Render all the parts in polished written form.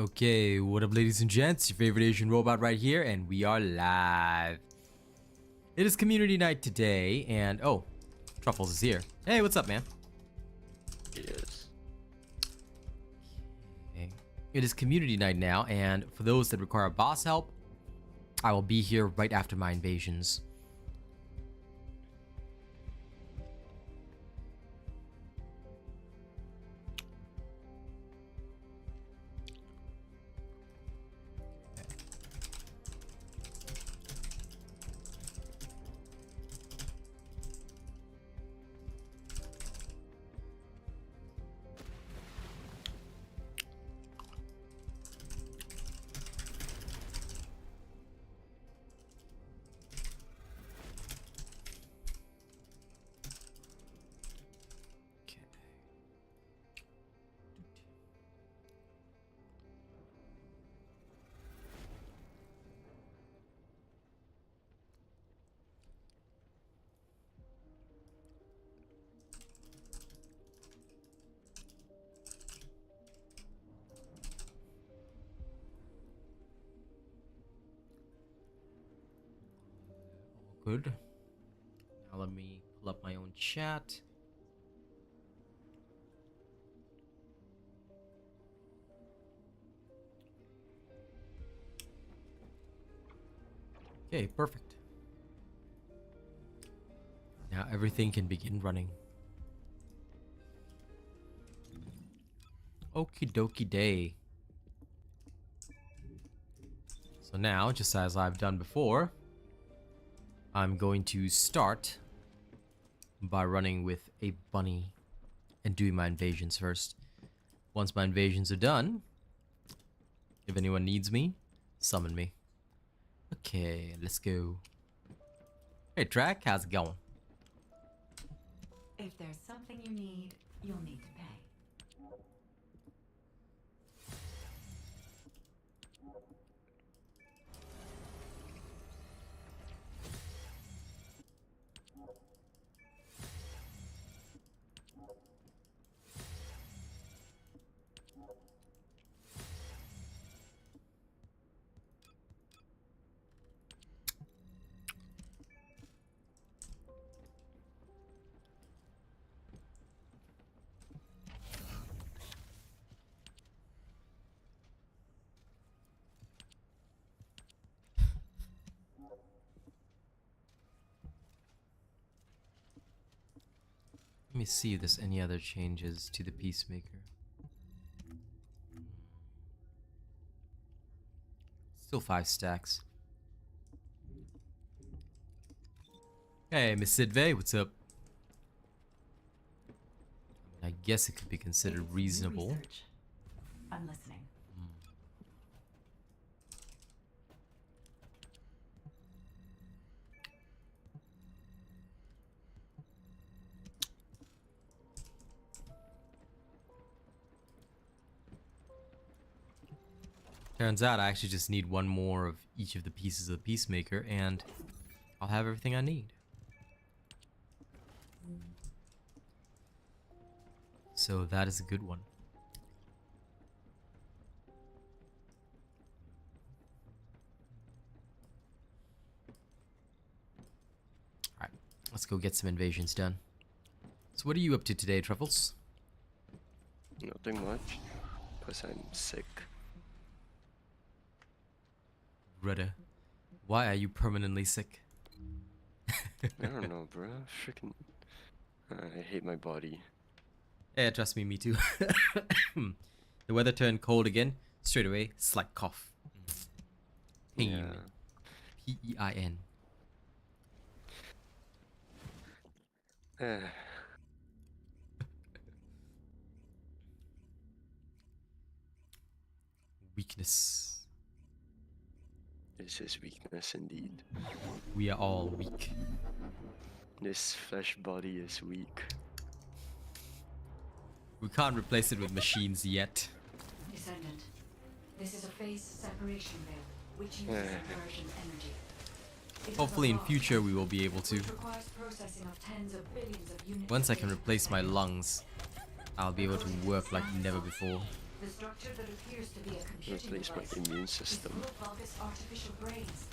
Okay, what up ladies and gents, your favorite Asian robot right here, and we are live. It is community night today, and oh, Truffles is here. Hey, what's up, man? Yes. Okay. It is community night now, and for those that require boss help, I will be here right after my invasions. Good. Now let me pull up my own chat. Okay, perfect. Now everything can begin running. Okie dokie day. So now, just as I've done before, I'm going to start by running with a bunny and doing my invasions first. Once my invasions are done, if anyone needs me, summon me. Okay, let's go. Hey Track, how's it going? If there's something you need, you'll need to pay. Let me see if there's any other changes to the Peacemaker. Still 5 stacks. Hey, Miss Sidvey, what's up? I guess it could be considered reasonable. Research. I'm listening. Turns out I actually just need one more of each of the pieces of the Peacemaker and I'll have everything I need. So that is a good one. Alright, let's go get some invasions done. So what are you up to today, Truffles? Nothing much. Because I'm sick. Brother, why are you permanently sick? I don't know, bro. Freaking. I hate my body. Yeah, trust me, me too. The weather turned cold again. Straight away, slight cough. Pain. Yeah. P-E-I-N. Weakness. This is weakness indeed. We are all weak. This flesh body is weak. We can't replace it with machines yet. Descendant, this is a phase separation veil, which uses conversion energy. It Hopefully is in a law future we will be able to. which requires processing of tens of billions of units. Once I can replace my lungs, I'll be able to work like never before. The structure that appears to be a computing Replace my device immune is system. full of Vulgus artificial brains.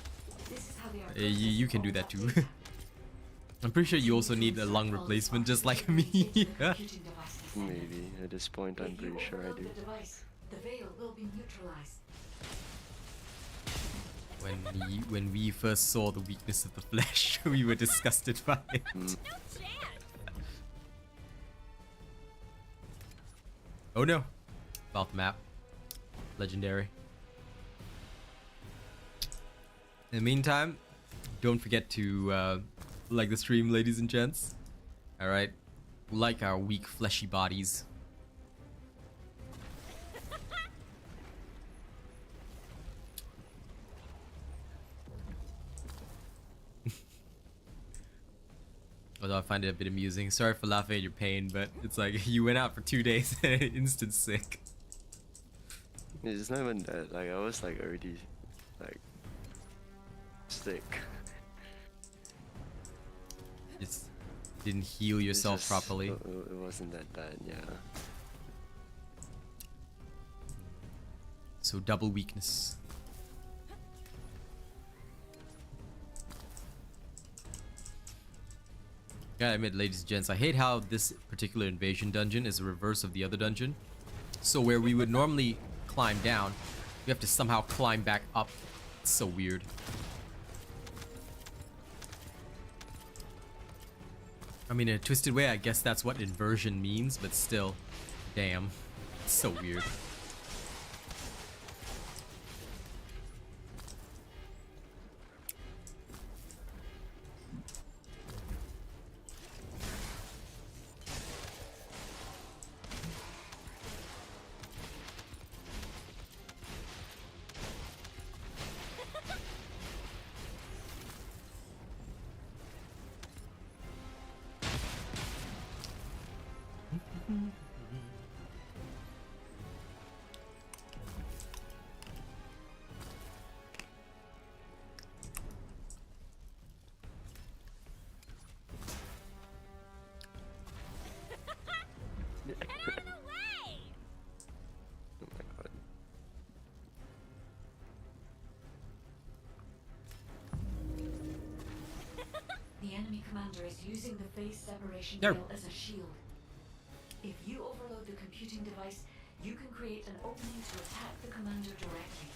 This is how they are You processing can do all that too. data. I'm pretty sure you also To need a insert lung Vulgus replacement just like artificial brains me. into the computing device, Descendant. Maybe at this point, I'm If you pretty sure I overload do. the device, the veil will be neutralized. When we first saw the weakness of the flesh, we were disgusted by it. Oh no. About the map. Legendary. In the meantime, don't forget to like the stream, ladies and gents. Alright. Like our weak fleshy bodies. Although I find it a bit amusing. Sorry for laughing at your pain, but it's like you went out for 2 days and instant sick. It's not even that. Like, I was like already like sick. Just didn't heal It's yourself just- properly. It wasn't that bad, yeah. So double weakness. Gotta admit, ladies and gents, I hate how this particular invasion dungeon is the reverse of the other dungeon. So where we would normally climb down, we have to somehow climb back up. It's so weird. I mean, in a twisted way, I guess that's what inversion means, but still, damn, it's so weird. Oh my god. The enemy commander is using the phase separation There. veil as a shield. If you overload the computing device, you can create an opening to attack the commander directly.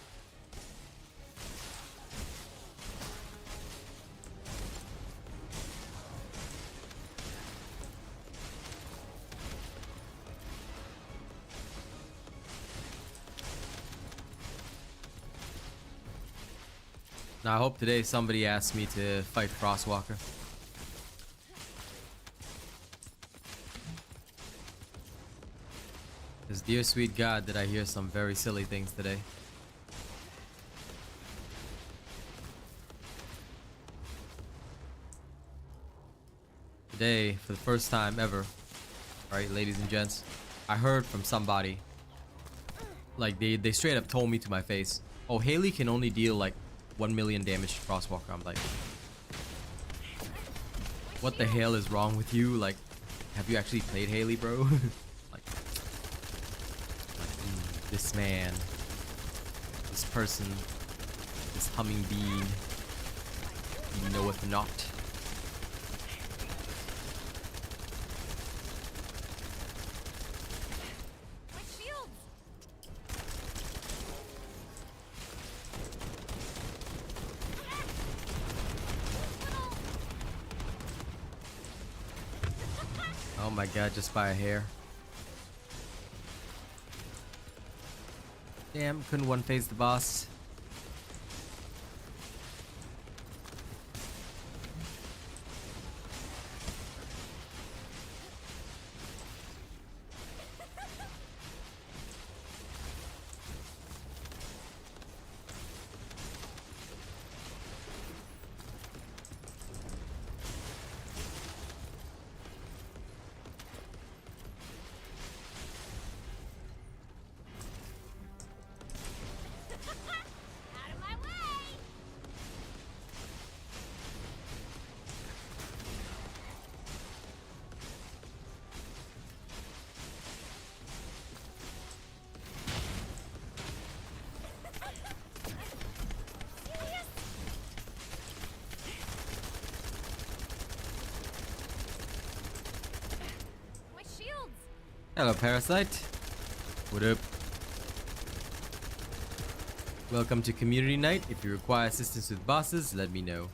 Now I hope today somebody asks me to fight Crosswalker. Because dear sweet God, did I hear some very silly things today. Today, for the first time ever, right, ladies and gents, I heard from somebody, like they straight up told me to my face, oh, Haley can only deal like 1 million damage to Crosswalker. I'm like, what the hell is wrong with you? Like, have you actually played Haley, bro? like, this man, this person, this humming bean, he knoweth not. Oh my god, just by a hair. Damn, couldn't one phase the boss. Hello, Parasite. What up? Welcome to Community Night. If you require assistance with bosses, let me know.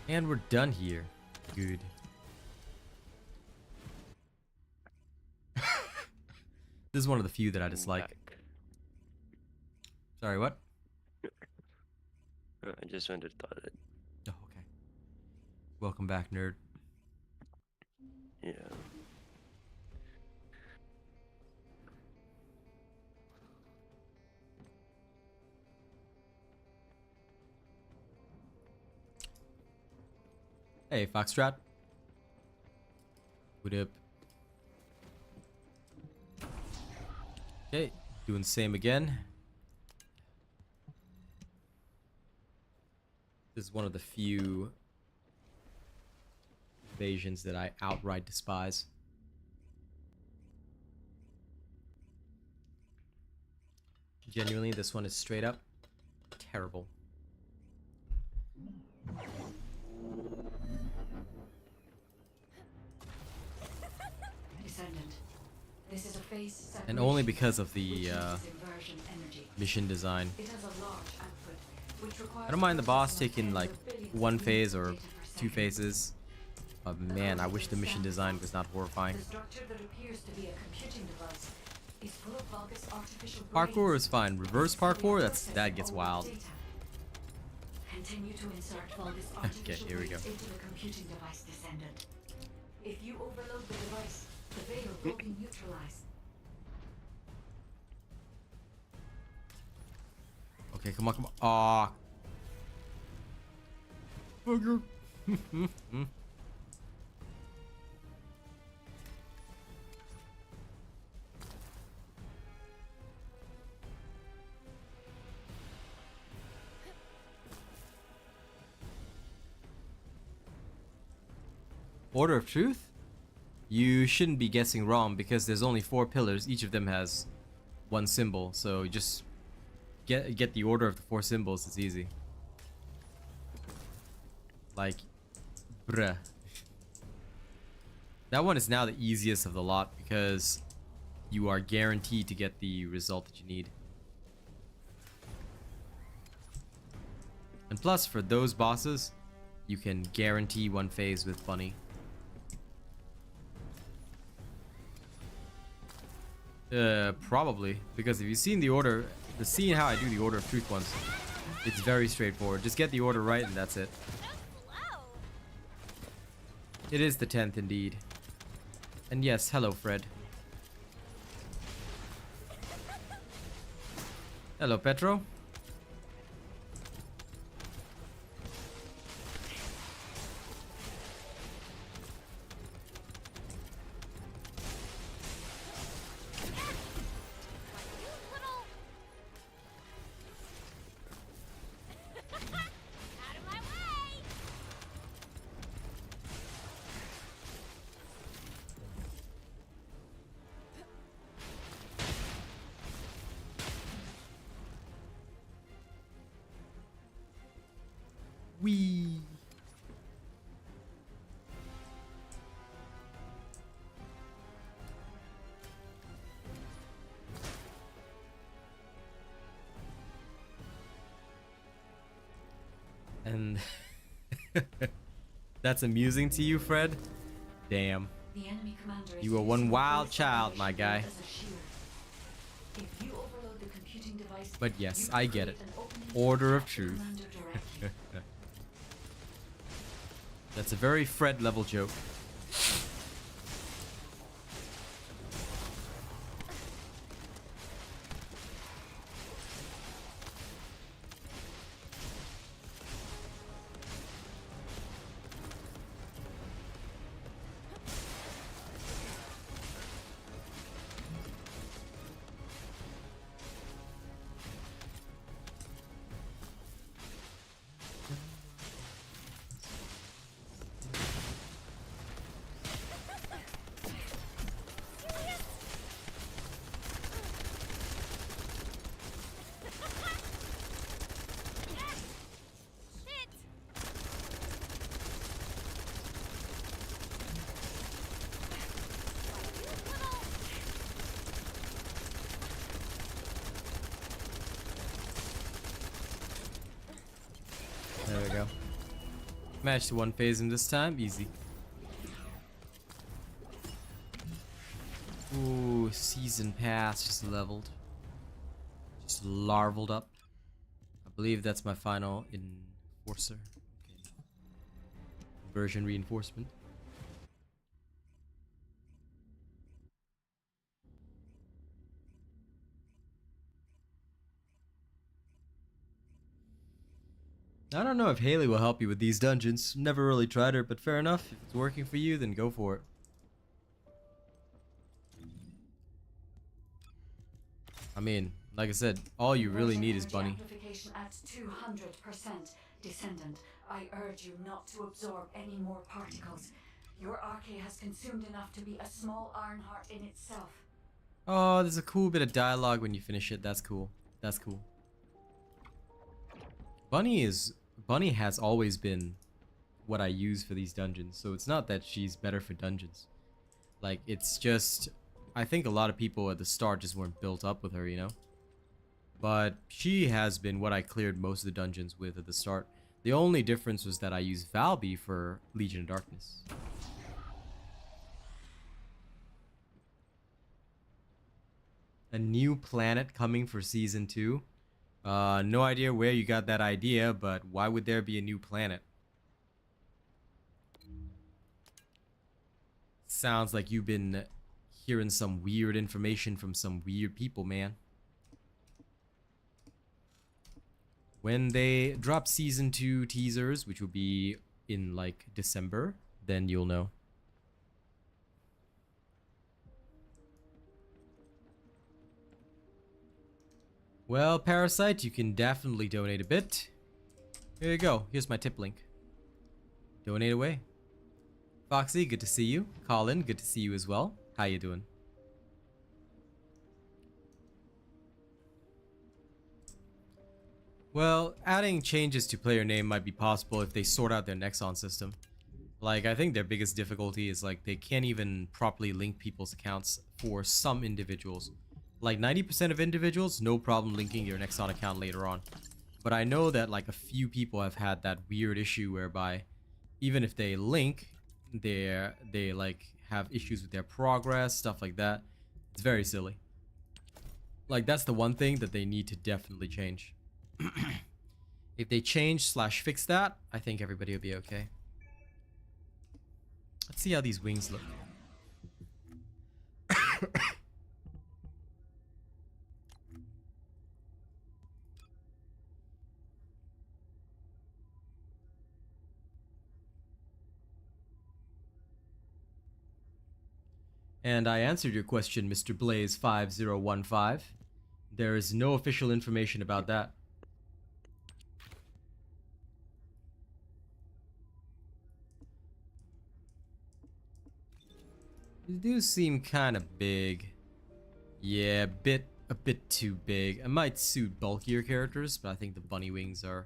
And we're done here. Good. This is one of the few that I dislike. Back. Sorry, what? I just went to the toilet. Oh, okay. Welcome back, nerd. Yeah. Hey, Foxtrot. What up? Okay, doing the same again. This is one of the few invasions that I outright despise. Genuinely, this one is straight up terrible. Descendant. This is a phase And only separation because of which the uses inversion energy. mission design. It has a large output, which requires I don't mind the boss processing taking tens like of billions one of phase new or data per two second. phases. But man, I wish the mission design was not horrifying. The structure that appears to be a computing device is full of Vulgus artificial Parkour brains. is fine. Reverse parkour, that gets wild. Continue to insert Vulgus artificial here we go. brains into the computing device, Descendant. If you overload the device, the veil will be neutralized. Okay, come on, come on. Aw. Bugger. Order of Truth? You shouldn't be guessing wrong because there's only 4 pillars. Each of them has one symbol, so just get the order of the 4 symbols. It's easy. Like, bruh. That one is now the easiest of the lot because you are guaranteed to get the result that you need. And plus, for those bosses, you can guarantee one phase with Bunny. Probably. Because if you've seen the order, seeing how I do the Order of Truth ones, it's very straightforward. Just get the order right and that's it. It is the 10th indeed. And yes, hello Fred. Hello Petro. Wee. And that's amusing to you, Fred? Damn. The enemy commander is You are one using wild Vulgus child, my operation guy. as a shield. If you overload the computing device, But yes, you can I get it. create an opening Order to of attack the Truth. commander directly. That's a very Fred level joke. Managed to one phase him this time. Easy. Ooh, season pass just leveled. Just larvaled up. I believe that's my final enforcer. Okay. Version reinforcement. I don't know if Haley will help you with these dungeons. Never really tried her, but fair enough. If it's working for you, then go for it. I mean, like I said, all you really need is Bunny. Amplification at 200%. Descendant, I urge you not to absorb any more particles. Your RK has consumed enough to be a small iron heart in itself. Oh, there's a cool bit of dialogue when you finish it. That's cool. That's cool. Bunny has always been what I use for these dungeons. So it's not that she's better for dungeons. Like, it's just, I think a lot of people at the start just weren't built up with her, you know? But she has been what I cleared most of the dungeons with at the start. The only difference was that I used Valby for Legion of Darkness. A new planet coming for Season 2. No idea where you got that idea, but why would there be a new planet? Sounds like you've been hearing some weird information from some weird people, man. When they drop Season 2 teasers, which will be in like December, then you'll know. Well, Parasite, you can definitely donate a bit. Here you go. Here's my tip link. Donate away. Foxy, good to see you. Colin, good to see you as well. How you doing? Well, adding changes to player name might be possible if they sort out their Nexon system. Like, I think their biggest difficulty is like they can't even properly link people's accounts for some individuals. Like 90% of individuals, no problem linking your Nexon account later on. But I know that like a few people have had that weird issue whereby even if they link, they like have issues with their progress, stuff like that. It's very silly. Like, that's the one thing that they need to definitely change. If they change/fix that, I think everybody will be okay. Let's see how these wings look. And I answered your question, Mr. Blaze 5015. There is no official information about that. These do seem kind of big. Yeah, a bit too big. I might suit bulkier characters, but I think the bunny wings are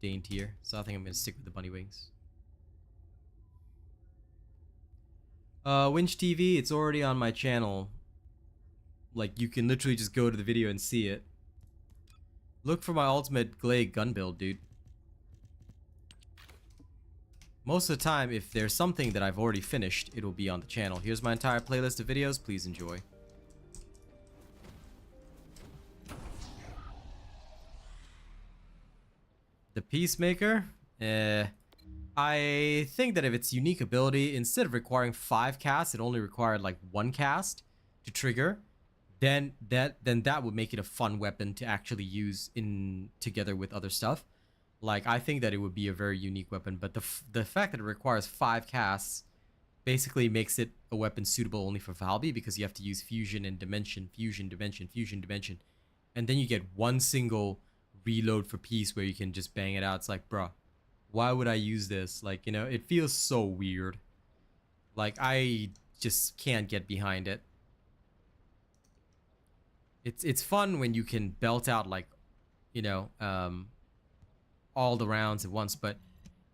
daintier. So I think I'm gonna stick with the bunny wings. Winch TV, it's already on my channel. Like, you can literally just go to the video and see it. Look for my ultimate Glade gun build, dude. Most of the time, if there's something that I've already finished, it will be on the channel. Here's my entire playlist of videos. Please enjoy. The Peacemaker? I think that if it's unique ability, instead of requiring 5 casts, it only required like 1 cast to trigger, then that would make it a fun weapon to actually use in together with other stuff. Like, I think that it would be a very unique weapon, but the fact that it requires 5 casts basically makes it a weapon suitable only for Valby, because you have to use fusion and dimension, fusion, dimension, fusion, dimension, and then you get one single reload for peace where you can just bang it out. It's like, bruh, why would I use this? Like, you know, it feels so weird. Like, I just can't get behind it. It's fun when you can belt out, like, you know, all the rounds at once, but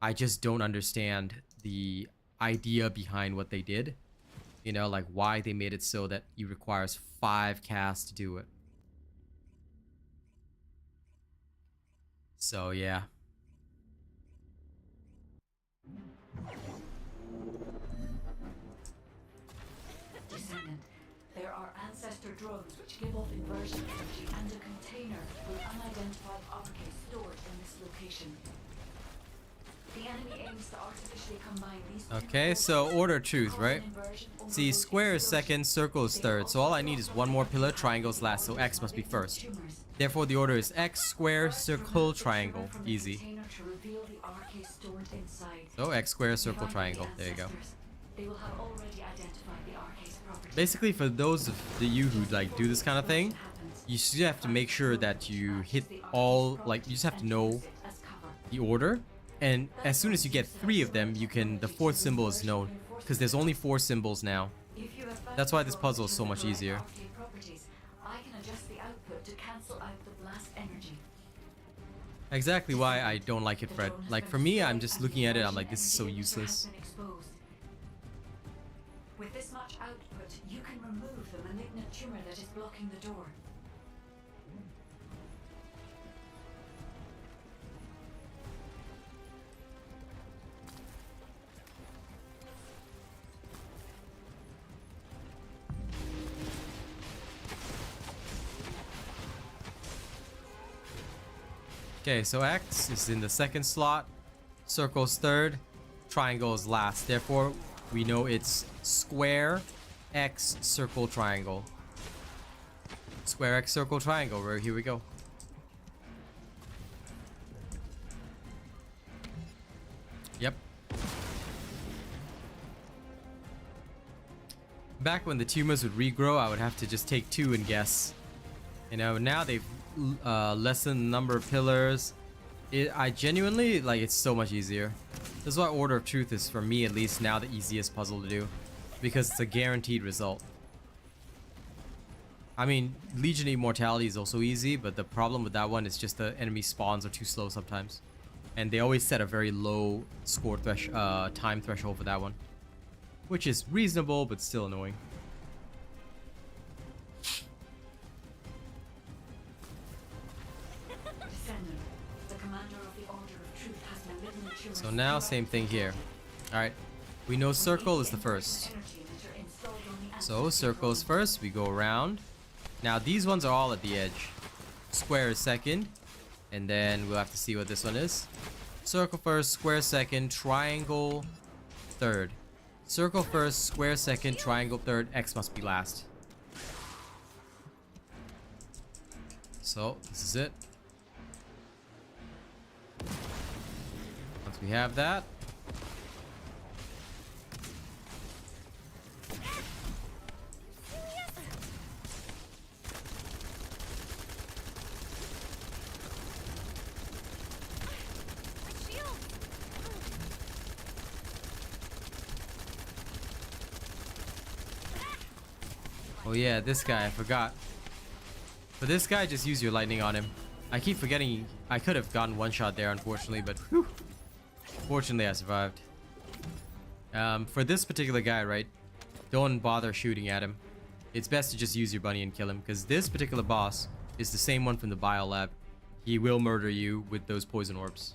I just don't understand the idea behind what they did. You know, like why they made it so that it requires 5 casts to do it. So yeah. drones which give off inversion energy and a container with unidentified objects stored in this location. The enemy aims to artificially combine these two Okay, so order of truth, right? See, square is second, circle is third. So all I need is one more pillar, triangle is last, so X must be first. Therefore, the order is X, square, circle, triangle. Easy. So X, square, circle, triangle. There you go. They will have already identified the arcade's properties. Basically, for those of you who like do this kind of thing, you just have to make sure that you hit all, like, you just have to know the order. And as soon as you get 3 of them, you can, the 4th symbol is known. Because there's only 4 symbols now. That's why this puzzle is so much easier. I can adjust the output to cancel out the blast energy. Exactly why I don't like it, Fred. Like, for me, I'm just looking at it, I'm like, this is so useless. With this much output, you can remove the malignant tumor that is blocking the door. Okay, so X is in the second slot, circle's third, triangle is last. Therefore, we know it's square, X, circle, triangle. Square, X, circle, triangle. Right, here we go. Yep. Back when the tumors would regrow, I would have to just take 2 and guess. You know, now they've lessened the number of pillars. I genuinely, like, it's so much easier. This is why Order of Truth is, for me at least, now the easiest puzzle to do. Because it's a guaranteed result. I mean, Legion Immortality is also easy, but the problem with that one is just the enemy spawns are too slow sometimes. And they always set a very low score time threshold for that one. Which is reasonable, but still annoying. So now, same thing here. Alright, we know circle is the first. So, circle is first, we go around. Now, these ones are all at the edge. Square is second, and then we'll have to see what this one is. Circle first, square second, triangle third. Circle first, square second, triangle third, X must be last. So, this is it. Once we have that, oh yeah, this guy, I forgot. For this guy, just use your lightning on him. I keep forgetting I could have gotten one shot there, unfortunately, but whew. Fortunately, I survived. For this particular guy, right, don't bother shooting at him. It's best to just use your bunny and kill him, because this particular boss is the same one from the Bio Lab. He will murder you with those poison orbs.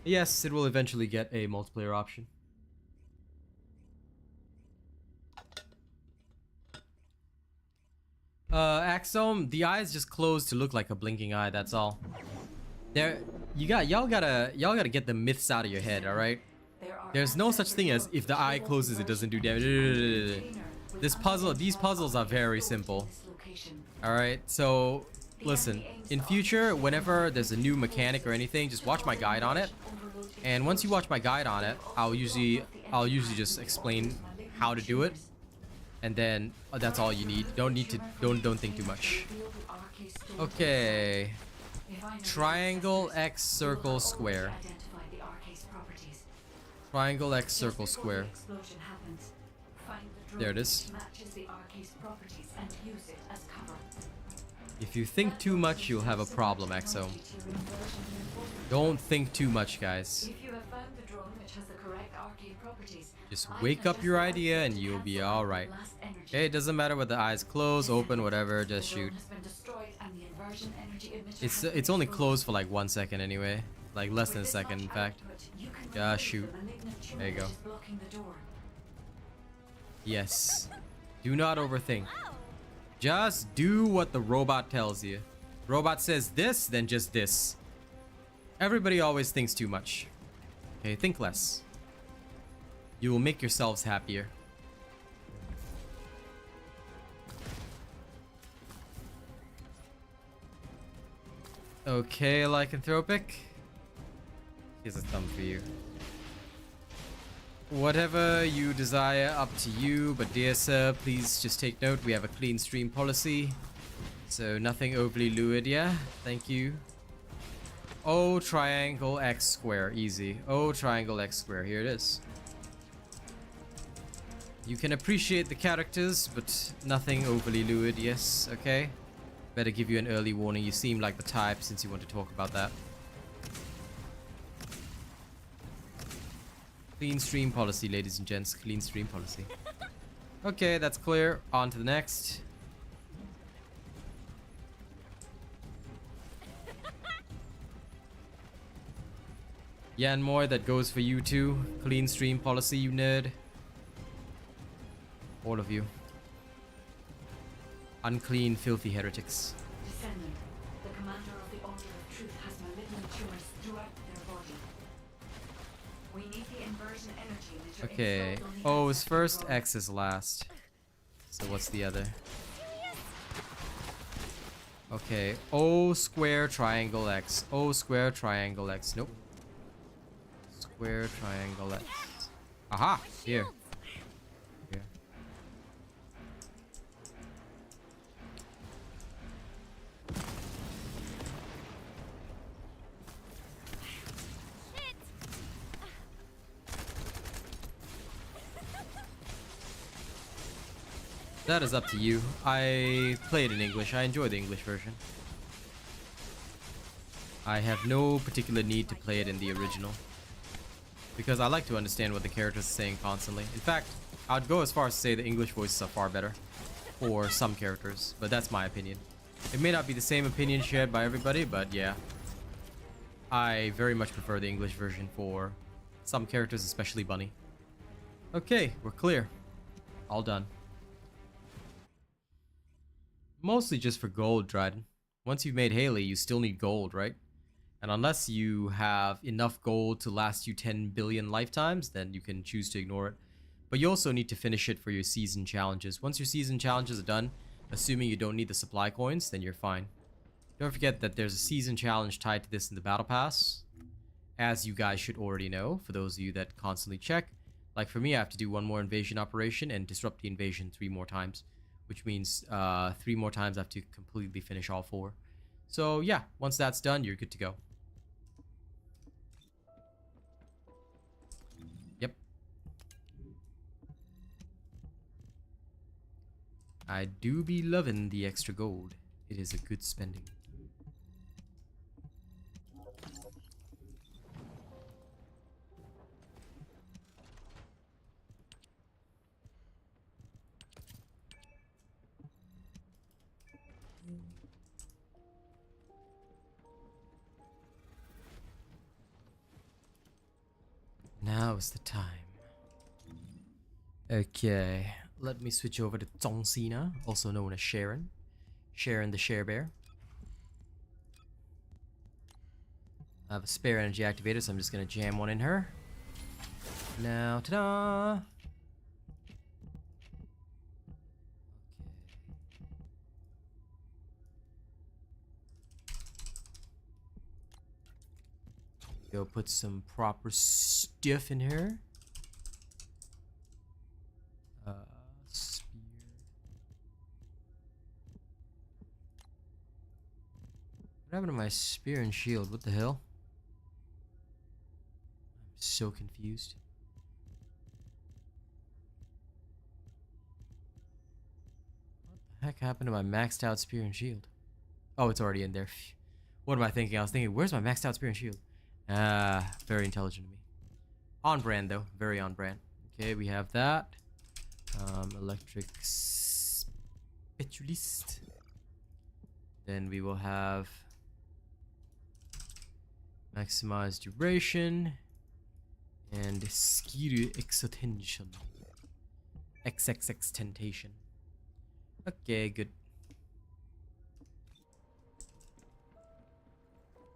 Yes, it will eventually get a multiplayer option. Axome, the eye is just closed to look like a blinking eye, that's all. There, y'all gotta get the myths out of your head, alright? There's no such thing as if the eye closes it doesn't do damage. These puzzles are very simple. Alright, so listen, in future, whenever there's a new mechanic or anything, just watch my guide on it. And once you watch my guide on it, I'll usually just explain how to do it. And then that's all you need. Don't think too much. Okay. Triangle, X, circle, square. Triangle, X, circle, square. There it is. If you think too much, you'll have a problem, Exo. Don't think too much, guys. Just wake up your idea and you'll be alright. Okay, it doesn't matter whether the eyes close, open, whatever, just shoot. It's only closed for like 1 second anyway. Like less than a second, in fact. Yeah, shoot. There you go. Yes. Do not overthink. Just do what the robot tells you. Robot says this, then just this. Everybody always thinks too much. Okay, think less. You will make yourselves happier. Okay, lycanthropic. Here's a thumb for you. Whatever you desire, up to you, but dear sir, please just take note, we have a clean stream policy. So nothing overly lurid, yeah? Thank you. O triangle x square, easy. O triangle x square, here it is. You can appreciate the characters, but nothing overly lurid, yes, okay? Better give you an early warning, you seem like the type since you want to talk about that. Clean stream policy, ladies and gents. Clean stream policy. Okay, that's clear. On to the next. Yanmoy, that goes for you too. Clean stream policy, you nerd. All of you. Unclean, filthy heretics. Descendant, the commander of the Altar of Truth has malignant tumors throughout their body. We need the inversion energy meter. Okay. installed on the O is ancestor first, core. X is last. So what's the other? Okay. O square triangle X. O square triangle X. Nope. Square triangle X. Aha! Here. Here. That is up to you. I play it in English. I enjoy the English version. I have no particular need to play it in the original, because I like to understand what the characters are saying constantly. In fact, I would go as far as to say the English voices are far better for some characters, but that's my opinion. It may not be the same opinion shared by everybody, but yeah. I very much prefer the English version for some characters, especially Bunny. Okay, we're clear. All done. Mostly just for gold, Dryden. Once you've made Haley, you still need gold, right? And unless you have enough gold to last you 10 billion lifetimes, then you can choose to ignore it. But you also need to finish it for your season challenges. Once your season challenges are done, assuming you don't need the supply coins, then you're fine. Don't forget that there's a season challenge tied to this in the battle pass, as you guys should already know, for those of you that constantly check. Like for me, I have to do one more invasion operation and disrupt the invasion 3 more times, which means 3 more times I have to completely finish all 4. So yeah, once that's done, you're good to go. Yep. I do be loving the extra gold. It is a good spending. Now is the time. Okay, let me switch over to Zhongsina, also known as Sharon. Sharon the Share Bear. I have a spare energy activator, so I'm just gonna jam one in her. Now, ta-da! Go put some proper stuff in her. Spear. What happened to my spear and shield? What the hell? I'm so confused. What the heck happened to my maxed out spear and shield? Oh, it's already in there. What am I thinking? I was thinking, where's my maxed out spear and shield? Ah, very intelligent of me. On brand though, very on brand. Okay, we have that. Electric specialist. Then we will have maximize duration and skill extension. XXX temptation. Okay, good.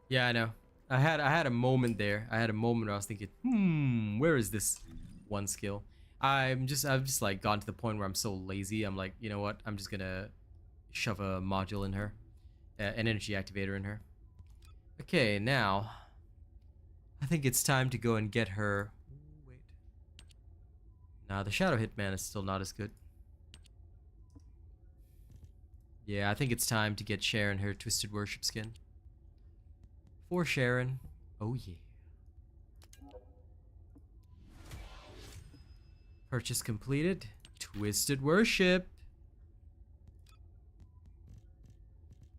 Yeah, I know. I had a moment there. I had a moment where I was thinking, where is this one skill? I've just like gotten to the point where I'm so lazy. I'm like, you know what? I'm just gonna shove a module in her, an energy activator in her. Okay, now I think it's time to go and get her. Wait. Nah, the Shadow Hitman is still not as good. Yeah, I think it's time to get Sharon her Twisted Worship skin. For Sharon. Oh yeah. Purchase completed. Twisted Worship.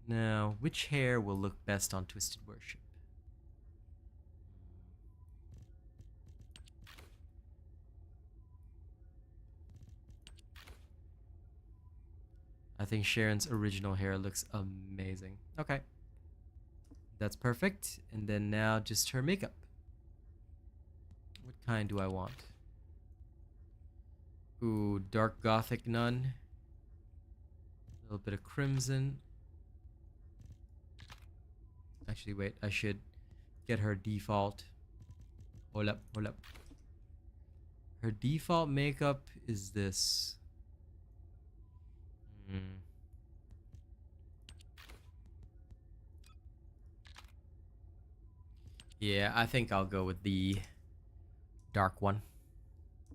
Now, which hair will look best on Twisted Worship? I think Sharon's original hair looks amazing. Okay. That's perfect. And then now just her makeup. What kind do I want? Ooh, dark gothic nun. A little bit of crimson. Actually, wait, I should get her default. Hold up, hold up. Her default makeup is this. Yeah, I think I'll go with the dark one.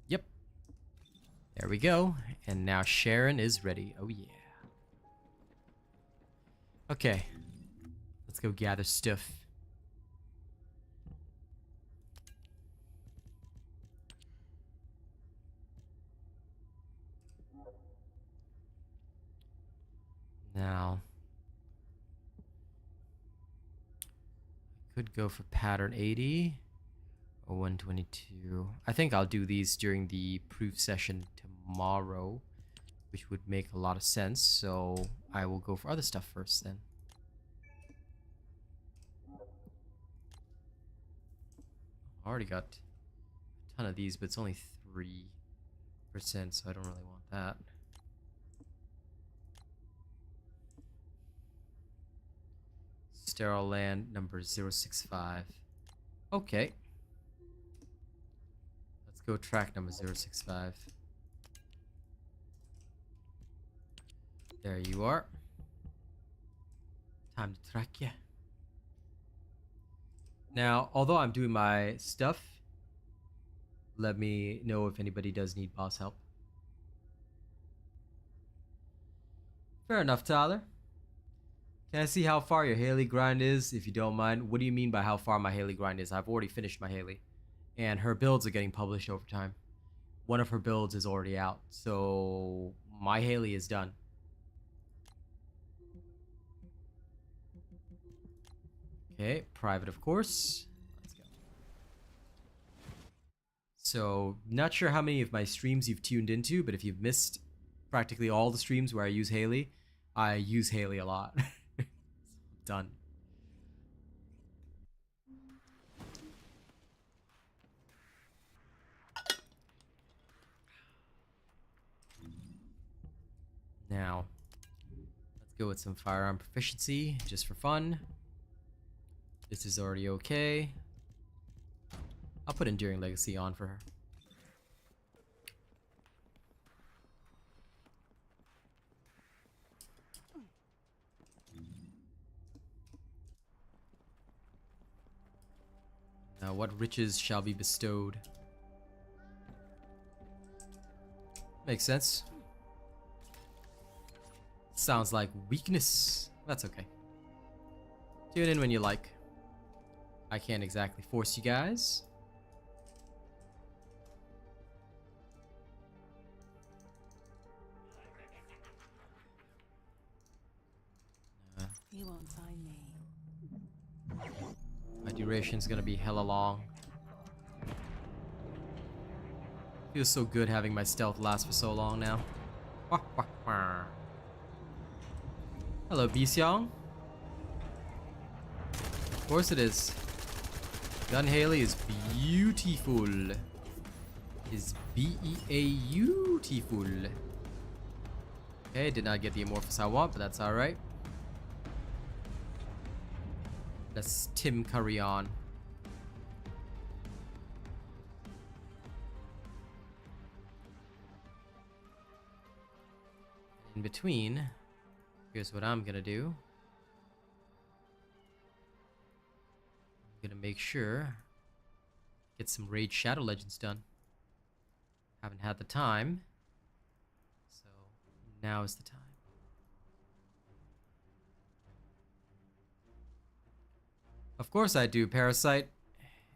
Yep. There we go. And now Sharon is ready. Oh yeah. Okay. Let's go gather stuff. Now, I could go for pattern 80 or 122. I think I'll do these during the proof session tomorrow, which would make a lot of sense. So I will go for other stuff first then. I already got a ton of these, but it's only 3%, so I don't really want that. Sterile land number 065. Okay. Let's go track number 065. There you are. Time to track ya. Now, although I'm doing my stuff, let me know if anybody does need boss help. Fair enough, Tyler. Can I see how far your Haley grind is, if you don't mind? What do you mean by how far my Haley grind is? I've already finished my Haley. And her builds are getting published over time. One of her builds is already out. So my Haley is done. Okay, private of course. Let's go. So, not sure how many of my streams you've tuned into, but if you've missed practically all the streams where I use Haley, I use Haley a lot. Done. Now, let's go with some firearm proficiency, just for fun. This is already okay. I'll put Enduring Legacy on for her. Now, what riches shall be bestowed? Makes sense. Sounds like weakness. That's okay. Tune in when you like. I can't exactly force you guys. You won't find me. My duration's gonna be hella long. Feels so good having my stealth last for so long now. Hello, Bisyong. Of course it is. Gun Haley is beautiful. Is beautiful. Okay, did not get the amorphous I want, but that's alright. Let's Tim Curry on. In between, here's what I'm gonna do. I'm gonna make sure get some Raid Shadow Legends done. Haven't had the time, so now is the time. Of course I do, Parasite.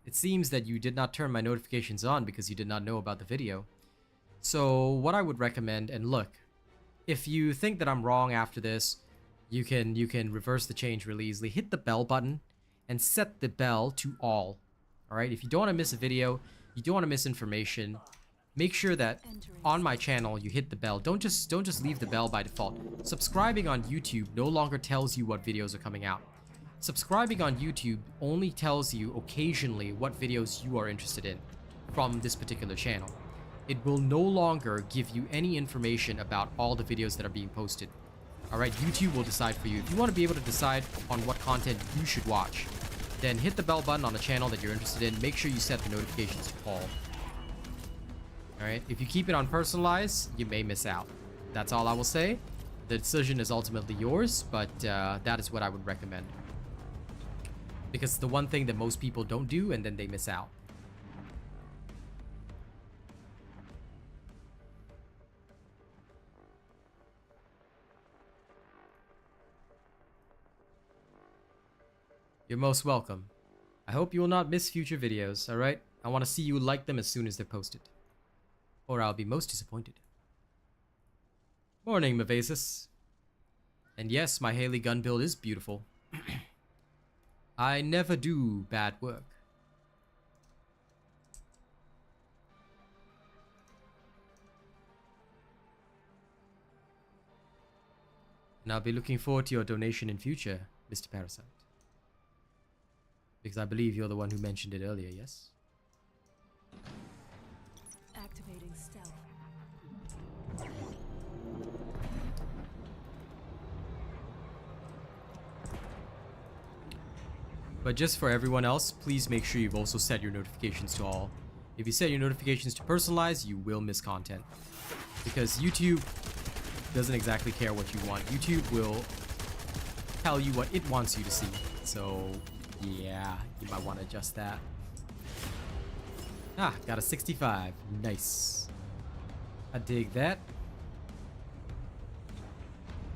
It seems that you did not turn my notifications on because you did not know about the video. So what I would recommend, and look, if you think that I'm wrong after this, you can reverse the change really easily. Hit the bell button and set the bell to all. Alright, if you don't want to miss a video, you don't want to miss information, make sure that on my channel you hit the bell. Don't just leave the bell by default. Subscribing on YouTube no longer tells you what videos are coming out. Subscribing on YouTube only tells you occasionally what videos you are interested in from this particular channel. It will no longer give you any information about all the videos that are being posted. Alright, YouTube will decide for you. If you want to be able to decide on what content you should watch, then hit the bell button on the channel that you're interested in. Make sure you set the notifications to all. Alright, if you keep it on personalized, you may miss out. That's all I will say. The decision is ultimately yours, but that is what I would recommend. Because it's the one thing that most people don't do, and then they miss out. You're most welcome. I hope you will not miss future videos, alright? I want to see you like them as soon as they're posted. Or I'll be most disappointed. Morning, Mavasis. And yes, my Haley gun build is beautiful. I never do bad work. And I'll be looking forward to your donation in future, Mr. Parasite. Because I believe you're the one who mentioned it earlier, yes? Activating stealth. But just for everyone else, please make sure you've also set your notifications to all. If you set your notifications to personalized, you will miss content. Because YouTube doesn't exactly care what you want. YouTube will tell you what it wants you to see. So, yeah, you might want to adjust that. Ah, got a 65. Nice. I dig that.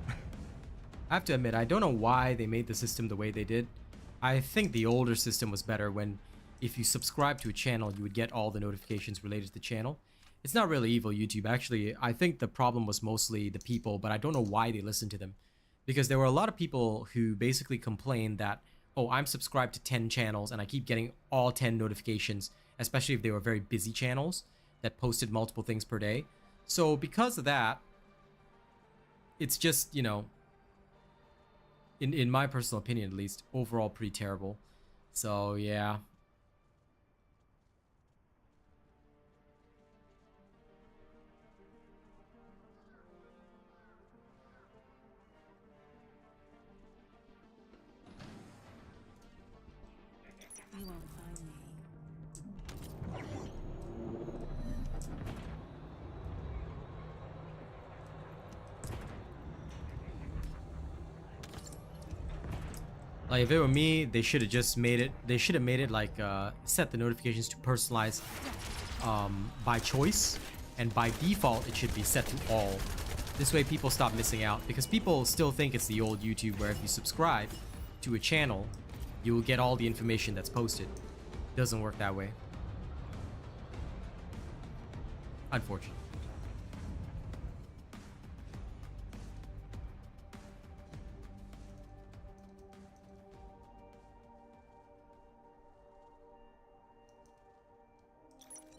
I have to admit, I don't know why they made the system the way they did. I think the older system was better when if you subscribe to a channel, you would get all the notifications related to the channel. It's not really evil, YouTube. Actually, I think the problem was mostly the people, but I don't know why they listened to them. Because there were a lot of people who basically complained that, oh, I'm subscribed to 10 channels and I keep getting all 10 notifications, especially if they were very busy channels that posted multiple things per day. So because of that, it's just, you know, in my personal opinion at least, overall pretty terrible. So yeah. You won't find me. Like if it were me, they should have just made it. They should have made it like set the notifications to personalize by choice, and by default it should be set to all. This way people stop missing out, because people still think it's the old YouTube where if you subscribe to a channel, you will get all the information that's posted. It doesn't work that way. Unfortunately.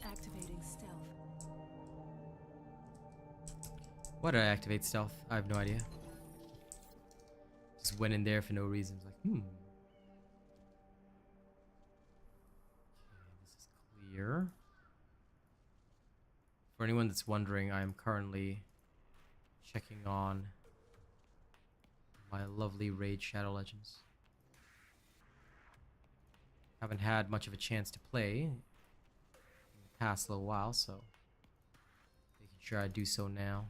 Activating stealth. Why did I activate stealth? I have no idea. Just went in there for no reason. Like, Okay, this is clear. For anyone that's wondering, I am currently checking on my lovely Raid Shadow Legends. Haven't had much of a chance to play in the past little while, so making sure I do so now.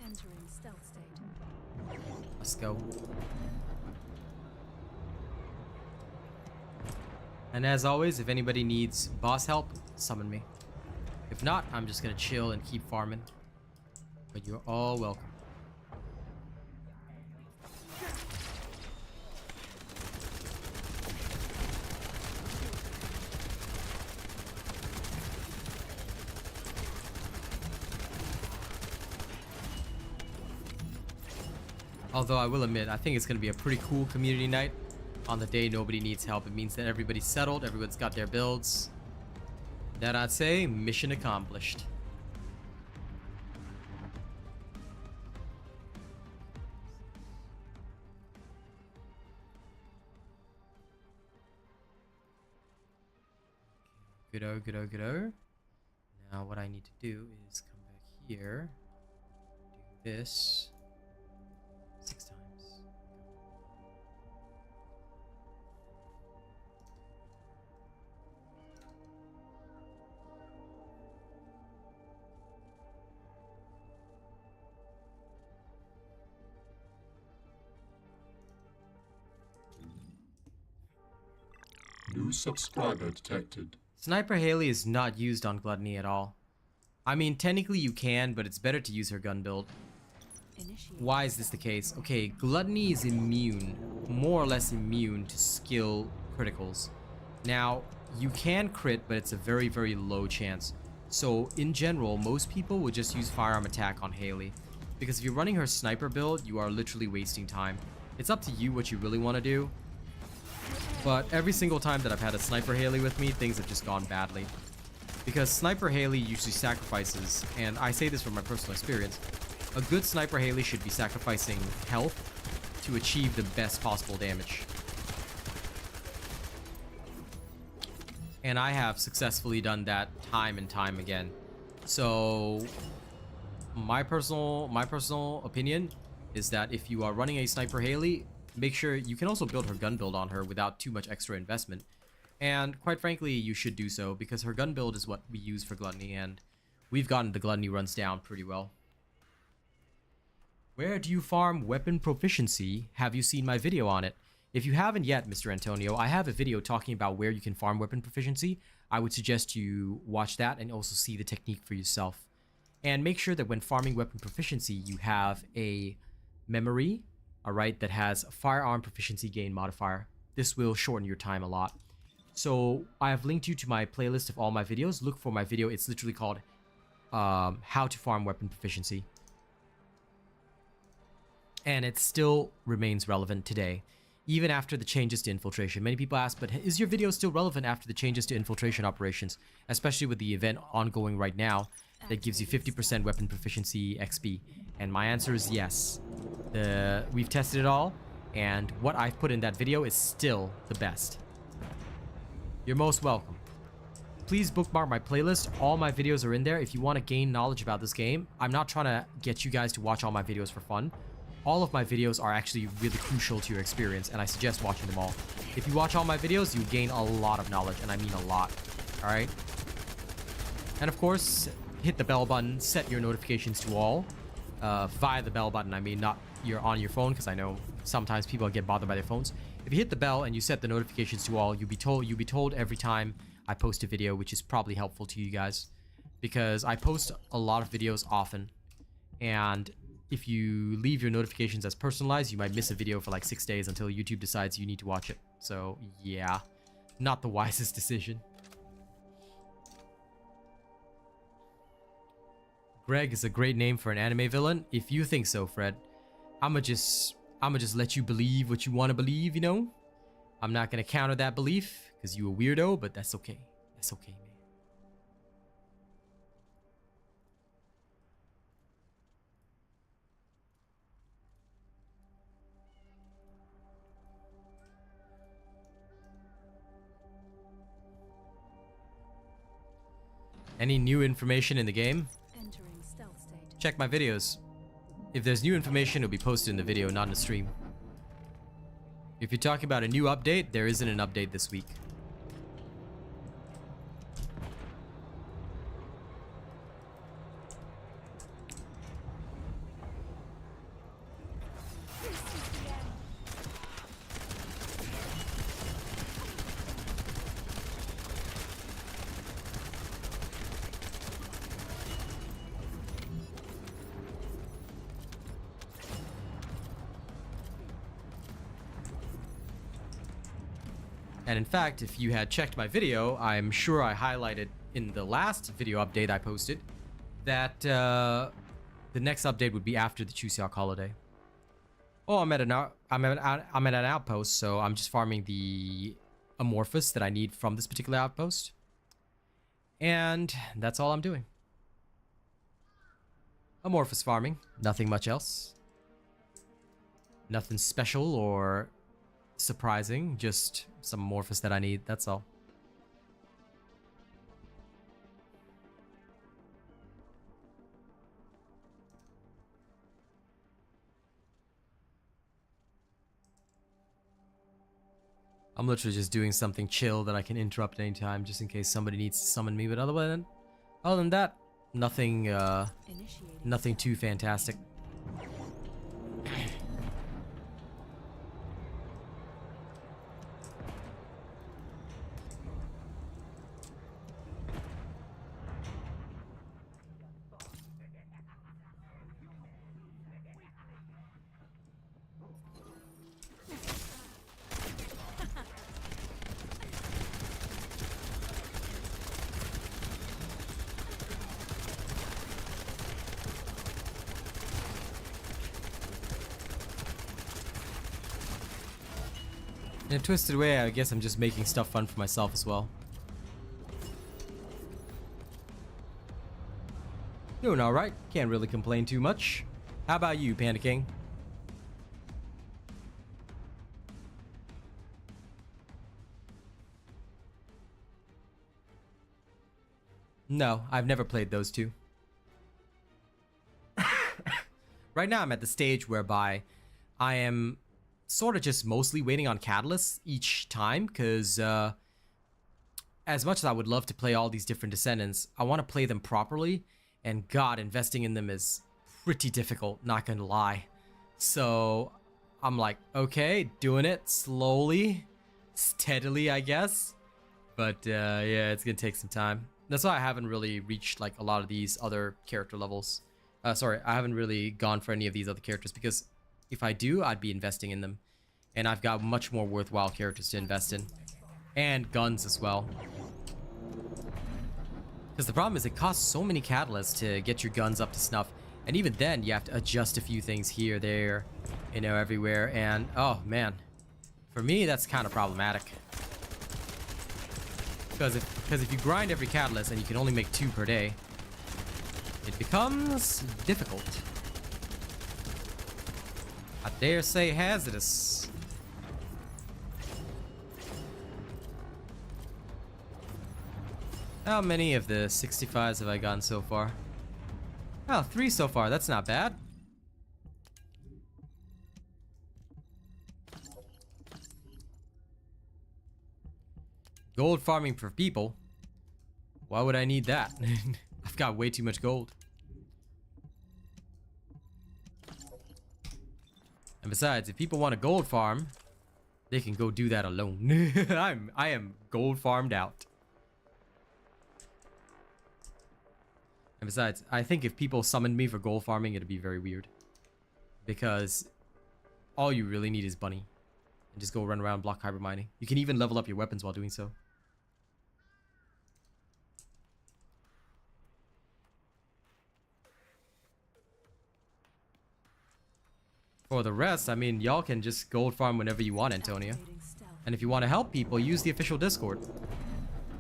Entering stealth state. Let's go. And as always, if anybody needs boss help, summon me. If not, I'm just gonna chill and keep farming. But you're all welcome. Although I will admit, I think it's going to be a pretty cool community night. On the day nobody needs help, it means that everybody's settled, everyone's got their builds. Then I'd say, mission accomplished. Goodo, goodo, goodo. Now what I need to do is come back here, do this 6 times. New subscriber detected. Sniper Haley is not used on Gluttony at all. I mean, technically you can, but it's better to use her gun build. Initiate. Why is this the case? Okay, Gluttony is immune, more or less immune to skill criticals. Now, you can crit, but it's a very, very low chance. So, in general, most people would just use firearm attack on Haley. Because if you're running her sniper build, you are literally wasting time. It's up to you what you really want to do. But every single time that I've had a Sniper Haley with me, things have just gone badly. Because Sniper Haley usually sacrifices, and I say this from my personal experience, a good Sniper Haley should be sacrificing health to achieve the best possible damage. And I have successfully done that time and time again. So my personal opinion is that if you are running a Sniper Haley, make sure you can also build her gun build on her without too much extra investment. And quite frankly, you should do so because her gun build is what we use for Gluttony, and we've gotten the Gluttony runs down pretty well. Where do you farm weapon proficiency? Have you seen my video on it? If you haven't yet, Mr. Antonio, I have a video talking about where you can farm weapon proficiency. I would suggest you watch that and also see the technique for yourself. And make sure that when farming weapon proficiency, you have a memory, alright, that has a firearm proficiency gain modifier. This will shorten your time a lot. So I have linked you to my playlist of all my videos. Look for my video. It's literally called How to Farm Weapon Proficiency. And it still remains relevant today, even after the changes to infiltration. Many people ask, but is your video still relevant after the changes to infiltration operations, especially with the event ongoing right now that gives you 50% weapon proficiency XP? And my answer is yes. We've tested it all, and what I've put in that video is still the best. You're most welcome. Please bookmark my playlist. All my videos are in there if you want to gain knowledge about this game. I'm not trying to get you guys to watch all my videos for fun. All of my videos are actually really crucial to your experience, and I suggest watching them all. If you watch all my videos, you gain a lot of knowledge, and I mean a lot. Alright? And of course, hit the bell button, set your notifications to all. Via the bell button, I mean not you're on your phone, because I know sometimes people get bothered by their phones. If you hit the bell and you set the notifications to all, you'll be told every time I post a video, which is probably helpful to you guys. Because I post a lot of videos often, and if you leave your notifications as personalized, you might miss a video for like 6 days until YouTube decides you need to watch it. So, yeah, not the wisest decision. Greg is a great name for an anime villain. If you think so, Fred, I'ma just let you believe what you want to believe, you know? I'm not gonna counter that belief, because you a weirdo, but that's okay. That's okay, man. Any new information in the game? Entering stealth state. Check my videos. If there's new information, it'll be posted in the video, not in the stream. If you're talking about a new update, there isn't an update this week. And in fact, if you had checked my video, I'm sure I highlighted in the last video update I posted that the next update would be after the Chuseok holiday. Oh, I'm at an outpost, so I'm just farming the amorphous that I need from this particular outpost. And that's all I'm doing. Amorphous farming, nothing much else. Nothing special or surprising, just some amorphous that I need, that's all. I'm literally just doing something chill that I can interrupt anytime just in case somebody needs to summon me, but other than that, nothing nothing too fantastic. In a twisted way, I guess I'm just making stuff fun for myself as well. Doing alright, can't really complain too much. How about you, Panda King? No, I've never played those two. Right now I'm at the stage whereby I am sort of just mostly waiting on catalysts each time, because as much as I would love to play all these different Descendants, I want to play them properly, and God, investing in them is pretty difficult, not gonna lie. So I'm like, okay, doing it slowly, steadily, I guess. But yeah, it's gonna take some time. That's why I haven't really reached like a lot of these other character levels. Sorry, I haven't really gone for any of these other characters, because if I do, I'd be investing in them. And I've got much more worthwhile characters to invest in. And guns as well. Because the problem is it costs so many catalysts to get your guns up to snuff. And even then, you have to adjust a few things here, there, you know, everywhere. And, oh, man. For me, that's kind of problematic. Because if you grind every catalyst and you can only make 2 per day, it becomes difficult. I dare say hazardous. How many of the 65s have I gotten so far? Oh, 3 so far. That's not bad. Gold farming for people? Why would I need that? I've got way too much gold. And besides, if people want a gold farm, they can go do that alone. I am gold farmed out. And besides, I think if people summoned me for gold farming, it'd be very weird. Because all you really need is bunny. And just go run around block hybrid mining. You can even level up your weapons while doing so. For the rest, I mean, y'all can just gold farm whenever you want, Antonio. And if you want to help people, use the official Discord.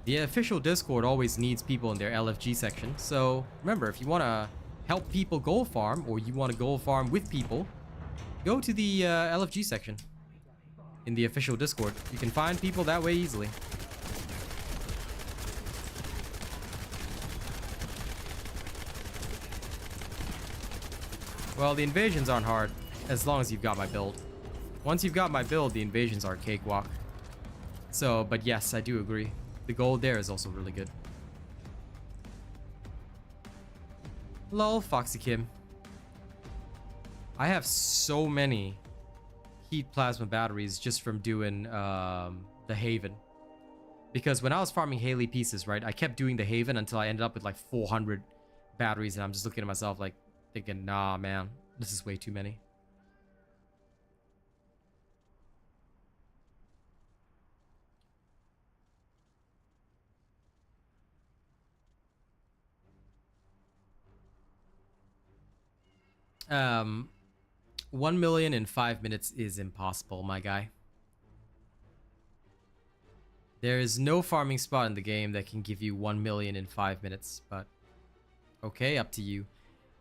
The official Discord always needs people in their LFG section. So remember, if you want to help people gold farm, or you want to gold farm with people, go to the LFG section in the official Discord. You can find people that way easily. Well, the invasions aren't hard, as long as you've got my build. Once you've got my build, the invasions are a cakewalk. So, but yes, I do agree. The gold there is also really good. Lol, Foxy Kim. I have so many heat plasma batteries just from doing the Haven. Because when I was farming Haley pieces, right, I kept doing the Haven until I ended up with like 400 batteries, and I'm just looking at myself like thinking, nah, man, this is way too many. Um, 1 million in 5 minutes is impossible, my guy. There is no farming spot in the game that can give you 1 million in 5 minutes, but okay, up to you.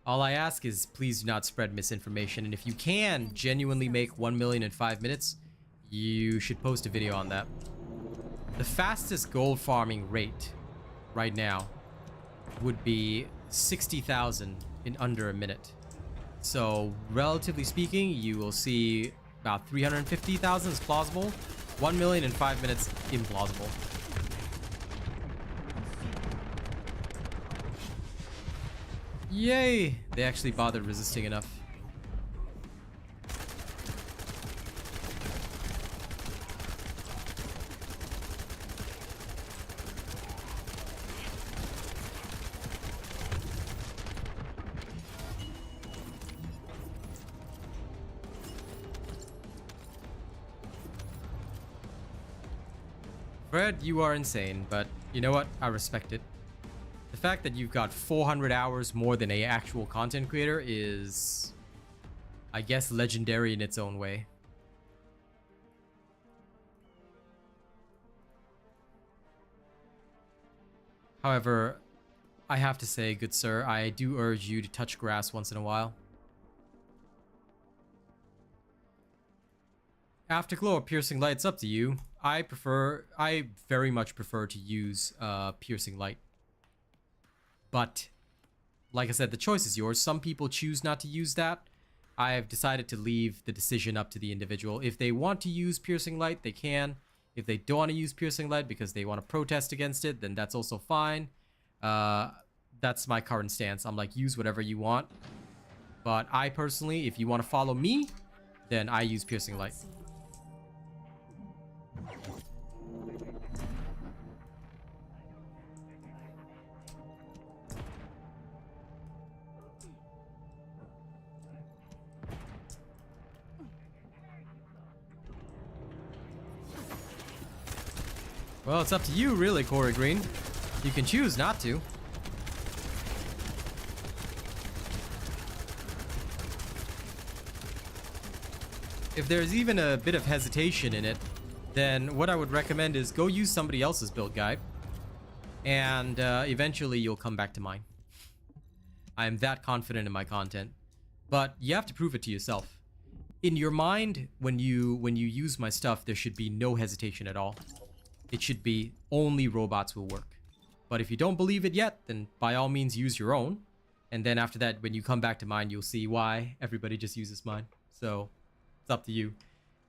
All I ask is please do not spread misinformation, and if you can genuinely make 1 million in 5 minutes, you should post a video on that. The fastest gold farming rate right now would be 60,000 in under a minute. So, relatively speaking, you will see about 350,000 is plausible. 1 million in 5 minutes, implausible. Yay! They actually bothered resisting enough. Fred, you are insane, but you know what? I respect it. The fact that you've got 400 hours more than an actual content creator is, I guess, legendary in its own way. However, I have to say, good sir, I do urge you to touch grass once in a while. Afterglow or piercing light, it's up to you. I very much prefer to use piercing light. But, like I said, the choice is yours. Some people choose not to use that. I have decided to leave the decision up to the individual. If they want to use piercing light, they can. If they don't want to use piercing light because they want to protest against it, then that's also fine. That's my current stance. I'm like, use whatever you want. But I personally, if you want to follow me, then I use piercing light. Well, it's up to you, really, Corey Green. You can choose not to. If there's even a bit of hesitation in it, then what I would recommend is go use somebody else's build guide, and eventually you'll come back to mine. I am that confident in my content, but you have to prove it to yourself. In your mind, when you use my stuff, there should be no hesitation at all. It should be only robots will work. But if you don't believe it yet, then by all means use your own. And then after that, when you come back to mine, you'll see why everybody just uses mine. So it's up to you.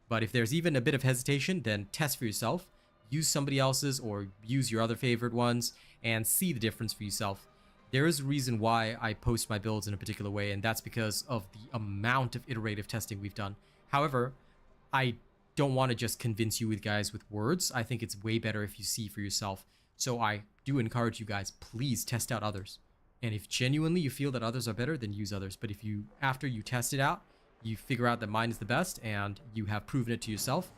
But if there's even a bit of hesitation, then test for yourself. Use somebody else's or use your other favorite ones and see the difference for yourself. There is a reason why I post my builds in a particular way, and that's because of the amount of iterative testing we've done. However, I don't want to just convince you with guys with words. I think it's way better if you see for yourself. So I do encourage you guys, please test out others. And if genuinely you feel that others are better, then use others. But if you, after you test it out, you figure out that mine is the best and you have proven it to yourself,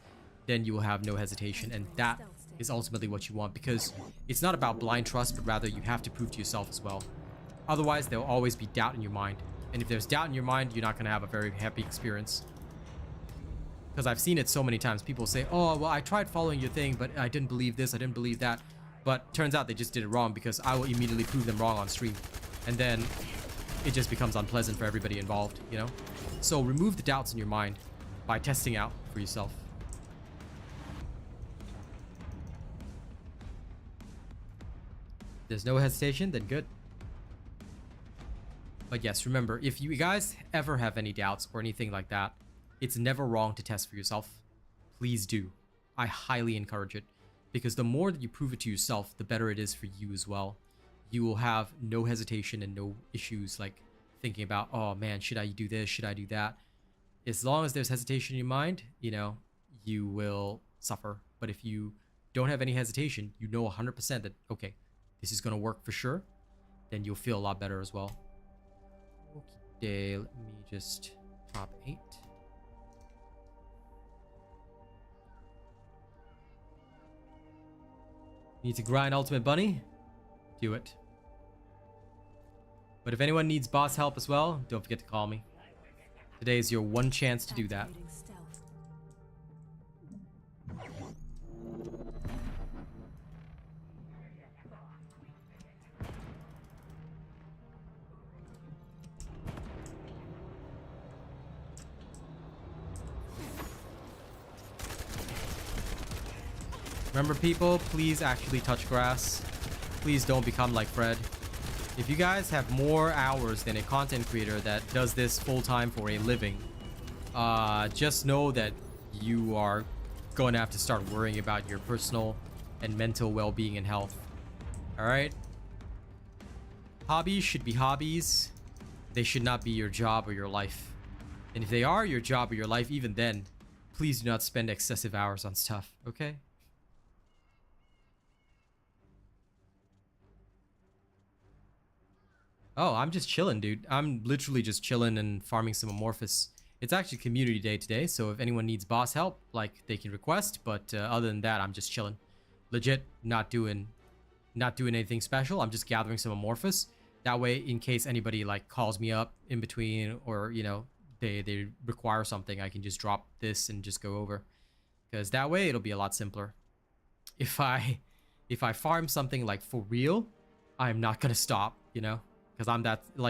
then you will have no hesitation. And that is ultimately what you want, because it's not about blind trust, but rather you have to prove to yourself as well. Otherwise, there'll always be doubt in your mind. And if there's doubt in your mind, you're not going to have a very happy experience. Because I've seen it so many times. People say, oh, well, I tried following your thing, but I didn't believe this, I didn't believe that. But turns out they just did it wrong, because I will immediately prove them wrong on stream. And then it just becomes unpleasant for everybody involved, you know? So remove the doubts in your mind by testing out for yourself. There's no hesitation, then good. But yes, remember, if you guys ever have any doubts or anything like that, it's never wrong to test for yourself. Please do. I highly encourage it, because the more that you prove it to yourself, the better it is for you as well. You will have no hesitation and no issues like thinking about, oh man, should I do this? Should I do that? As long as there's hesitation in your mind, you know, you will suffer. But if you don't have any hesitation, you know 100% that, okay, this is going to work for sure, then you'll feel a lot better as well. Okay, let me just top 8. Need to grind Ultimate Bunny? Do it. But if anyone needs boss help as well, don't forget to call me. Today is your one chance to do that. Activating stealth. Remember, people, please actually touch grass. Please don't become like Fred. If you guys have more hours than a content creator that does this full-time for a living, just know that you are going to have to start worrying about your personal and mental well-being and health. Alright? Hobbies should be hobbies. They should not be your job or your life. And if they are your job or your life, even then, please do not spend excessive hours on stuff, okay? Oh, I'm just chilling, dude. I'm literally just chilling and farming some Amorphous. It's actually community day today, so if anyone needs boss help, like, they can request. But other than that, I'm just chilling. Legit, not doing anything special. I'm just gathering some Amorphous. That way, in case anybody like calls me up in between, or you know, they require something, I can just drop this and just go over. Because that way, it'll be a lot simpler. If I farm something like for real, I'm not gonna stop, you know. Because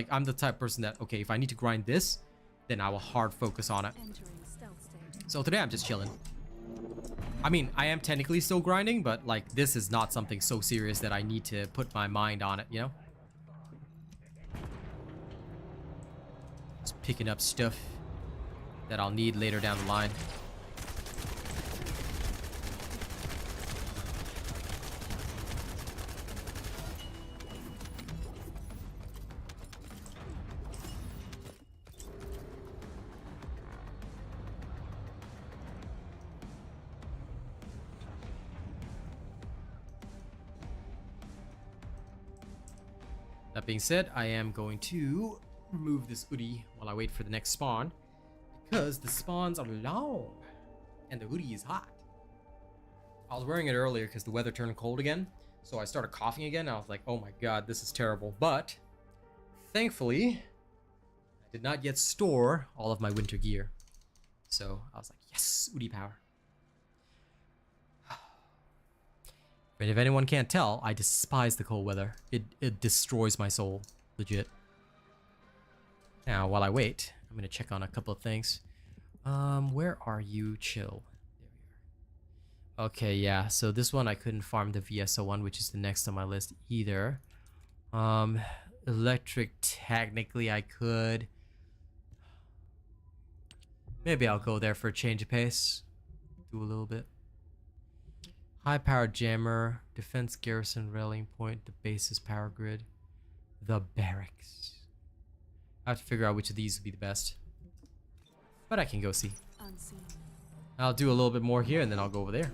I'm the type of person that, okay, if I need to grind this, then I will hard focus on it. Entering stealth state. So today I'm just chilling. I mean, I am technically still grinding, but like this is not something so serious that I need to put my mind on it, you know? Just picking up stuff that I'll need later down the line. That being said, I am going to remove this hoodie while I wait for the next spawn, because the spawns are long and the hoodie is hot. I was wearing it earlier because the weather turned cold again, so I started coughing again. I was like, oh my god, this is terrible. But thankfully, I did not yet store all of my winter gear, so I was like, yes, hoodie power. But if anyone can't tell, I despise the cold weather. It destroys my soul, legit. Now, while I wait, I'm gonna check on a couple of things. Where are you? Chill. There we are. Okay, yeah. So this one I couldn't farm the VSO one, which is the next on my list either. Electric, technically I could. Maybe I'll go there for a change of pace. Do a little bit. High power jammer, defense garrison rallying point, the base's power grid, the barracks. I have to figure out which of these would be the best. But I can go see. Unseen. I'll do a little bit more here and then I'll go over there.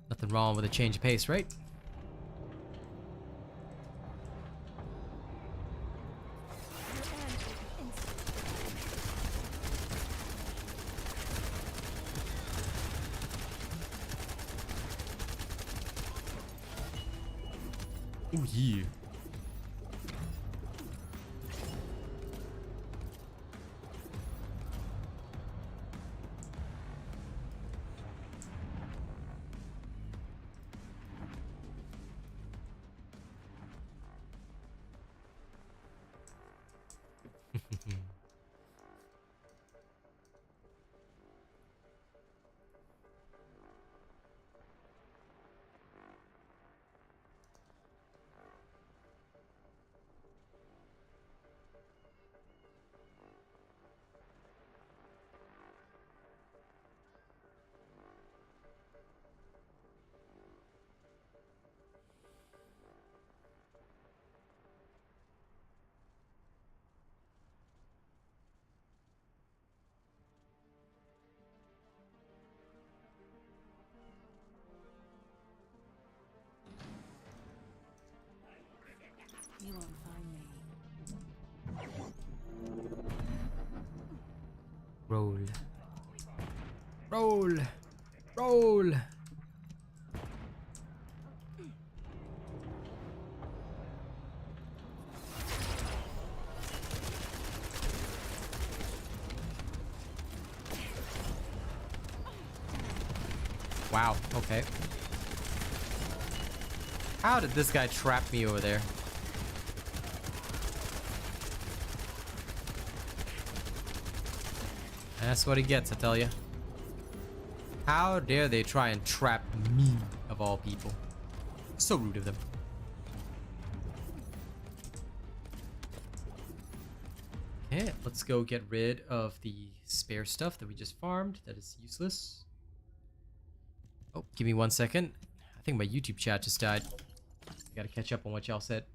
Nothing wrong with a change of pace, right? Oh yeah. Roll. Roll. Roll. Wow, okay. How did this guy trap me over there? That's what he gets, I tell you. How dare they try and trap me, of all people. So rude of them. Okay, let's go get rid of the spare stuff that we just farmed. That is useless. Oh, give me 1 second. I think my YouTube chat just died. Gotta catch up on what y'all said.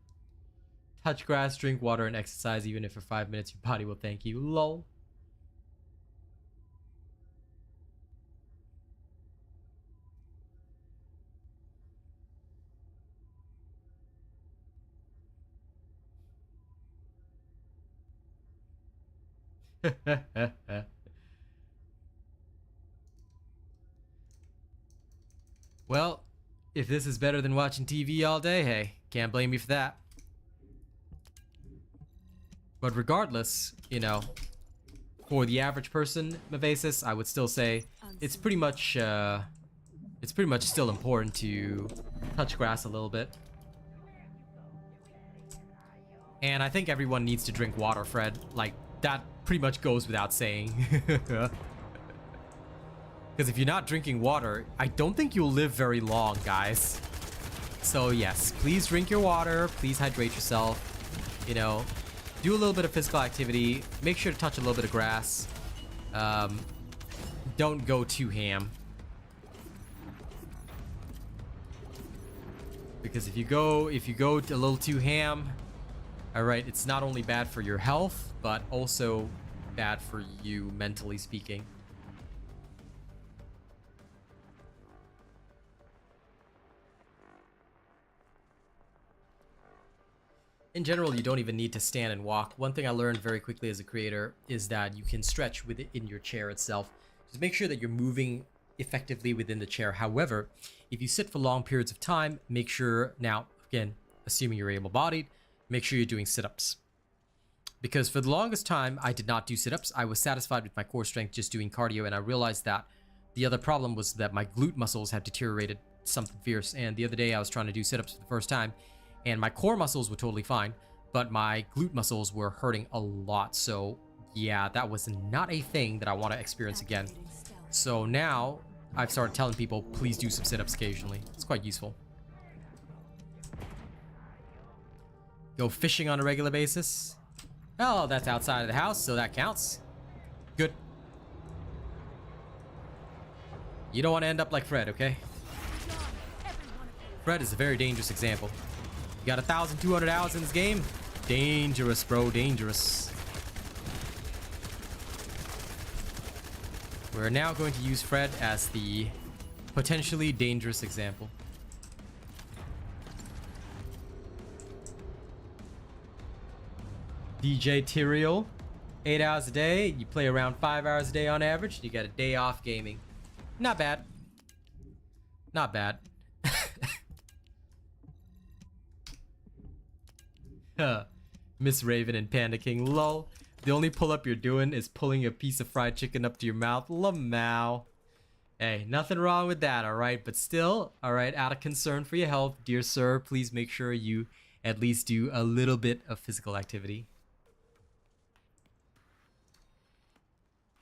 Touch grass, drink water, and exercise. Even if for 5 minutes, your body will thank you. Lol. Well, if this is better than watching TV all day, hey, can't blame me for that. But regardless, you know, for the average person, Mavesis, I would still say it's pretty much still important to touch grass a little bit. And I think everyone needs to drink water, Fred. Like, that pretty much goes without saying. Because if you're not drinking water, I don't think you'll live very long, guys. So yes, please drink your water. Please hydrate yourself. You know, do a little bit of physical activity. Make sure to touch a little bit of grass. Don't go too ham. Because if you go a little too ham, all right, it's not only bad for your health, but also bad for you mentally speaking. In general, you don't even need to stand and walk. One thing I learned very quickly as a creator is that you can stretch within your chair itself. Just make sure that you're moving effectively within the chair. However, if you sit for long periods of time, make sure, now, again, assuming you're able-bodied, make sure you're doing sit-ups. Because for the longest time, I did not do sit-ups. I was satisfied with my core strength just doing cardio, and I realized that the other problem was that my glute muscles had deteriorated something fierce. And the other day, I was trying to do sit-ups for the first time, and my core muscles were totally fine, but my glute muscles were hurting a lot. So yeah, that was not a thing that I want to experience again. So now I've started telling people, please do some sit-ups occasionally. It's quite useful. Go fishing on a regular basis. Oh, that's outside of the house, so that counts. Good. You don't want to end up like Fred, okay? Fred is a very dangerous example. You got 1,200 hours in this game? Dangerous, bro, dangerous. We're now going to use Fred as the potentially dangerous example. DJ Tyrael, 8 hours a day. You play around 5 hours a day on average. You got a day off gaming. Not bad. Not bad. Miss Raven and Panda King, lol. The only pull-up you're doing is pulling a piece of fried chicken up to your mouth. Lamau. Hey, nothing wrong with that, alright? But still, alright, out of concern for your health, dear sir, please make sure you at least do a little bit of physical activity.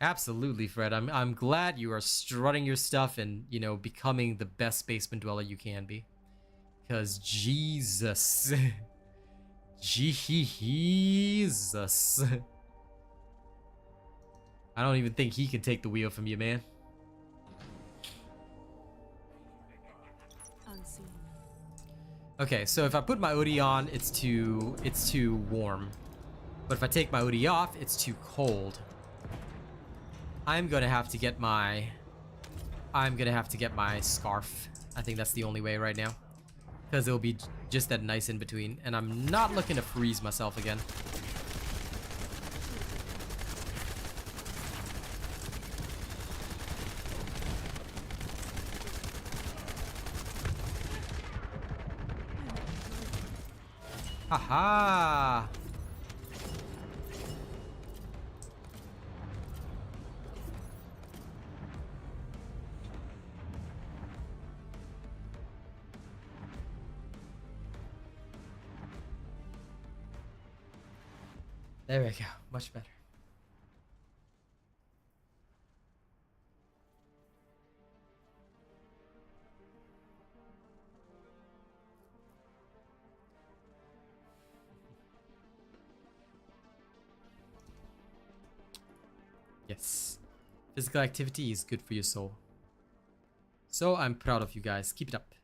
Absolutely, Fred. I'm glad you are strutting your stuff and, you know, becoming the best basement dweller you can be. Because Jesus. Jesus. I don't even think he can take the wheel from you, man. Unseen. Okay, so if I put my hoodie on, it's too warm. But if I take my hoodie off, it's too cold. I'm gonna have to get my scarf. I think that's the only way right now. Because it'll be just that nice in between. And I'm not looking to freeze myself again. Haha! There we go. Much better. Yes. Physical activity is good for your soul. So I'm proud of you guys. Keep it up.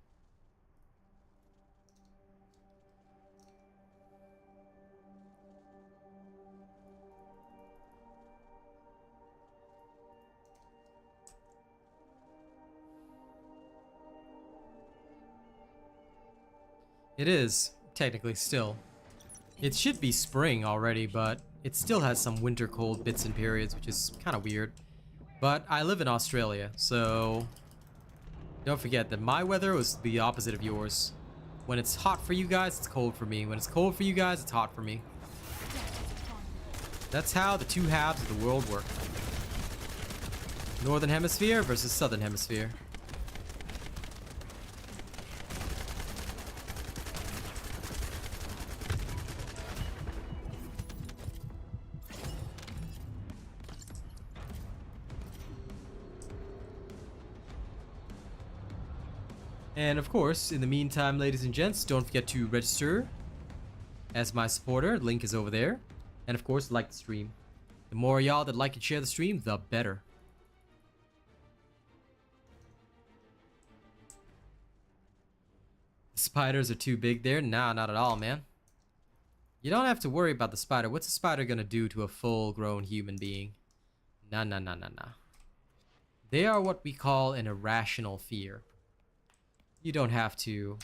It is, technically still. It should be spring already, but it still has some winter cold bits and periods, which is kind of weird. But I live in Australia, so don't forget that my weather was the opposite of yours. When it's hot for you guys, it's cold for me. When it's cold for you guys, it's hot for me. That's how the two halves of the world work. Northern Hemisphere versus Southern Hemisphere. And of course, in the meantime, ladies and gents, don't forget to register as my supporter. Link is over there. And of course, like the stream. The more y'all that like and share the stream, the better. The spiders are too big there? Nah, not at all, man. You don't have to worry about the spider. What's a spider gonna do to a full-grown human being? Nah, nah, nah, nah, nah. They are what we call an irrational fear. You don't have to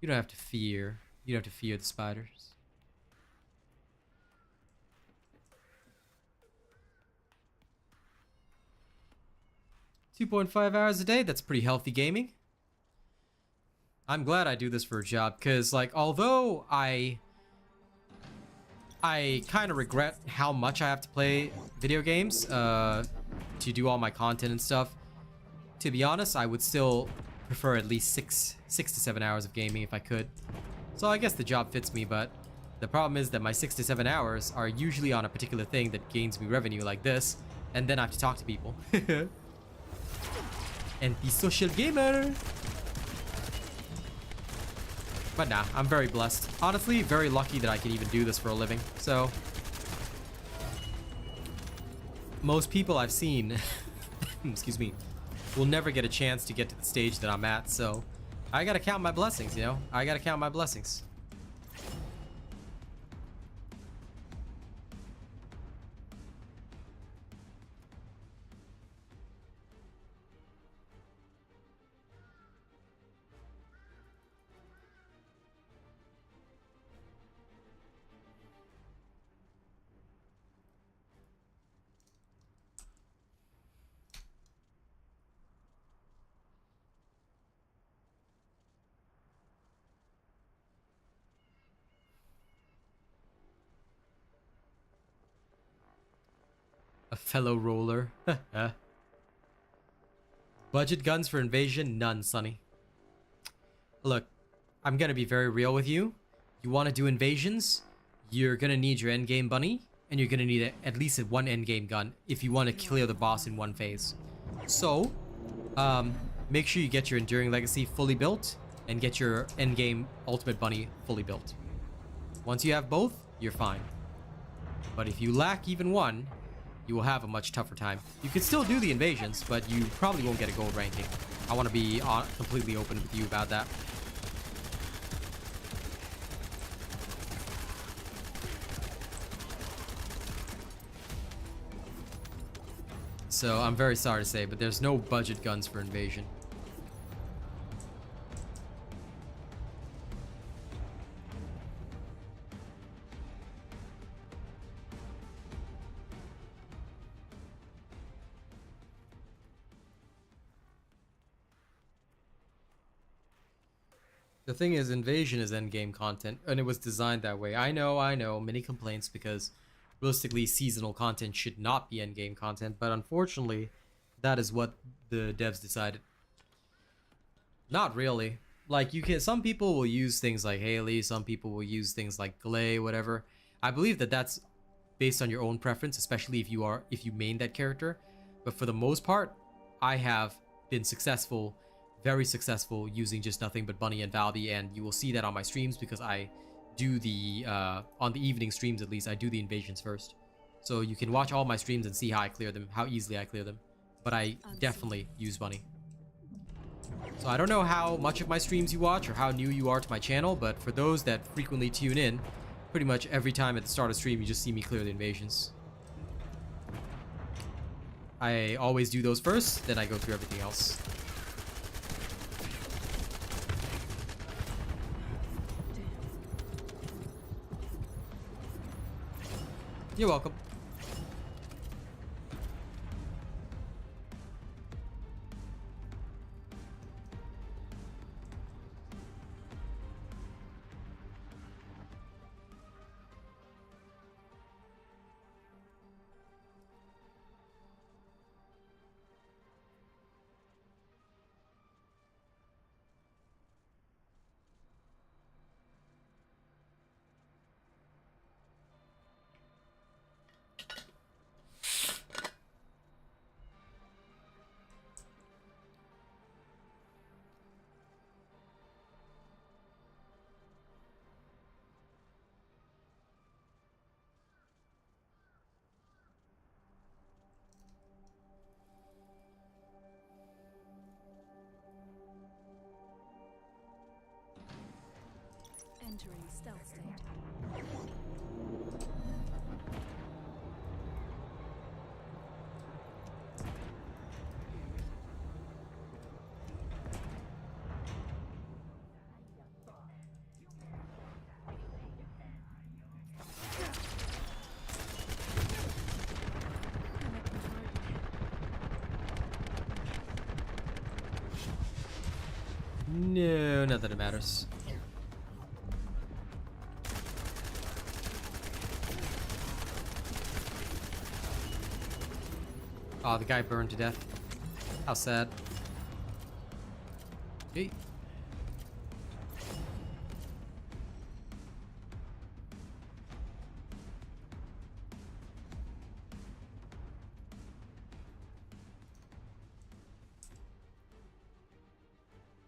fear. You don't have to fear the spiders. $2.5 hours a day, that's pretty healthy gaming. I'm glad I do this for a job, because like although I kind of regret how much I have to play video games to do all my content and stuff. To be honest, I would still prefer at least 6 to 7 hours of gaming if I could. So I guess the job fits me, but the problem is that my 6 to 7 hours are usually on a particular thing that gains me revenue like this, and then I have to talk to people. Anti-social gamer. But nah, I'm very blessed. Honestly, very lucky that I can even do this for a living. So most people I've seen, excuse me, will never get a chance to get to the stage that I'm at. So I gotta count my blessings, you know? I gotta count my blessings. A fellow roller. Budget guns for invasion? None, Sonny. Look, I'm gonna be very real with you. You want to do invasions? You're gonna need your endgame bunny, and you're gonna need at least one endgame gun if you want to clear the boss in one phase. So, make sure you get your Enduring Legacy fully built, and get your endgame Ultimate Bunny fully built. Once you have both, you're fine. But if you lack even one, you will have a much tougher time. You can still do the invasions, but you probably won't get a gold ranking. I want to be completely open with you about that. So I'm very sorry to say, but there's no budget guns for invasion. The thing is, Invasion is endgame content, and it was designed that way. I know, many complaints because realistically, seasonal content should not be endgame content, but unfortunately, that is what the devs decided. Not really. Like, you can, some people will use things like Haley, some people will use things like Glay, whatever. I believe that that's based on your own preference, especially if you main that character. But for the most part, I have been successful, very successful, using just nothing but Bunny and Valby, and you will see that on my streams because I do the on the evening streams at least, I do the invasions first. So you can watch all my streams and see how I clear them, how easily I clear them. But I definitely use Bunny. So I don't know how much of my streams you watch or how new you are to my channel, but for those that frequently tune in, pretty much every time at the start of stream you just see me clear the invasions. I always do those first, then I go through everything else. You're welcome. Entering stealth state. No, not that it matters. Oh, the guy burned to death. How sad. Hey.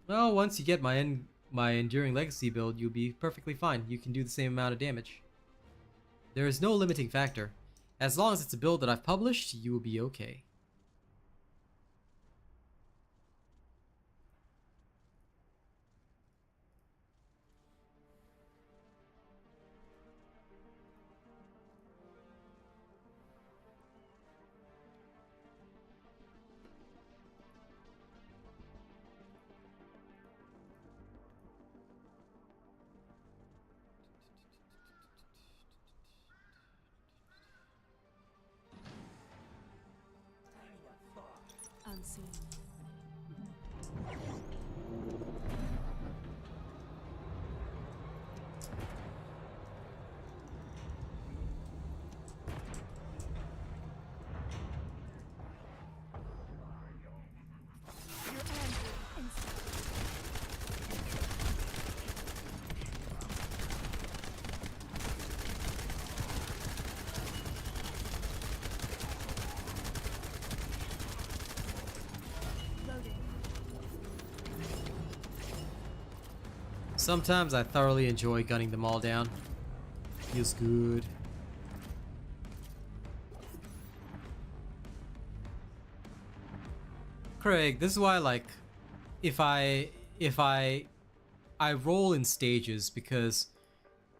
Well, once you get my Enduring Legacy build, you'll be perfectly fine. You can do the same amount of damage. There is no limiting factor. As long as it's a build that I've published, you will be okay. Unseen. Your android inside. Loading. Sometimes I thoroughly enjoy gunning them all down. Feels good. Craig, this is why, like, if I roll in stages because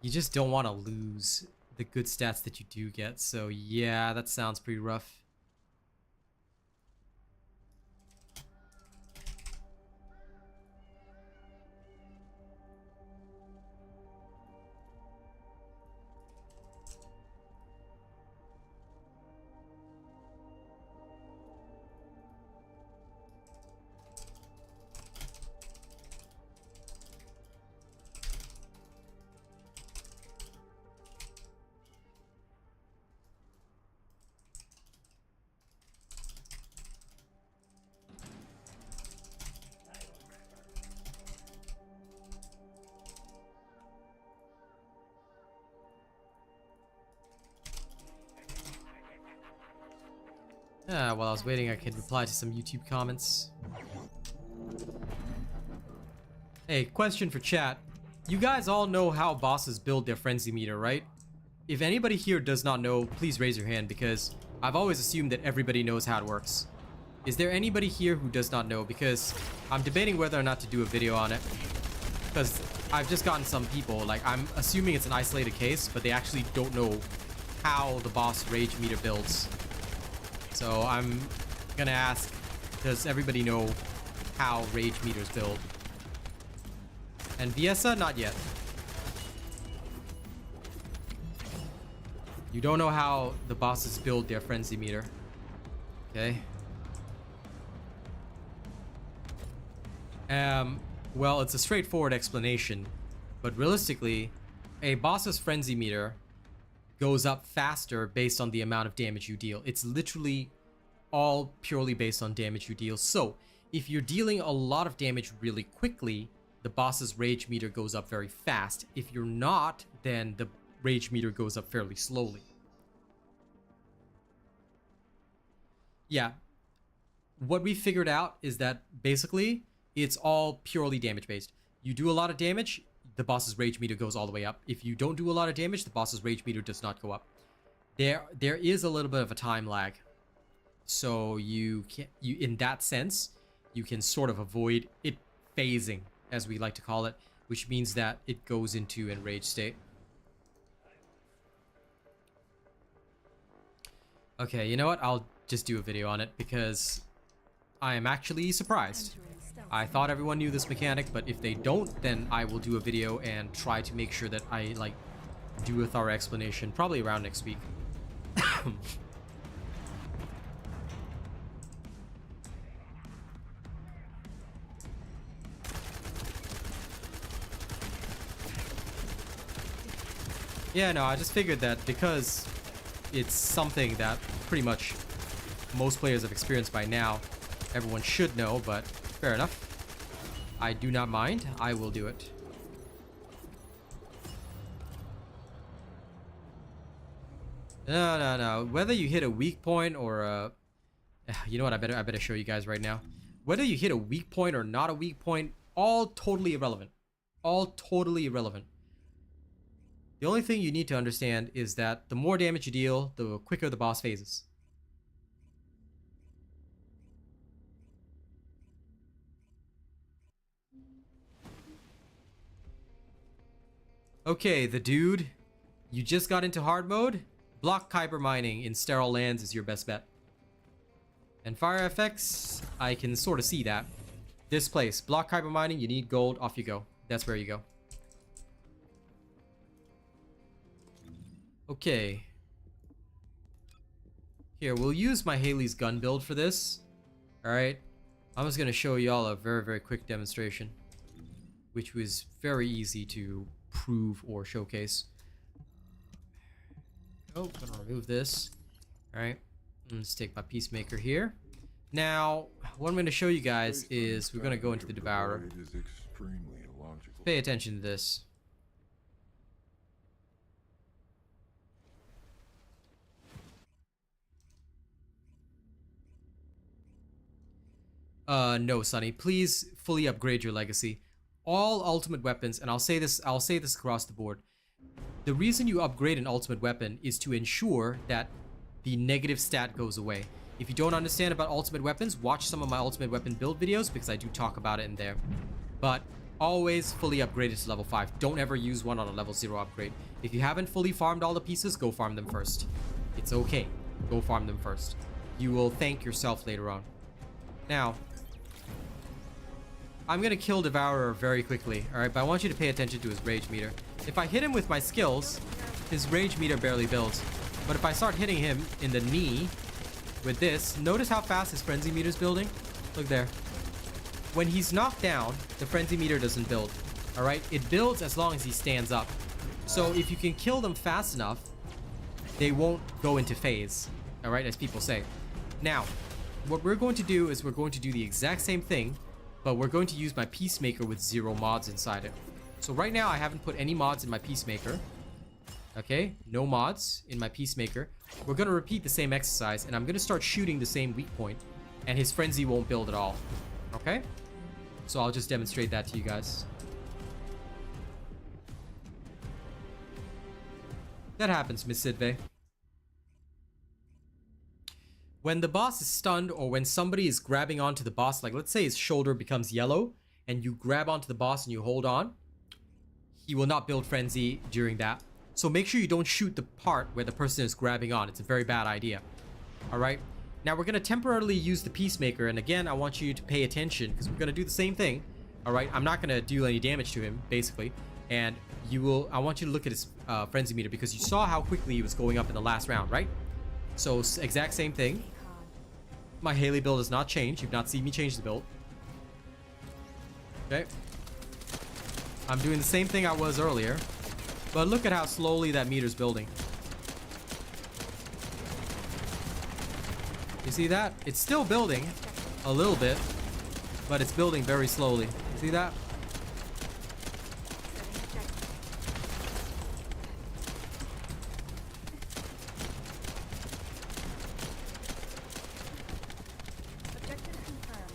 you just don't want to lose the good stats that you do get. So yeah, that sounds pretty rough. While I was waiting, I could reply to some YouTube comments. Hey, question for chat. You guys all know how bosses build their frenzy meter, right? If anybody here does not know, please raise your hand, because I've always assumed that everybody knows how it works. Is there anybody here who does not know? Because I'm debating whether or not to do a video on it. Because I've just gotten some people, like, I'm assuming it's an isolated case, but they actually don't know how the boss rage meter builds. So I'm gonna ask, does everybody know how rage meters build? And Viesa, not yet. You don't know how the bosses build their frenzy meter. Okay. Well, it's a straightforward explanation, but realistically, a boss's frenzy meter goes up faster based on the amount of damage you deal. It's literally all purely based on damage you deal. So, if you're dealing a lot of damage really quickly, the boss's rage meter goes up very fast. If you're not, then the rage meter goes up fairly slowly. Yeah. What we figured out is that basically it's all purely damage based. You do a lot of damage, the boss's rage meter goes all the way up. If you don't do a lot of damage, the boss's rage meter does not go up. There is a little bit of a time lag. So you in that sense, you can sort of avoid it phasing, as we like to call it, which means that it goes into enraged state. Okay, you know what? I'll just do a video on it because I am actually surprised. I thought everyone knew this mechanic, but if they don't, then I will do a video and try to make sure that I, like, do a thorough explanation, probably around next week. Yeah, no, I just figured that because it's something that pretty much most players have experienced by now, everyone should know, but fair enough. I do not mind. I will do it. No. Whether you hit a weak point or a... You know what? I better show you guys right now. Whether you hit a weak point or not a weak point, all totally irrelevant. All totally irrelevant. The only thing you need to understand is that the more damage you deal, the quicker the boss phases. Okay, the dude, you just got into hard mode. Block Kyber mining in sterile lands is your best bet. And fire effects, I can sort of see that. This place, block Kyber mining, you need gold, off you go. That's where you go. Okay. Here, we'll use my Haley's gun build for this. Alright. I'm just going to show y'all a very, very quick demonstration, which was very easy to prove or showcase. Oh, gonna remove this. Alright. Let's take my Peacemaker here. Now, what I'm going to show you guys is we're going to go into the Devourer. Pay attention to this. No, Sonny. Please fully upgrade your legacy. All ultimate weapons, and I'll say this across the board. The reason you upgrade an ultimate weapon is to ensure that the negative stat goes away. If you don't understand about ultimate weapons, watch some of my ultimate weapon build videos because I do talk about it in there. But always fully upgrade it to level 5. Don't ever use one on a level 0 upgrade. If you haven't fully farmed all the pieces, go farm them first. It's okay. Go farm them first. You will thank yourself later on. Now, I'm gonna kill Devourer very quickly, alright? But I want you to pay attention to his rage meter. If I hit him with my skills, his rage meter barely builds. But if I start hitting him in the knee with this, notice how fast his frenzy meter is building? Look there. When he's knocked down, the frenzy meter doesn't build, alright? It builds as long as he stands up. So if you can kill them fast enough, they won't go into phase, alright, as people say. Now, what we're going to do is we're going to do the exact same thing, but we're going to use my Peacemaker with 0 mods inside it. So right now I haven't put any mods in my Peacemaker. Okay, no mods in my Peacemaker. We're gonna repeat the same exercise, and I'm gonna start shooting the same weak point, and his Frenzy won't build at all. Okay? So I'll just demonstrate that to you guys. That happens, Miss Sidve. When the boss is stunned, or when somebody is grabbing onto the boss, like let's say his shoulder becomes yellow, and you grab onto the boss and you hold on, he will not build Frenzy during that. So make sure you don't shoot the part where the person is grabbing on. It's a very bad idea. Alright? Now we're going to temporarily use the Peacemaker, and again, I want you to pay attention, because we're going to do the same thing. Alright? I'm not going to do any damage to him, basically. And I want you to look at his Frenzy meter, because you saw how quickly he was going up in the last round, right? So, exact same thing. My Haley build has not changed. You've not seen me change the build. Okay. I'm doing the same thing I was earlier. But look at how slowly that meter's building. You see that? It's still building a little bit, but it's building very slowly. You see that? Objective confirmed.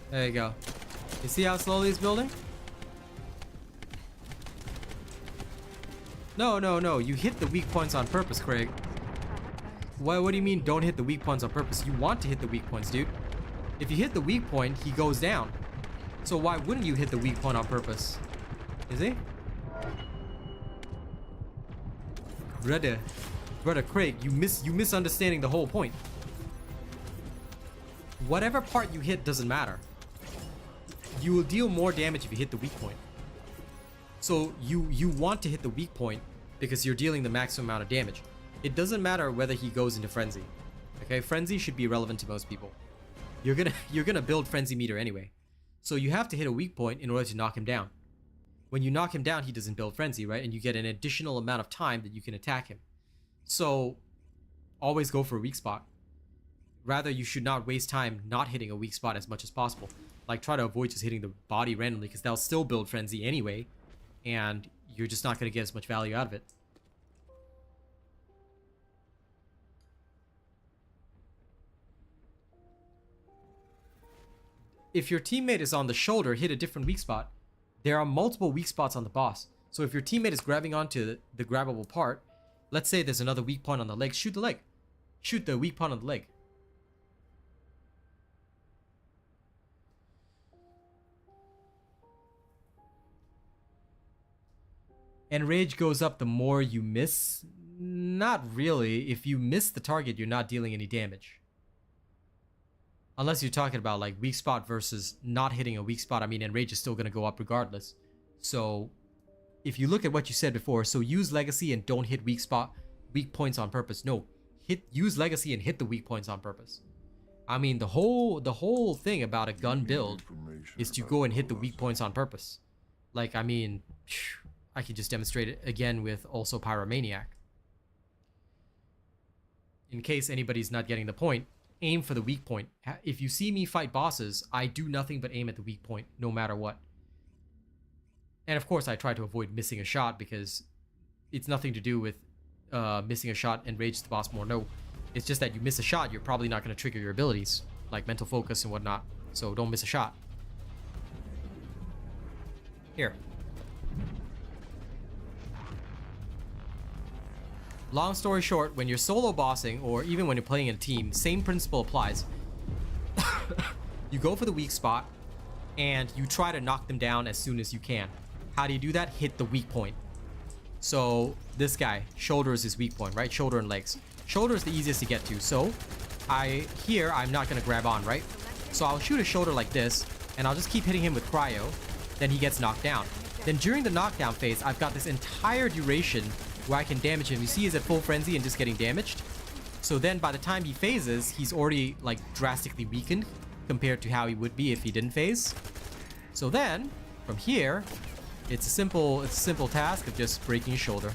There you go. You see how slowly it's building? No, no, no. You hit the weak points on purpose, Craig. What do you mean don't hit the weak points on purpose? You want to hit the weak points, dude. If you hit the weak point, he goes down. So why wouldn't you hit the weak point on purpose? Is he? Brother Craig, you misunderstanding the whole point. Whatever part you hit doesn't matter. You will deal more damage if you hit the weak point. So you want to hit the weak point because you're dealing the maximum amount of damage. It doesn't matter whether he goes into Frenzy. Okay, Frenzy should be irrelevant to most people. You're gonna build Frenzy meter anyway. So you have to hit a weak point in order to knock him down. When you knock him down, he doesn't build Frenzy, right? And you get an additional amount of time that you can attack him. So always go for a weak spot. Rather, you should not waste time not hitting a weak spot as much as possible. Like, try to avoid just hitting the body randomly, because they'll still build Frenzy anyway, and you're just not going to get as much value out of it. If your teammate is on the shoulder, hit a different weak spot. There are multiple weak spots on the boss. So if your teammate is grabbing onto the grabbable part, let's say there's another weak point on the leg, shoot the leg. Shoot the weak point on the leg. And rage goes up the more you miss? Not really. If you miss the target, you're not dealing any damage. Unless you're talking about like weak spot versus not hitting a weak spot. I mean, and rage is still going to go up regardless. So if you look at what you said before, so use legacy and don't hit weak points on purpose. No, use legacy and hit the weak points on purpose. I mean, the whole thing about a gun build is to go and hit the weak points on purpose. Like, I mean, I could just demonstrate it again with also Pyromaniac. In case anybody's not getting the point, aim for the weak point. If you see me fight bosses, I do nothing but aim at the weak point, no matter what. And of course, I try to avoid missing a shot, because it's nothing to do with missing a shot enrages the boss more. No, it's just that you miss a shot, you're probably not going to trigger your abilities, like mental focus and whatnot. So don't miss a shot. Here. Long story short, when you're solo bossing, or even when you're playing in a team, same principle applies. You go for the weak spot, and you try to knock them down as soon as you can. How do you do that? Hit the weak point. So this guy, shoulder is his weak point, right? Shoulder and legs. Shoulder is the easiest to get to. So I'm not going to grab on, right? So I'll shoot his shoulder like this, and I'll just keep hitting him with cryo. Then he gets knocked down. Then during the knockdown phase, I've got this entire duration where I can damage him. You see he's at full frenzy and just getting damaged. So then by the time he phases, he's already like drastically weakened compared to how he would be if he didn't phase. So then from here, it's a simple task of just breaking his shoulder.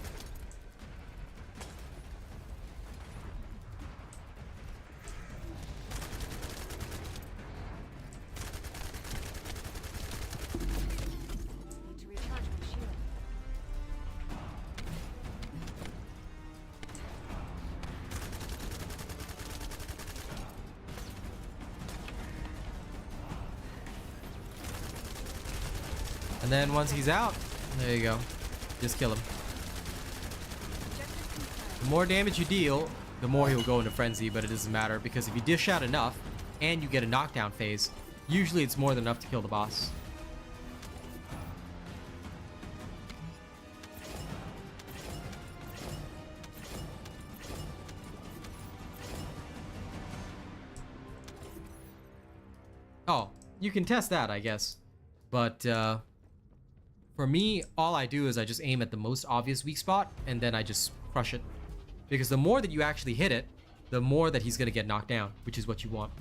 And then once he's out, there you go. Just kill him. Objective confirmed. The more damage you deal, the more he'll go into frenzy, but it doesn't matter because if you dish out enough and you get a knockdown phase, usually it's more than enough to kill the boss. Oh, you can test that, I guess. But for me, all I do is I just aim at the most obvious weak spot and then I just crush it. Because the more that you actually hit it, the more that he's going to get knocked down, which is what you want.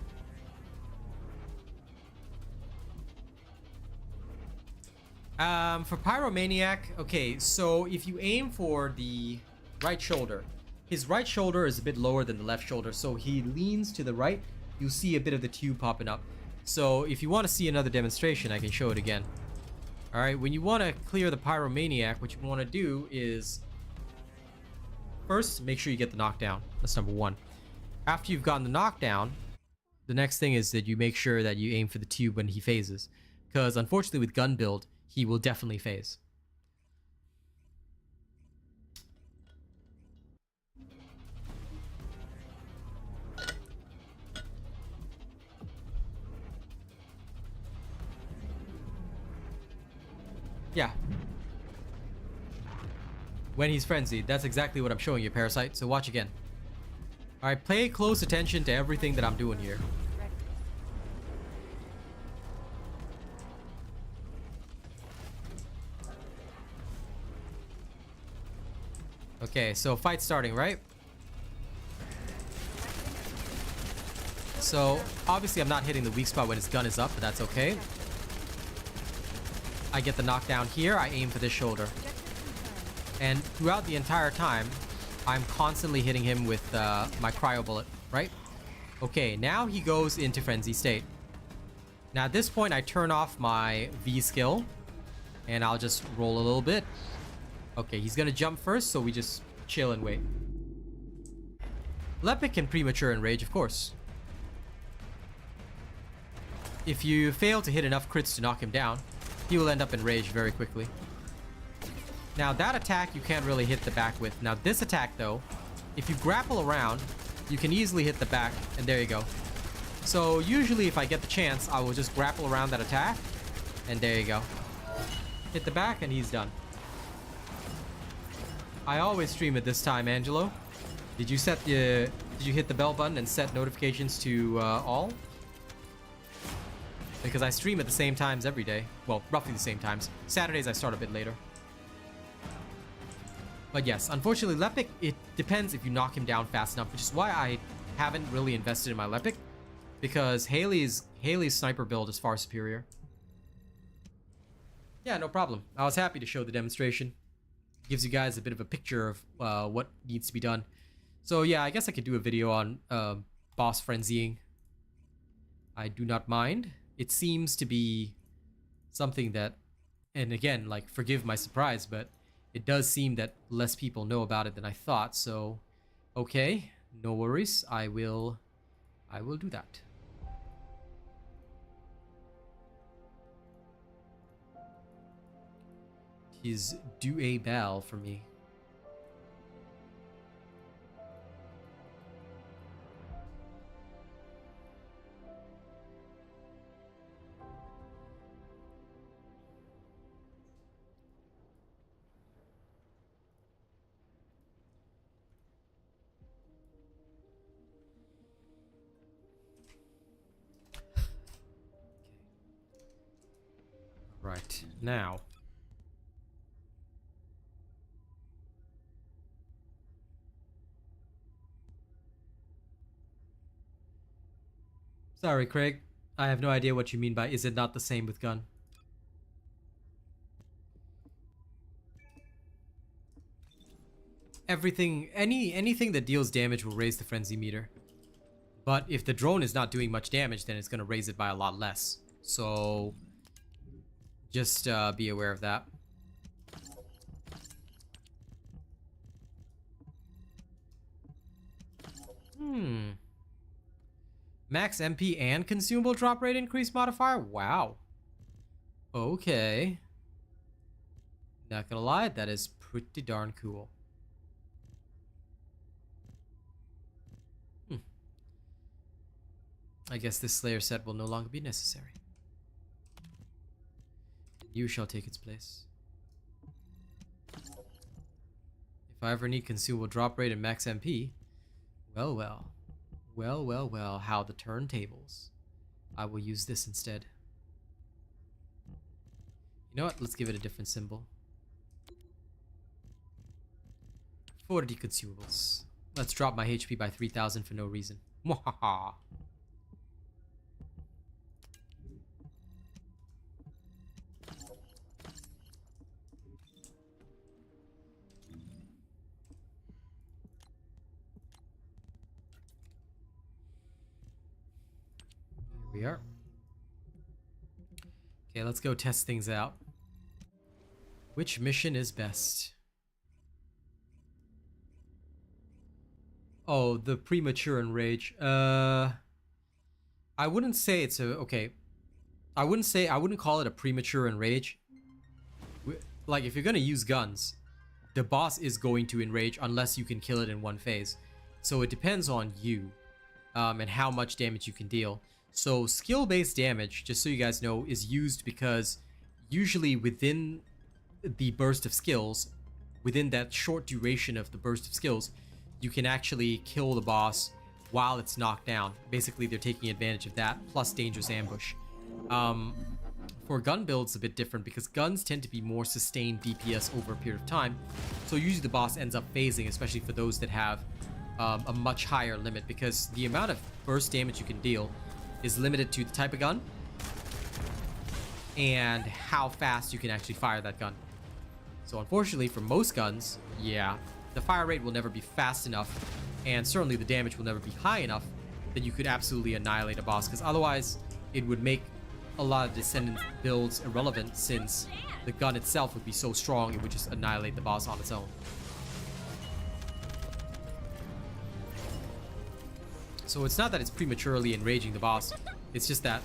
For Pyromaniac, okay, so if you aim for the right shoulder, his right shoulder is a bit lower than the left shoulder, so he leans to the right, you'll see a bit of the tube popping up. So if you want to see another demonstration, I can show it again. Alright, when you want to clear the Pyromaniac, what you want to do is first, make sure you get the knockdown. That's number one. After you've gotten the knockdown, the next thing is that you make sure that you aim for the tube when he phases. Because unfortunately with gun build, he will definitely phase. Yeah. When he's frenzied, that's exactly what I'm showing you, Parasite, so watch again. Alright, pay close attention to everything that I'm doing here. Ready. Okay, so fight starting, right? So, obviously I'm not hitting the weak spot when his gun is up, but that's okay. I get the knockdown here, I aim for this shoulder. Objective confirmed. And throughout the entire time, I'm constantly hitting him with my cryo bullet, right? Okay, now he goes into frenzy state. Now at this point, I turn off my V skill, and I'll just roll a little bit. Okay, he's gonna jump first, so we just chill and wait. Lepic can premature enrage, of course. If you fail to hit enough crits to knock him down, he will end up in rage very quickly. Now that attack you can't really hit the back with. Now this attack though, if you grapple around, you can easily hit the back, and there you go. So usually if I get the chance, I will just grapple around that attack, and there you go. Hit the back and he's done. I always stream at this time, Angelo. Did you hit the bell button and set notifications to all? Because I stream at the same times every day. Well, roughly the same times. Saturdays I start a bit later. But yes, unfortunately Lepic, it depends if you knock him down fast enough, which is why I haven't really invested in my Lepic. Because Haley's sniper build is far superior. Yeah, no problem. I was happy to show the demonstration. Gives you guys a bit of a picture of what needs to be done. So yeah, I guess I could do a video on boss frenzying. I do not mind. It seems to be something that, and again, like, forgive my surprise, but it does seem that less people know about it than I thought. So, okay, no worries. I will do that. Is do a bell for me. Right, now. Sorry, Craig. I have no idea what you mean by is it not the same with gun. Anything that deals damage will raise the frenzy meter. But if the drone is not doing much damage, then it's going to raise it by a lot less. So just be aware of that. Max MP and consumable drop rate increase modifier? Wow. Okay. Not gonna lie, that is pretty darn cool. I guess this Slayer set will no longer be necessary. You shall take its place. If I ever need consumable drop rate and max MP, well, well. Well, well, well, how the turntables. I will use this instead. You know what? Let's give it a different symbol. 40 consumables. Let's drop my HP by 3,000 for no reason. Mwahaha. We are. Okay, let's go test things out. Which mission is best? Oh, the premature enrage. I wouldn't say it's a okay. I wouldn't call it a premature enrage. Like if you're gonna use guns, the boss is going to enrage unless you can kill it in one phase. So it depends on you, and how much damage you can deal. So skill-based damage, just so you guys know, is used because usually within the burst of skills, within that short duration of the burst of skills, you can actually kill the boss while it's knocked down. Basically, they're taking advantage of that, plus dangerous ambush. For gun builds, a bit different because guns tend to be more sustained DPS over a period of time. So usually the boss ends up phasing, especially for those that have a much higher limit, because the amount of burst damage you can deal is limited to the type of gun and how fast you can actually fire that gun. So unfortunately for most guns, yeah, the fire rate will never be fast enough, and certainly the damage will never be high enough that you could absolutely annihilate a boss, because otherwise it would make a lot of Descendant builds irrelevant, since the gun itself would be so strong it would just annihilate the boss on its own. So it's not that it's prematurely enraging the boss, it's just that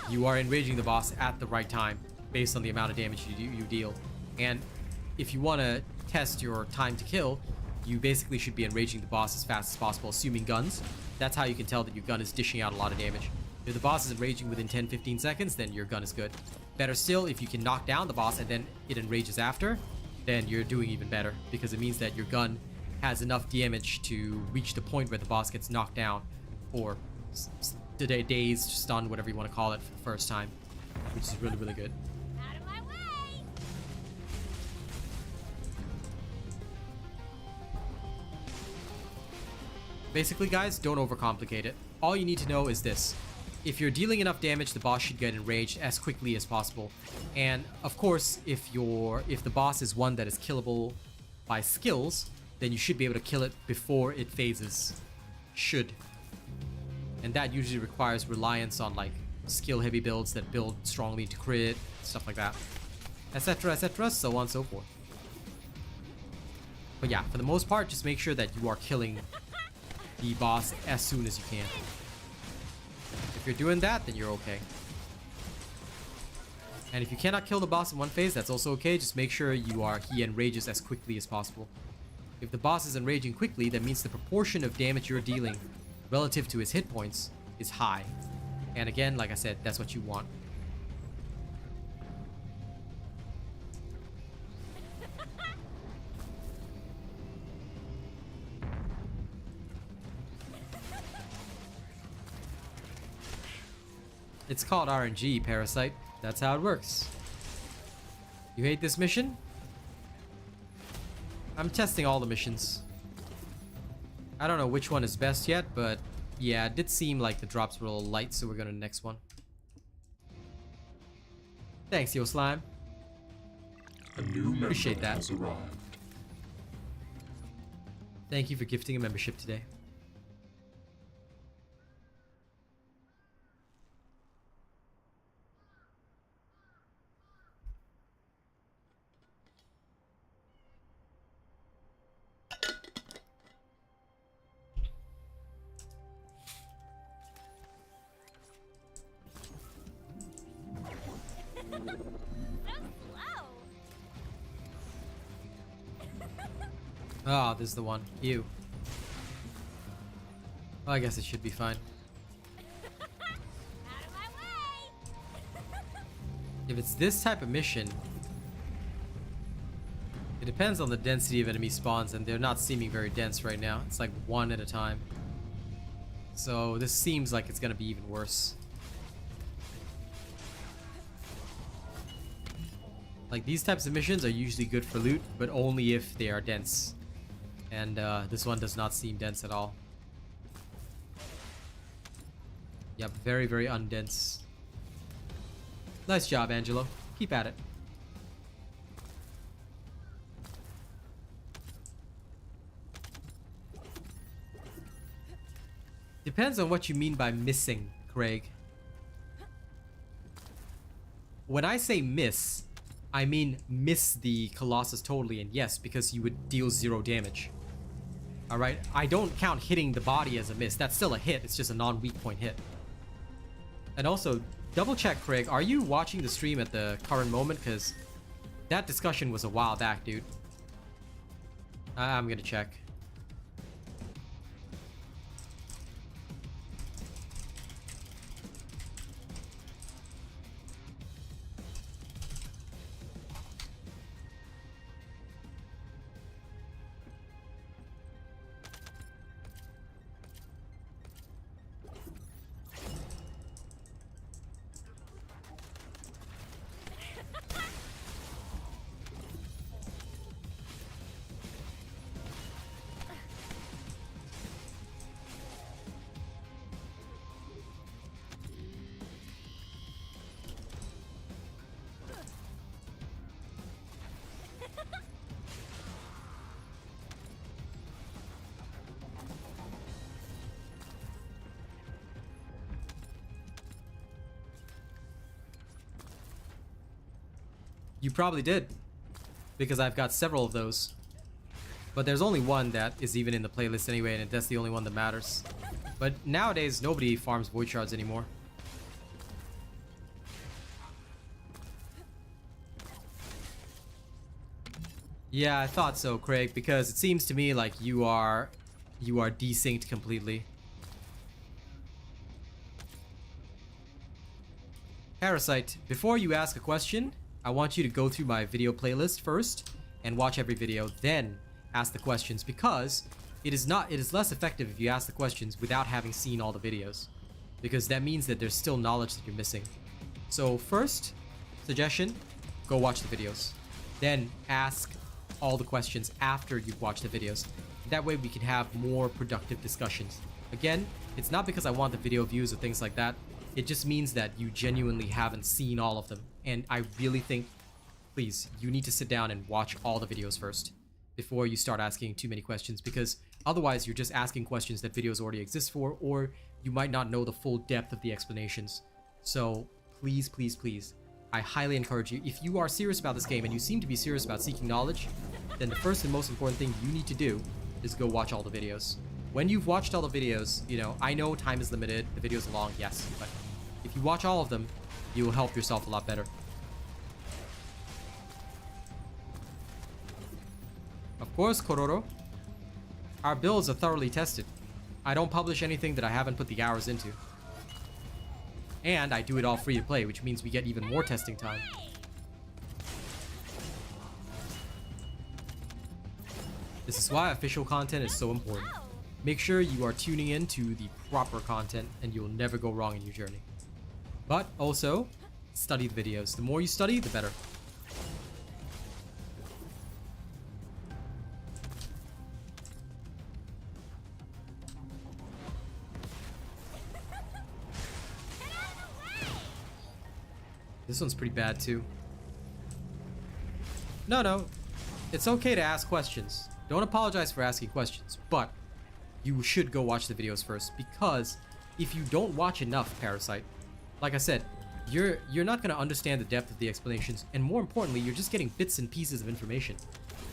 you are enraging the boss at the right time based on the amount of damage you deal. And if you want to test your time to kill, you basically should be enraging the boss as fast as possible, assuming guns. That's how you can tell that your gun is dishing out a lot of damage. If the boss is enraging within 10-15 seconds, then your gun is good. Better still, if you can knock down the boss and then it enrages after, then you're doing even better, because it means that your gun has enough damage to reach the point where the boss gets knocked down, or dazed, stunned, whatever you want to call it, for the first time, which is really, really good. Out of my way! Basically, guys, don't overcomplicate it. All you need to know is this. If you're dealing enough damage, the boss should get enraged as quickly as possible. And of course, if the boss is one that is killable by skills, then you should be able to kill it before it phases. Should. And that usually requires reliance on like skill-heavy builds that build strongly to crit, stuff like that, etc., etc., so on and so forth. But yeah, for the most part, just make sure that you are killing the boss as soon as you can. If you're doing that, then you're okay. And if you cannot kill the boss in one phase, that's also okay. Just make sure he enrages as quickly as possible. If the boss is enraging quickly, that means the proportion of damage you're dealing relative to his hit points is high. And again, like I said, that's what you want. It's called RNG, Parasite. That's how it works. You hate this mission? I'm testing all the missions. I don't know which one is best yet, but yeah, it did seem like the drops were a little light, so we're going to the next one. Thanks, Yo Slime. A new member Appreciate that. has arrived. Thank you for gifting a membership today. So slow! Ah, this is the one. Ew. Well, I guess it should be fine. Out of my way! If it's this type of mission, it depends on the density of enemy spawns, and they're not seeming very dense right now. It's like one at a time. So this seems like it's gonna be even worse. Like, these types of missions are usually good for loot, but only if they are dense. And this one does not seem dense at all. Yep, very, very undense. Nice job, Angelo. Keep at it. Depends on what you mean by missing, Craig. When I say miss, I mean miss the Colossus totally, and yes, because you would deal 0 damage. Alright, I don't count hitting the body as a miss. That's still a hit, it's just a non-weak point hit. And also, double check, Craig, are you watching the stream at the current moment? Because that discussion was a while back, dude. I'm gonna check. You probably did, because I've got several of those. But there's only one that is even in the playlist anyway, and that's the only one that matters. But nowadays, nobody farms void shards anymore. Yeah, I thought so, Craig, because it seems to me like you are desynced completely. Parasite, before you ask a question, I want you to go through my video playlist first and watch every video, then ask the questions, because it is less effective if you ask the questions without having seen all the videos, because that means that there's still knowledge that you're missing. So first suggestion, go watch the videos, then ask all the questions after you've watched the videos. That way we can have more productive discussions. Again, it's not because I want the video views or things like that. It just means that you genuinely haven't seen all of them. And I really think, please, you need to sit down and watch all the videos first before you start asking too many questions, because otherwise you're just asking questions that videos already exist for, or you might not know the full depth of the explanations. So please, please, please, I highly encourage you, if you are serious about this game and you seem to be serious about seeking knowledge, then the first and most important thing you need to do is go watch all the videos. When you've watched all the videos, you know, I know time is limited, the videos are long, yes, but if you watch all of them, you will help yourself a lot better. Of course, Kororo, our builds are thoroughly tested. I don't publish anything that I haven't put the hours into. And I do it all free to play, which means we get even more testing time. This is why official content is so important. Make sure you are tuning in to the proper content, and you'll never go wrong in your journey. But also, study the videos. The more you study, the better. This one's pretty bad too. No, it's okay to ask questions. Don't apologize for asking questions, but you should go watch the videos first, because if you don't watch enough, Parasite, like I said, you're not going to understand the depth of the explanations, and more importantly, you're just getting bits and pieces of information.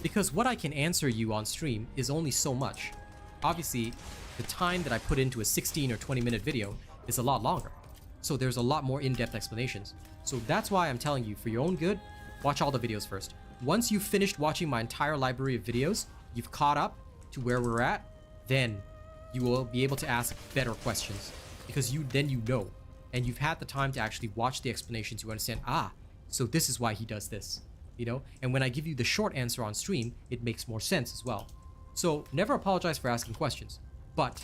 Because what I can answer you on stream is only so much. Obviously, the time that I put into a 16 or 20-minute video is a lot longer. So there's a lot more in-depth explanations. So that's why I'm telling you, for your own good, watch all the videos first. Once you've finished watching my entire library of videos, you've caught up to where we're at, then you will be able to ask better questions, because you know, and you've had the time to actually watch the explanations. You understand, so this is why he does this, you know. And when I give you the short answer on stream, it makes more sense as well. So never apologize for asking questions, but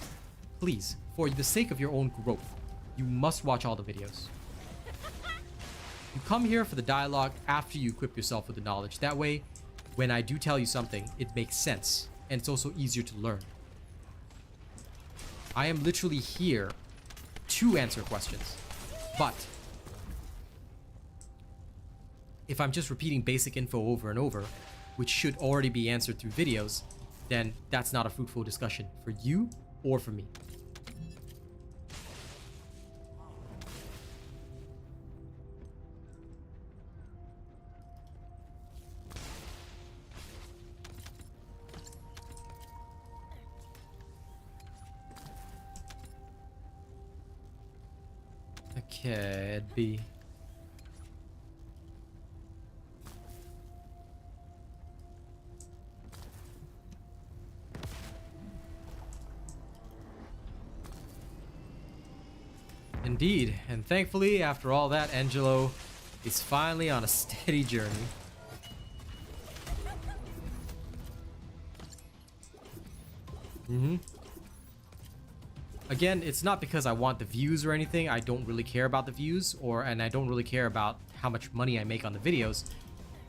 please, for the sake of your own growth, you must watch all the videos. You come here for the dialogue after you equip yourself with the knowledge. That way, when I do tell you something, it makes sense, and it's also easier to learn. I am literally here to answer questions, but if I'm just repeating basic info over and over, which should already be answered through videos, then that's not a fruitful discussion for you or for me. Okay, it'd be... Indeed, and thankfully, after all that, Angelo is finally on a steady journey. Again, it's not because I want the views or anything. I don't really care about the views, and I don't really care about how much money I make on the videos.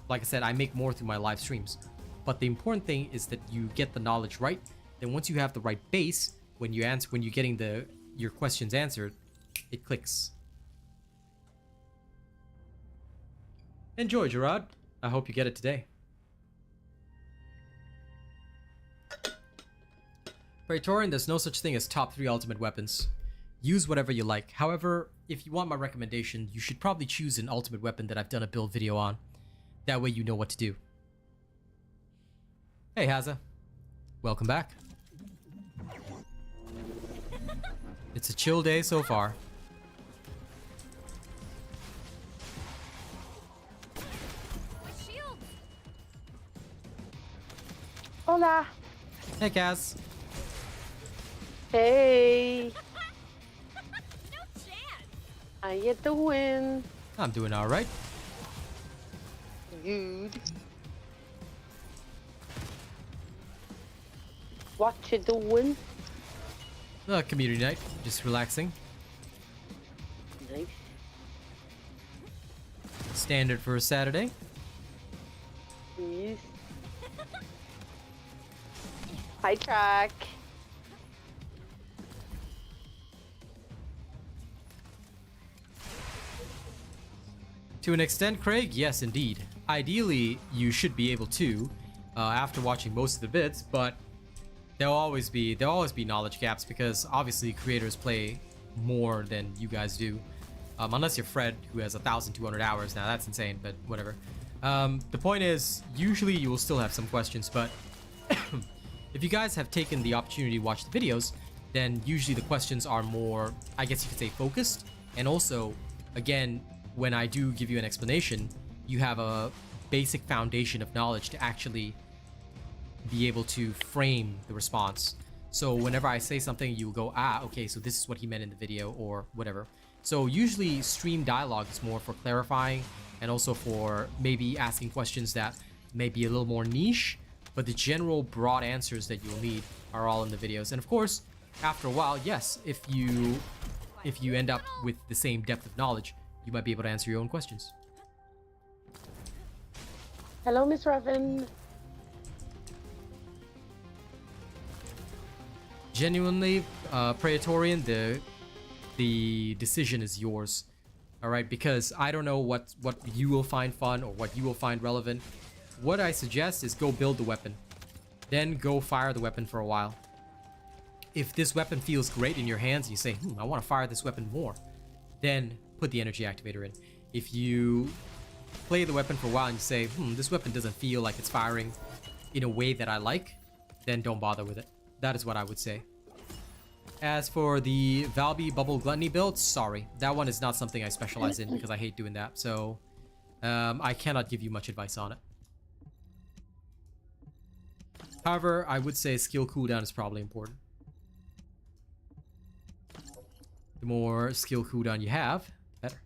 Like I said, I make more through my live streams. But the important thing is that you get the knowledge right. Then once you have the right base, when you're getting your questions answered, it clicks. Enjoy, Gerard. I hope you get it today. Praetorian, there's no such thing as top 3 ultimate weapons. Use whatever you like. However, if you want my recommendation, you should probably choose an ultimate weapon that I've done a build video on. That way you know what to do. Hey, Haza. Welcome back. It's a chill day so far. Hola. Hey, Kaz. Hey. No chance. How you doing? I'm doing alright. Good. What you doing? Community night. Just relaxing. Nice. Standard for a Saturday. Yes. Hi, track. To an extent, Craig, yes, indeed. Ideally, you should be able to, after watching most of the bits, but there'll always be knowledge gaps because obviously creators play more than you guys do, unless you're Fred, who has 1,200 hours. Now that's insane, but whatever. The point is, usually you will still have some questions, but if you guys have taken the opportunity to watch the videos, then usually the questions are more, I guess you could say, focused. And also, again, when I do give you an explanation, you have a basic foundation of knowledge to actually be able to frame the response. So whenever I say something, you go, okay, so this is what he meant in the video, or whatever. So usually stream dialogue is more for clarifying and also for maybe asking questions that may be a little more niche, but the general broad answers that you'll need are all in the videos. And of course, after a while, yes, if you end up with the same depth of knowledge, you might be able to answer your own questions. Hello, Miss Raven. Genuinely, Praetorian, the decision is yours. All right, because I don't know what you will find fun or what you will find relevant. What I suggest is go build the weapon, then go fire the weapon for a while. If this weapon feels great in your hands and you say, I want to fire this weapon more, then put the energy activator in. If you play the weapon for a while and you say, this weapon doesn't feel like it's firing in a way that I like, then don't bother with it. That is what I would say. As for the Valby Bubble Gluttony build, sorry. That one is not something I specialize in because I hate doing that. So I cannot give you much advice on it. However, I would say skill cooldown is probably important. The more skill cooldown you have, better.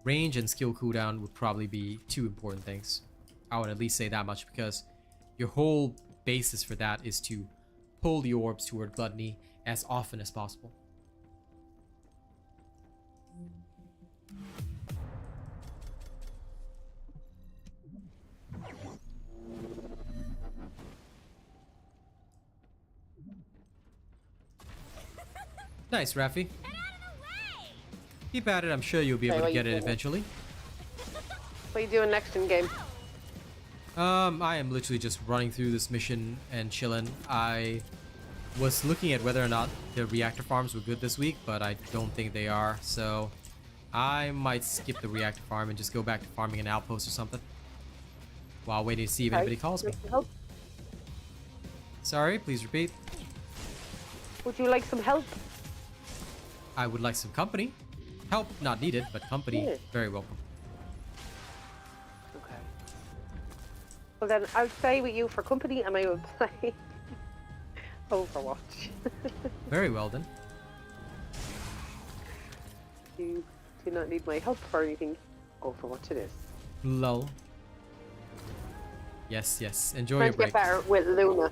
Range and skill cooldown would probably be two important things. I would at least say that much because your whole basis for that is to pull the orbs toward gluttony as often as possible. Nice, Rafi. Keep at it. I'm sure you'll be able to get it eventually. What are you doing next in game? I am literally just running through this mission and chilling. I was looking at whether or not the reactor farms were good this week, but I don't think they are. So I might skip the reactor farm and just go back to farming an outpost or something while waiting to see if anybody calls me. Sorry, please repeat. Would you like some help? I would like some company. Help not needed, but company very welcome. Okay. Well then, I'll stay with you for company and I will play Overwatch. Very well then. You do not need my help for anything. Overwatch it is. Lol. Yes, yes. Enjoy Trying your to break. get better with Luna. Out of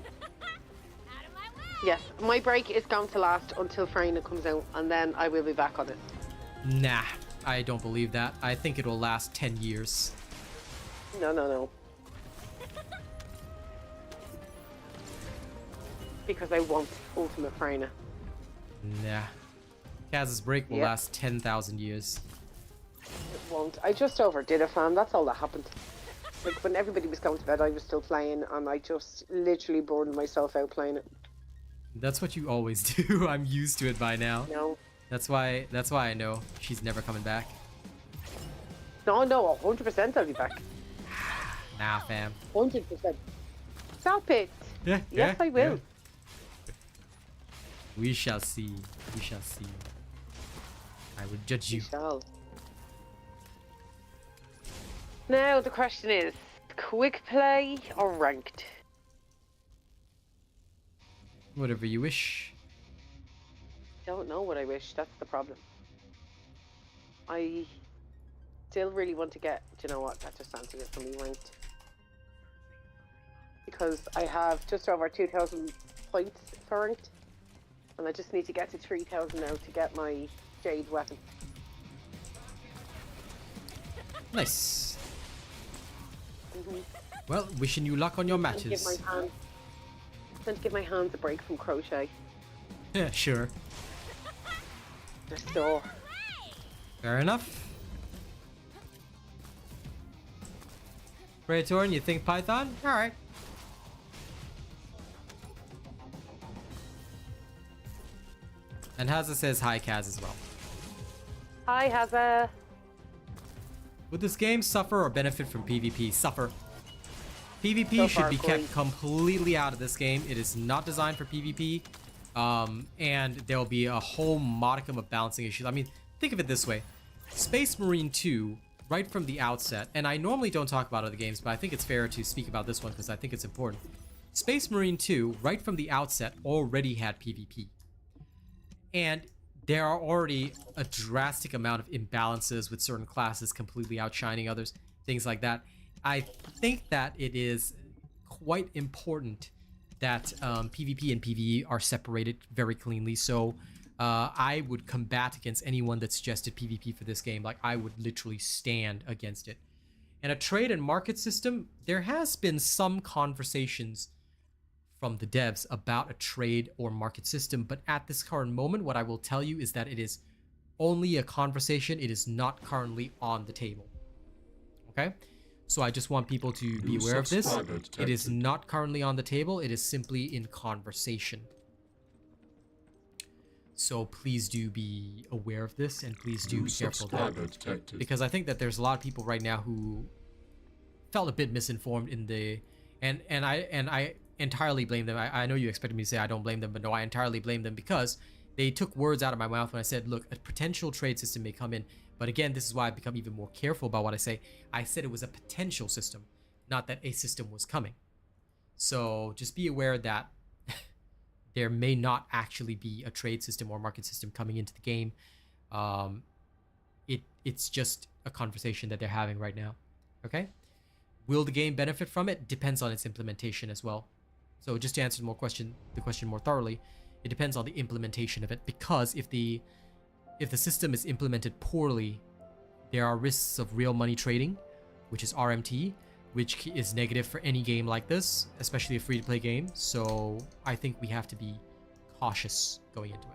my way. Yes, my break is going to last until Freyna comes out and then I will be back on it. Nah, I don't believe that. I think it'll last 10 years. No. Because I want Ultimate Freyna. Nah. Kaz's break will last 10,000 years. It won't. I just overdid it, fam. That's all that happened. Like, when everybody was going to bed, I was still playing, and I just literally bored myself out playing it. That's what you always do. I'm used to it by now. No. That's why I know she's never coming back. No, 100% I'll be back. Nah, fam. 100%. Stop it. Yeah, Yes, I will. yeah. We shall see. We shall see. I will judge you. You shall. Now the question is, quick play or ranked? Whatever you wish. Don't know what I wish. That's the problem. I still really want to get. Do you know what? That just answered it for me. Ranked. Because I have just over 2,000 points for ranked, and I just need to get to 3,000 now to get my jade weapon. Nice. Well, wishing you luck on your Trying to matches. give my hands a break from crochet. Yeah, sure. Restore. Fair enough. Praetorian, you think Python? Alright. And Haza says hi, Kaz, as well. Hi, Haza. Would this game suffer or benefit from PvP? Suffer. PvP So should far, be great. kept completely out of this game. It is not designed for PvP. And there'll be a whole modicum of balancing issues. I mean, think of it this way. Space Marine 2, right from the outset, and I normally don't talk about other games, but I think it's fair to speak about this one because I think it's important. Space Marine 2, right from the outset, already had PvP. And there are already a drastic amount of imbalances with certain classes completely outshining others, things like that. I think that it is quite important that PvP and PvE are separated very cleanly. So I would combat against anyone that suggested PvP for this game. Like, I would literally stand against it. And a trade and market system, there has been some conversations from the devs about a trade or market system, but at this current moment, what I will tell you is that it is only a conversation. It is not currently on the table. Okay? So I just want people to be aware of this. It is not currently on the table. It is simply in conversation. So please do be aware of this, and please do be careful of that. Because I think that there's a lot of people right now who felt a bit misinformed in the, and I entirely blame them. I know you expected me to say I don't blame them, but no, I entirely blame them because they took words out of my mouth when I said, look, a potential trade system may come in. But again, this is why I've become even more careful about what I say. I said it was a potential system, not that a system was coming. So just be aware that there may not actually be a trade system or market system coming into the game. It's just a conversation that they're having right now. Okay? Will the game benefit from it? Depends on its implementation as well. So just to answer the question more thoroughly, it depends on the implementation of it, because if the system is implemented poorly, there are risks of real money trading, which is RMT, which is negative for any game like this, especially a free-to-play game. So I think we have to be cautious going into it.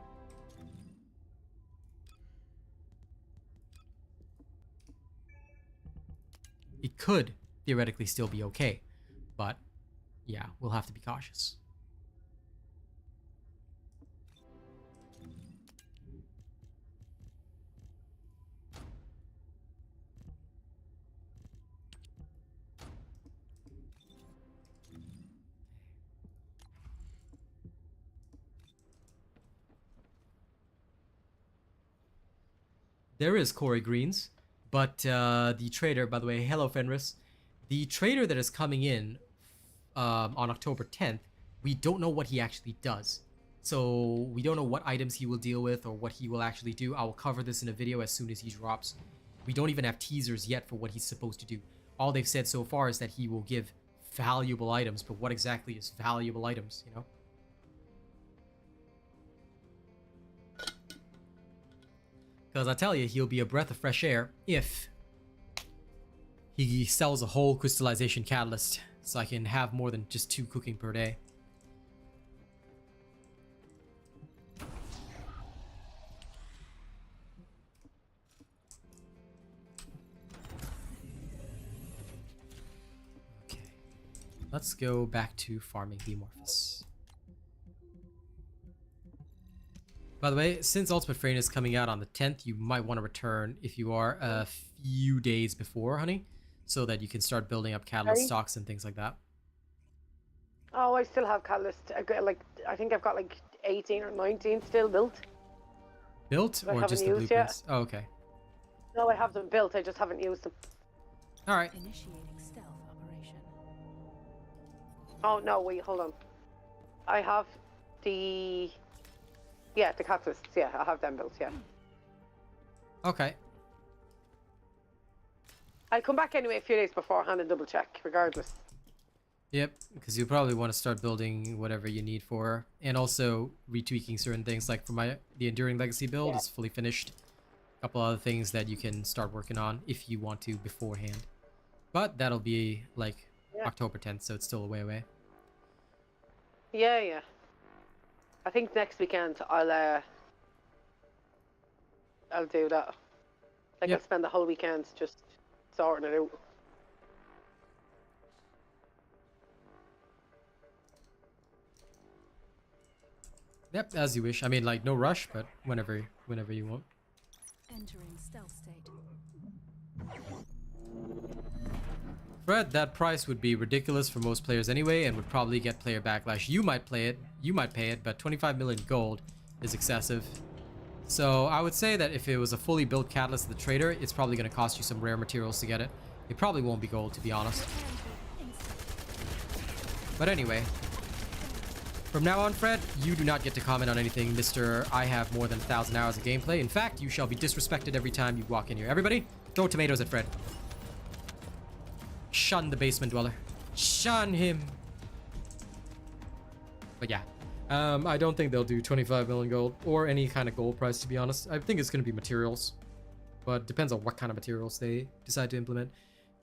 It could theoretically still be okay, but yeah, we'll have to be cautious. There is Corey Greens, but the trader, by the way, hello Fenris, the trader that is coming in on October 10th, we don't know what he actually does. So we don't know what items he will deal with or what he will actually do. I will cover this in a video as soon as he drops. We don't even have teasers yet for what he's supposed to do. All they've said so far is that he will give valuable items, but what exactly is valuable items, you know? Because I tell you, he'll be a breath of fresh air if he sells a whole crystallization catalyst, so I can have more than just 2 cooking per day. Okay, let's go back to farming the Amorphous. By the way, since Ultimate Frame is coming out on the 10th, you might want to return if you are a few days before, honey, so that you can start building up catalyst stocks and things like that. Oh, I still have catalyst. I think I've got like 18 or 19 still built. Built or just the blueprints? Oh, okay. No, I have them built. I just haven't used them. All right. Initiating stealth operation. Oh no, wait, hold on. I have the catalysts. Yeah, I have them built. Yeah. Okay. I'll come back anyway a few days beforehand and double check, regardless. Yep, because you probably want to start building whatever you need for her, and also retweaking certain things. Like for the Enduring Legacy build is fully finished. A couple other things that you can start working on if you want to beforehand, but that'll be like October 10th, so it's still a way away. Yeah. I think next weekend I'll do that. Like I'll spend the whole weekend just sorting it out. Yep, as you wish. I mean, like no rush, but whenever you want. Entering stealth state. Fred, that price would be ridiculous for most players anyway, and would probably get player backlash. You might pay it, but 25 million gold is excessive. So I would say that if it was a fully built catalyst of the trader, it's probably going to cost you some rare materials to get it. It probably won't be gold, to be honest. But anyway, from now on, Fred, you do not get to comment on anything, Mr. I have more than 1,000 hours of gameplay. In fact, you shall be disrespected every time you walk in here. Everybody, throw tomatoes at Fred. Shun the basement dweller. Shun him. But yeah, I don't think they'll do 25 million gold or any kind of gold price, to be honest. I think it's going to be materials, but depends on what kind of materials they decide to implement.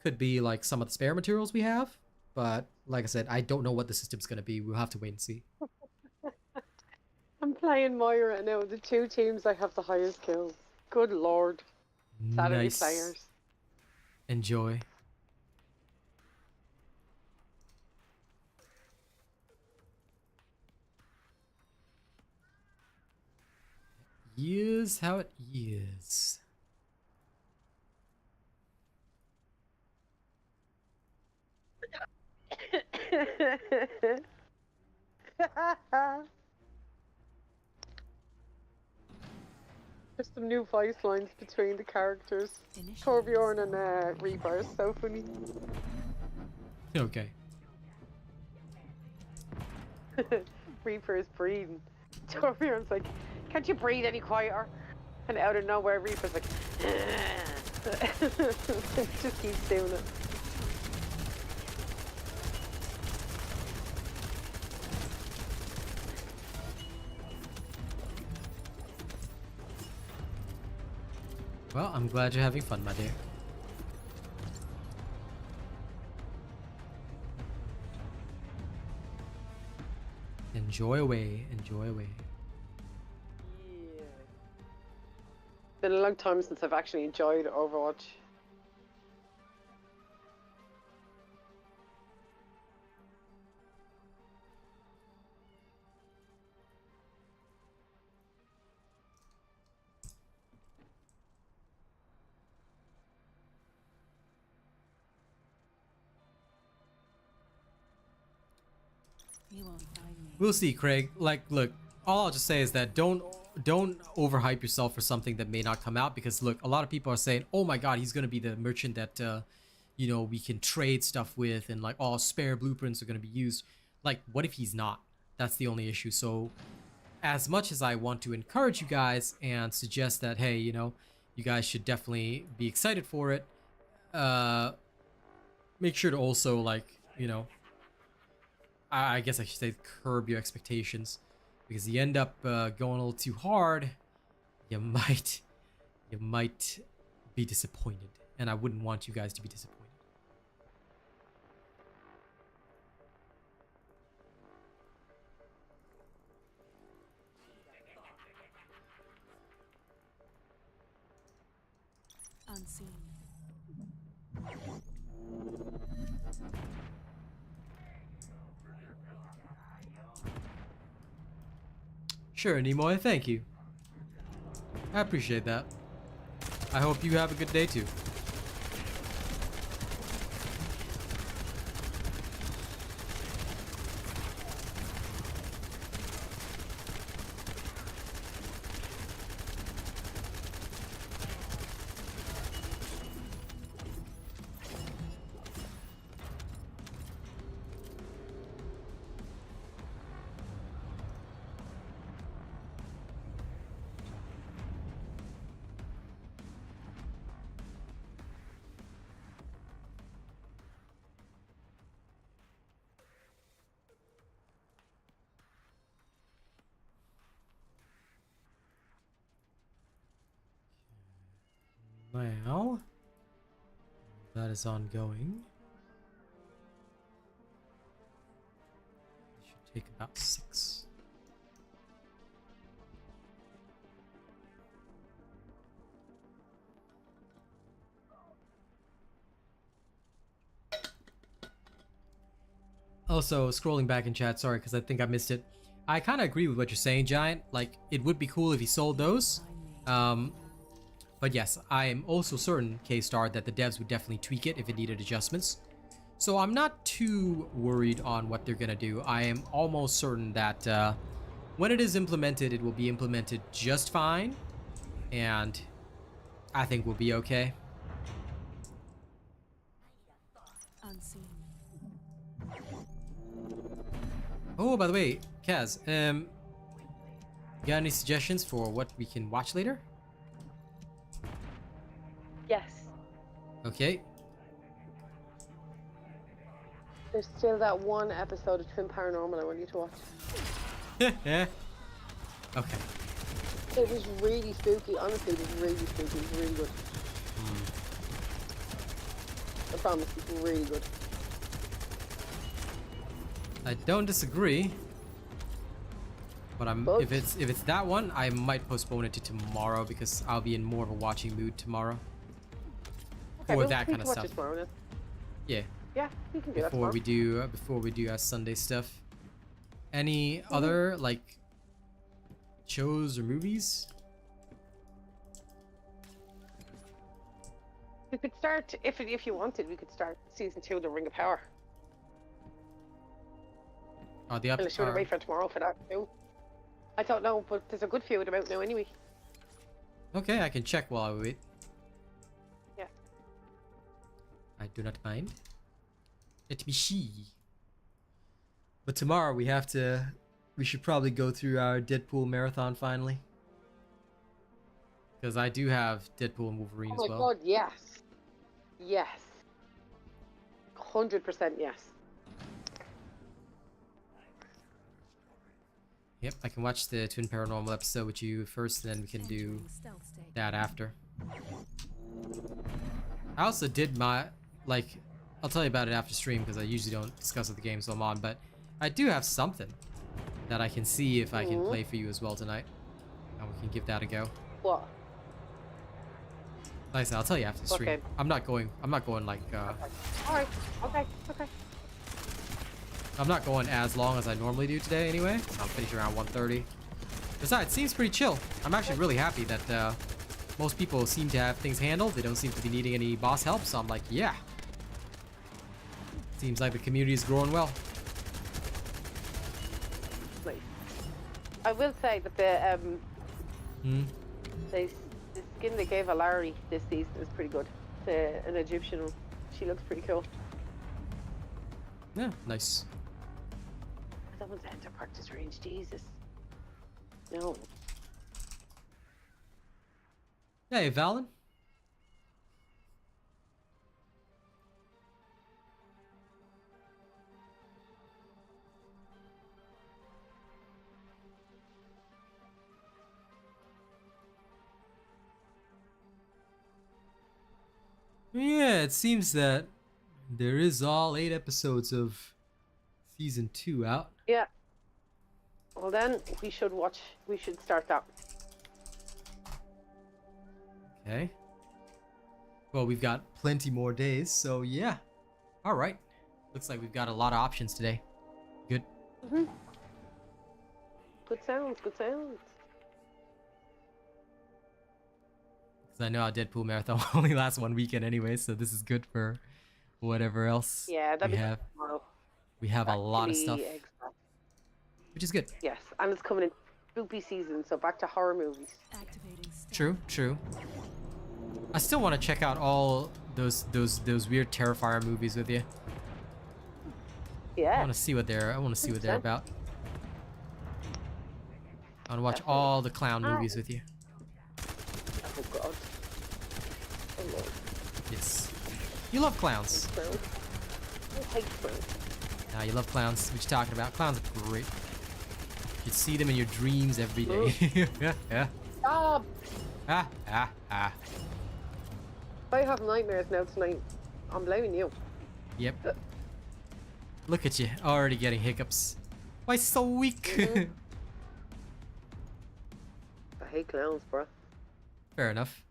Could be like some of the spare materials we have, but like I said, I don't know what the system's going to be. We'll have to wait and see. I'm playing Moira now. The 2 teams I have the highest kills. Good lord. Saturday Nice. players. Enjoy. Is how it is. There's some new voice lines between the characters. Torbjorn and Reaper is so funny. Okay. Reaper is breathing. Torbjorn's like, can't you breathe any quieter? And out of nowhere, Reaper's like, just keeps doing it. Well, I'm glad you're having fun, my dear. Enjoy away, enjoy away. Yeah. Been a long time since I've actually enjoyed Overwatch. You won't find me. We'll see, Craig. Like, look, all I'll just say is that don't overhype yourself for something that may not come out, because look, a lot of people are saying, oh my god, he's gonna be the merchant that you know, we can trade stuff with, and like all spare blueprints are gonna be used. Like, what if he's not? That's the only issue. So as much as I want to encourage you guys and suggest that, hey, you know, you guys should definitely be excited for it, make sure to also, like, you know, I guess I should say curb your expectations, because you end up going a little too hard, you might be disappointed, and I wouldn't want you guys to be disappointed. Unseen. Sure, Nimoy, thank you. I appreciate that. I hope you have a good day too. Now, that is ongoing. It should take about 6. Also, scrolling back in chat, sorry, because I think I missed it. I kind of agree with what you're saying, Giant. Like, it would be cool if he sold those. But yes, I am also certain, K-Star, that the devs would definitely tweak it if it needed adjustments. So I'm not too worried on what they're gonna do. I am almost certain that when it is implemented, it will be implemented just fine. And I think we'll be okay. Unseen. Oh, by the way, Kaz, got any suggestions for what we can watch later? Yes. Okay. There's still that one episode of Twin Paranormal I want you to watch. Yeah. Okay. It was really spooky. Honestly, it was really spooky. It was really good. I promise, it's really good. I don't disagree. But if it's that one, I might postpone it to tomorrow, because I'll be in more of a watching mood tomorrow. Okay, For we that can kind of watch stuff. it tomorrow then. Yeah. Yeah, we can do that Before tomorrow. we do our Sunday stuff. Any other like shows or movies? We could start, if you wanted, we could start season 2 of The Ring of Power. Oh, the Unless you want to wait for tomorrow for that too. I don't know, but there's a good few of them out now anyway. Okay, I can check while I wait. Yeah. I do not mind. It's me she. But tomorrow we should probably go through our Deadpool marathon finally. Because I do have Deadpool and Wolverine Oh as my well. god, yes. Yes. 100% yes. Yep, I can watch the Twin Paranormal episode with you first, and then we can do Entering stealth state. that after. I also did my, like, I'll tell you about it after stream because I usually don't discuss with the games I'm on, but I do have something that I can see if I can play for you as well tonight. And we can give that a go. What? Like I said, I'll tell you after the stream. Okay. I'm not going like, Alright, okay. I'm not going as long as I normally do today anyway. I'm finishing around 1:30. Besides, it seems pretty chill. I'm actually really happy that most people seem to have things handled. They don't seem to be needing any boss help, so I'm like, yeah. Seems like the community is growing well. Nice. I will say that the skin they gave Alari this season is pretty good. An Egyptian one. She looks pretty cool. Yeah, nice. That one's enter practice range, Jesus. No. Hey, Valen. Yeah, it seems that there is all 8 episodes of season 2 out. Yeah. Well then, we should start that. Okay. Well, we've got plenty more days, so yeah. All right. Looks like we've got a lot of options today. Good. Good sounds. Because I know our Deadpool marathon only lasts 1 weekend anyway, so this is good for whatever else Yeah, that'd we be have. tomorrow. We have a lot of stuff, Actually, exact- which is good. Yes, and it's coming in spooky season, so back to horror movies. Activating stealth. True. I still want to check out all those weird Terrifier movies with you. I Yeah. want to see what they're 100%. about. I want to watch all the clown movies with you. Oh god. Oh lord. Yes. You love clowns. Clowns. I hate clowns. Nah, you love clowns. What you talking about? Clowns are great. You see them in your dreams every day. Yeah. Stop! Ah. If I have nightmares now tonight, I'm blaming you. Yep. Look at you, already getting hiccups. Why so weak? I hate clowns, bro. Fair enough.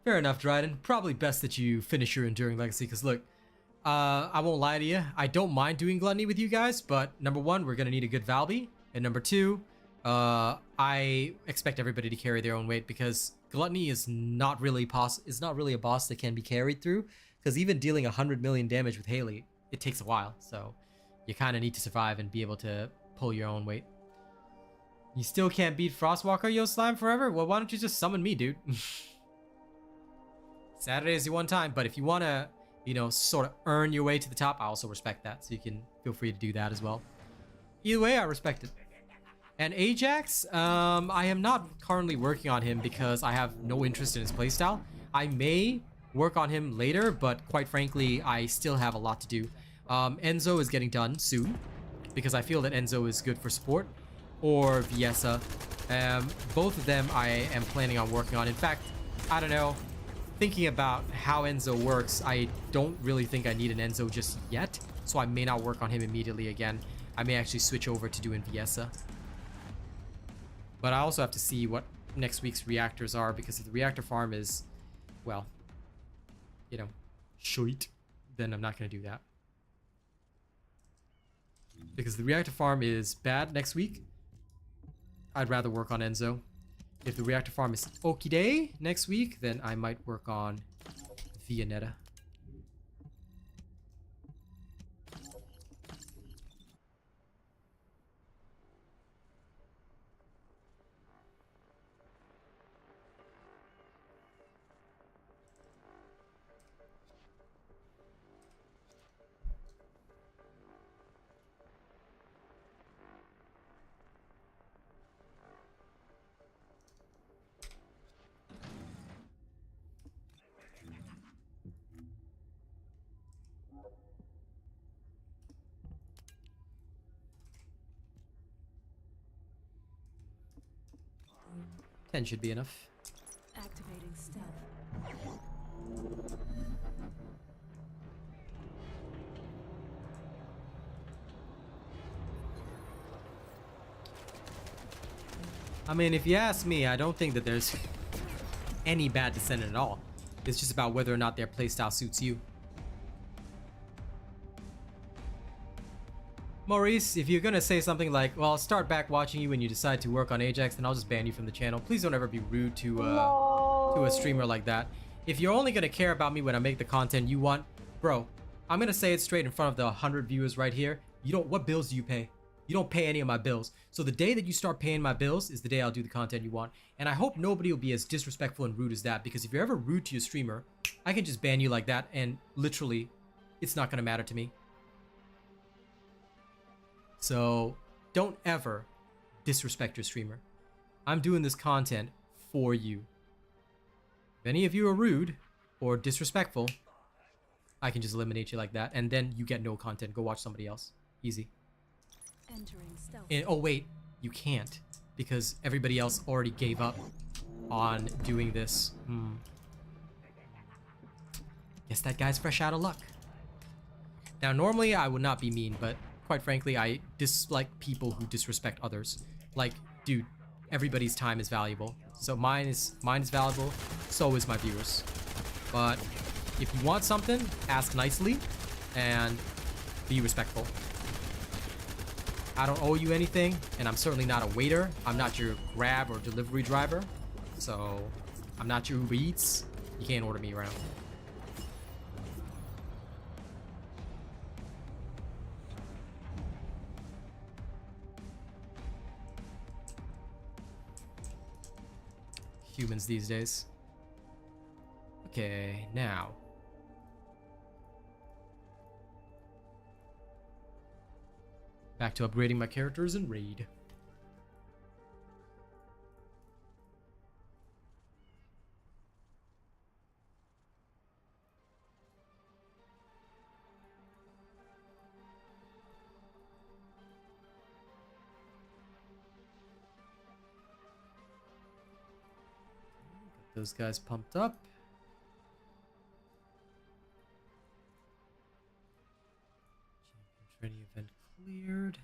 Fair enough, Dryden. Probably best that you finish your Enduring Legacy, because look, I won't lie to you. I don't mind doing Gluttony with you guys, but number one, we're going to need a good Valby. And number two, I expect everybody to carry their own weight, because Gluttony is not really a boss that can be carried through, because even dealing 100 million damage with Haley, it takes a while. So you kind of need to survive and be able to pull your own weight. You still can't beat Frostwalker, Yo Slime, forever? Well, why don't you just summon me, dude? Saturday is your one time, but if you want to, sort of earn your way to the top, I also respect that. So you can feel free to do that as well. Either way, I respect it. And Ajax, I am not currently working on him because I have no interest in his playstyle. I may work on him later, but quite frankly, I still have a lot to do. Enzo is getting done soon because I feel that Enzo is good for support, or Viesa. Both of them I am planning on working on. In fact, I don't know. Thinking about how Enzo works, I don't really think I need an Enzo just yet, so I may not work on him immediately again. I may actually switch over to doing Viesa. But I also have to see what next week's reactors are, because if the reactor farm is, well, shite, then I'm not going to do that. Because the reactor farm is bad next week, I'd rather work on Enzo. If the reactor farm is okie day next week, then I might work on Vianetta. 10 should be enough. Activating stealth. I mean, if you ask me, I don't think that there's any bad Descendant at all. It's just about whether or not their playstyle suits you. Maurice, if you're gonna say something like, well, I'll start back watching you when you decide to work on Ajax, then I'll just ban you from the channel. Please don't ever be rude to a streamer like that. If you're only gonna care about me when I make the content you want, bro, I'm gonna say it straight in front of the 100 viewers right here. What bills do you pay? You don't pay any of my bills. So the day that you start paying my bills is the day I'll do the content you want. And I hope nobody will be as disrespectful and rude as that, because if you're ever rude to your streamer, I can just ban you like that and literally, it's not gonna matter to me. So don't ever disrespect your streamer. I'm doing this content for you. If any of you are rude or disrespectful, I can just eliminate you like that, and then you get no content. Go watch somebody else. Easy. Entering stealth. And, oh wait, you can't, because everybody else already gave up on doing this. Guess that guy's fresh out of luck. Now normally I would not be mean, but quite frankly I dislike people who disrespect others. Like, dude, everybody's time is valuable. So mine is valuable, so is my viewers. But if you want something, ask nicely and be respectful. I don't owe you anything, and I'm certainly not a waiter. I'm not your Grab or delivery driver. So, I'm not your Uber Eats. You can't order me around. Humans these days. Okay, now. Back to upgrading my characters in Raid. Got those guys pumped up. Champion training event cleared.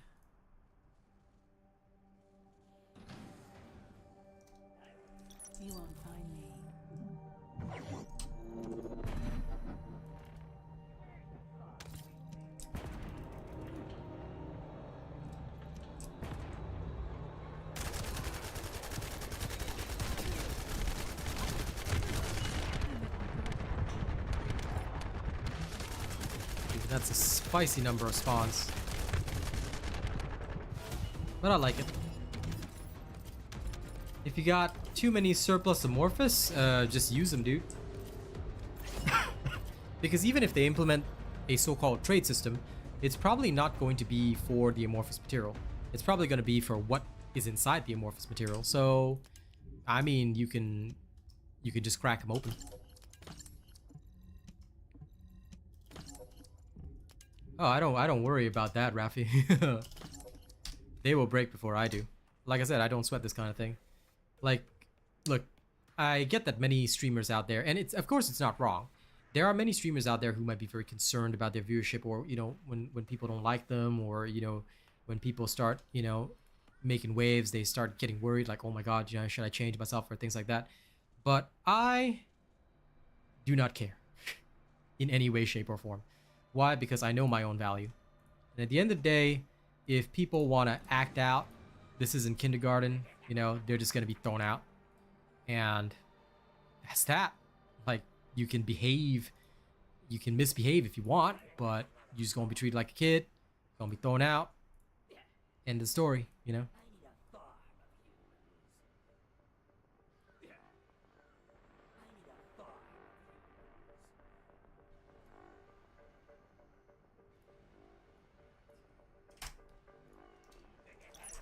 You won't find me. Dude, that's a spicy number of spawns. But I like it. If you got too many surplus amorphous, just use them, dude. Because even if they implement a so-called trade system, it's probably not going to be for the amorphous material. It's probably going to be for what is inside the amorphous material. So, I mean, you can just crack them open. Oh, I don't worry about that, Rafi. They will break before I do. Like I said, I don't sweat this kind of thing. Like, look, I get that many streamers out there, and of course it's not wrong. There are many streamers out there who might be very concerned about their viewership, or, you know, when people don't like them, or, you know, when people start, you know, making waves, they start getting worried, like, oh my god, you know, should I change myself, or things like that. But I do not care in any way, shape, or form. Why? Because I know my own value. And at the end of the day, if people want to act out, this is in kindergarten, you know, they're just going to be thrown out. And that's that. Like, you can behave, you can misbehave if you want, but you're just going to be treated like a kid, going to be thrown out. End of story, you know?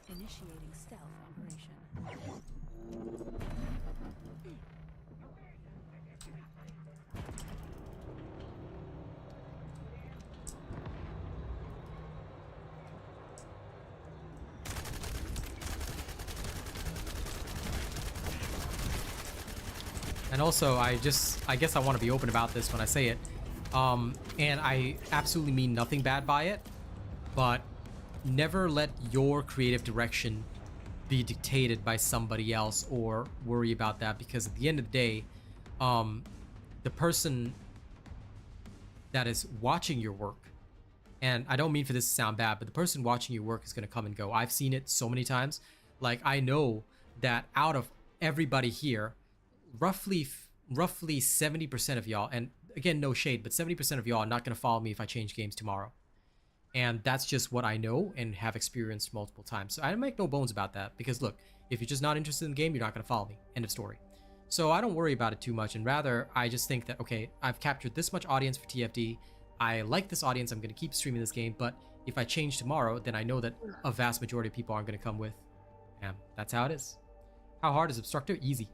Initiating stealth operation. And also, I guess I want to be open about this when I say it. And I absolutely mean nothing bad by it, but never let your creative direction be dictated by somebody else or worry about that, because at the end of the day, the person that is watching your work, and I don't mean for this to sound bad, but the person watching your work is going to come and go. I've seen it so many times. Like, I know that out of everybody here, roughly 70% of y'all, and again, no shade, but 70% of y'all are not going to follow me if I change games tomorrow. And that's just what I know and have experienced multiple times. So I make no bones about that, because look, if you're just not interested in the game, you're not going to follow me. End of story. So I don't worry about it too much, and rather I just think that, okay, I've captured this much audience for TFD. I like this audience. I'm going to keep streaming this game, but if I change tomorrow, then I know that a vast majority of people aren't going to come with. And that's how it is. How hard is Obstructor? Easy.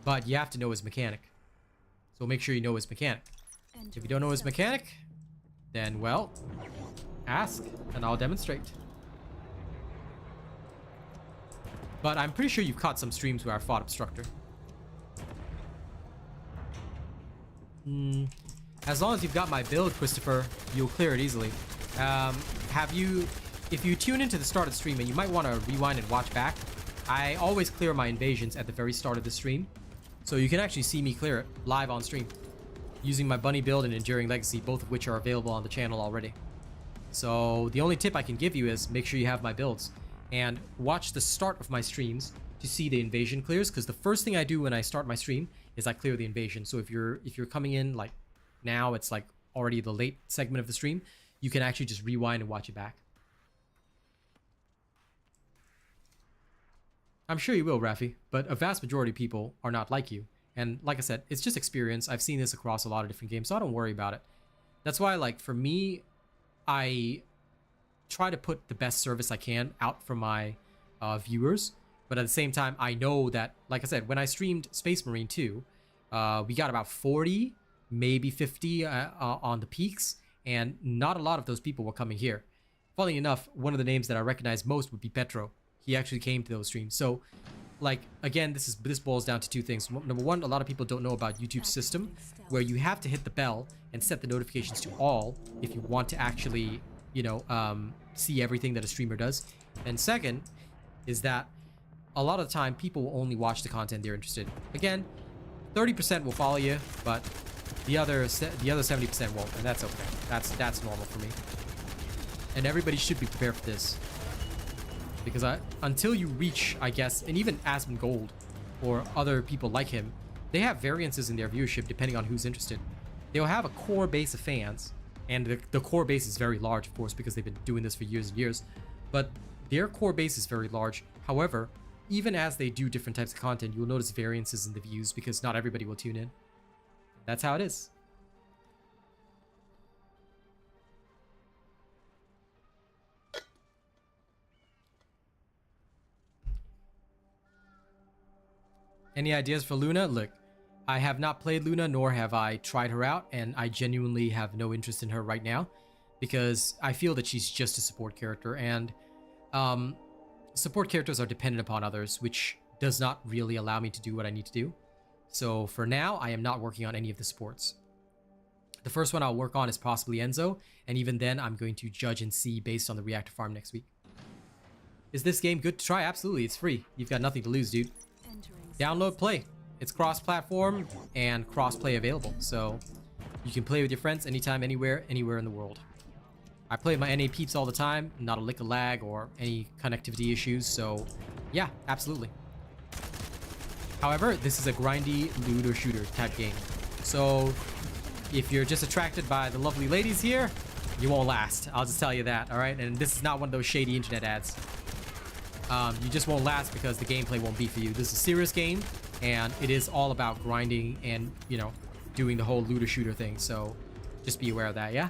But you have to know his mechanic. So make sure you know his mechanic. If you don't know his mechanic, then, well, ask, and I'll demonstrate. But I'm pretty sure you've caught some streams where I fought Obstructor. As long as you've got my build, Christopher, you'll clear it easily. If you tune into the start of the stream, and you might want to rewind and watch back, I always clear my invasions at the very start of the stream. So you can actually see me clear it live on stream, using my bunny build and Enduring Legacy, both of which are available on the channel already. So the only tip I can give you is make sure you have my builds, and watch the start of my streams to see the invasion clears, because the first thing I do when I start my stream is I clear the invasion. So if you're coming in like now, it's like already the late segment of the stream, you can actually just rewind and watch it back. I'm sure you will, Rafi, but a vast majority of people are not like you. And like I said, it's just experience. I've seen this across a lot of different games, so I don't worry about it. That's why, like, for me, I try to put the best service I can out for my viewers. But at the same time, I know that, like I said, when I streamed Space Marine 2, we got about 40, maybe 50 on the peaks, and not a lot of those people were coming here. Funnily enough, one of the names that I recognize most would be Petro. He actually came to those streams. So, like, again, this boils down to two things. Number one, a lot of people don't know about YouTube's system, where you have to hit the bell and set the notifications to all if you want to actually, you know, see everything that a streamer does. And second is that a lot of the time people will only watch the content they're interested in. Again, 30% will follow you, but the other 70% won't, and that's okay. That's normal for me. And everybody should be prepared for this. Because until you reach, I guess, and even Asmon Gold or other people like him, they have variances in their viewership depending on who's interested. They'll have a core base of fans, and the core base is very large, of course, because they've been doing this for years and years. But their core base is very large. However, even as they do different types of content, you'll notice variances in the views because not everybody will tune in. That's how it is. Any ideas for Luna? Look, I have not played Luna, nor have I tried her out, and I genuinely have no interest in her right now because I feel that she's just a support character, and support characters are dependent upon others, which does not really allow me to do what I need to do. So for now, I am not working on any of the supports. The first one I'll work on is possibly Enzo, and even then I'm going to judge and see based on the reactor farm next week. Is this game good to try? Absolutely, it's free. You've got nothing to lose, dude. Download, play. It's cross-platform and cross-play available, so you can play with your friends anytime, anywhere in the world. I play with my NA peeps all the time, not a lick of lag or any connectivity issues, so yeah, absolutely. However, this is a grindy loot or shooter type game, so if you're just attracted by the lovely ladies here, you won't last. I'll just tell you that, all right? And this is not one of those shady internet ads. You just won't last because the gameplay won't be for you. This is a serious game, and it is all about grinding and, you know, doing the whole looter shooter thing. So just be aware of that, yeah?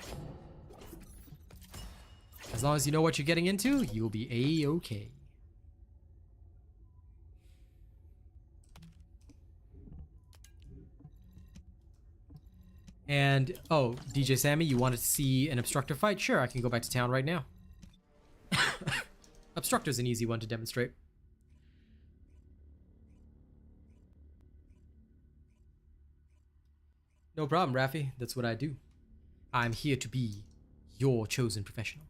As long as you know what you're getting into, you'll be A-okay. And, oh, DJ Sammy, you wanted to see an Obstructor fight? Sure, I can go back to town right now. Obstructor's an easy one to demonstrate. No problem, Rafi. That's what I do. I'm here to be your chosen professional.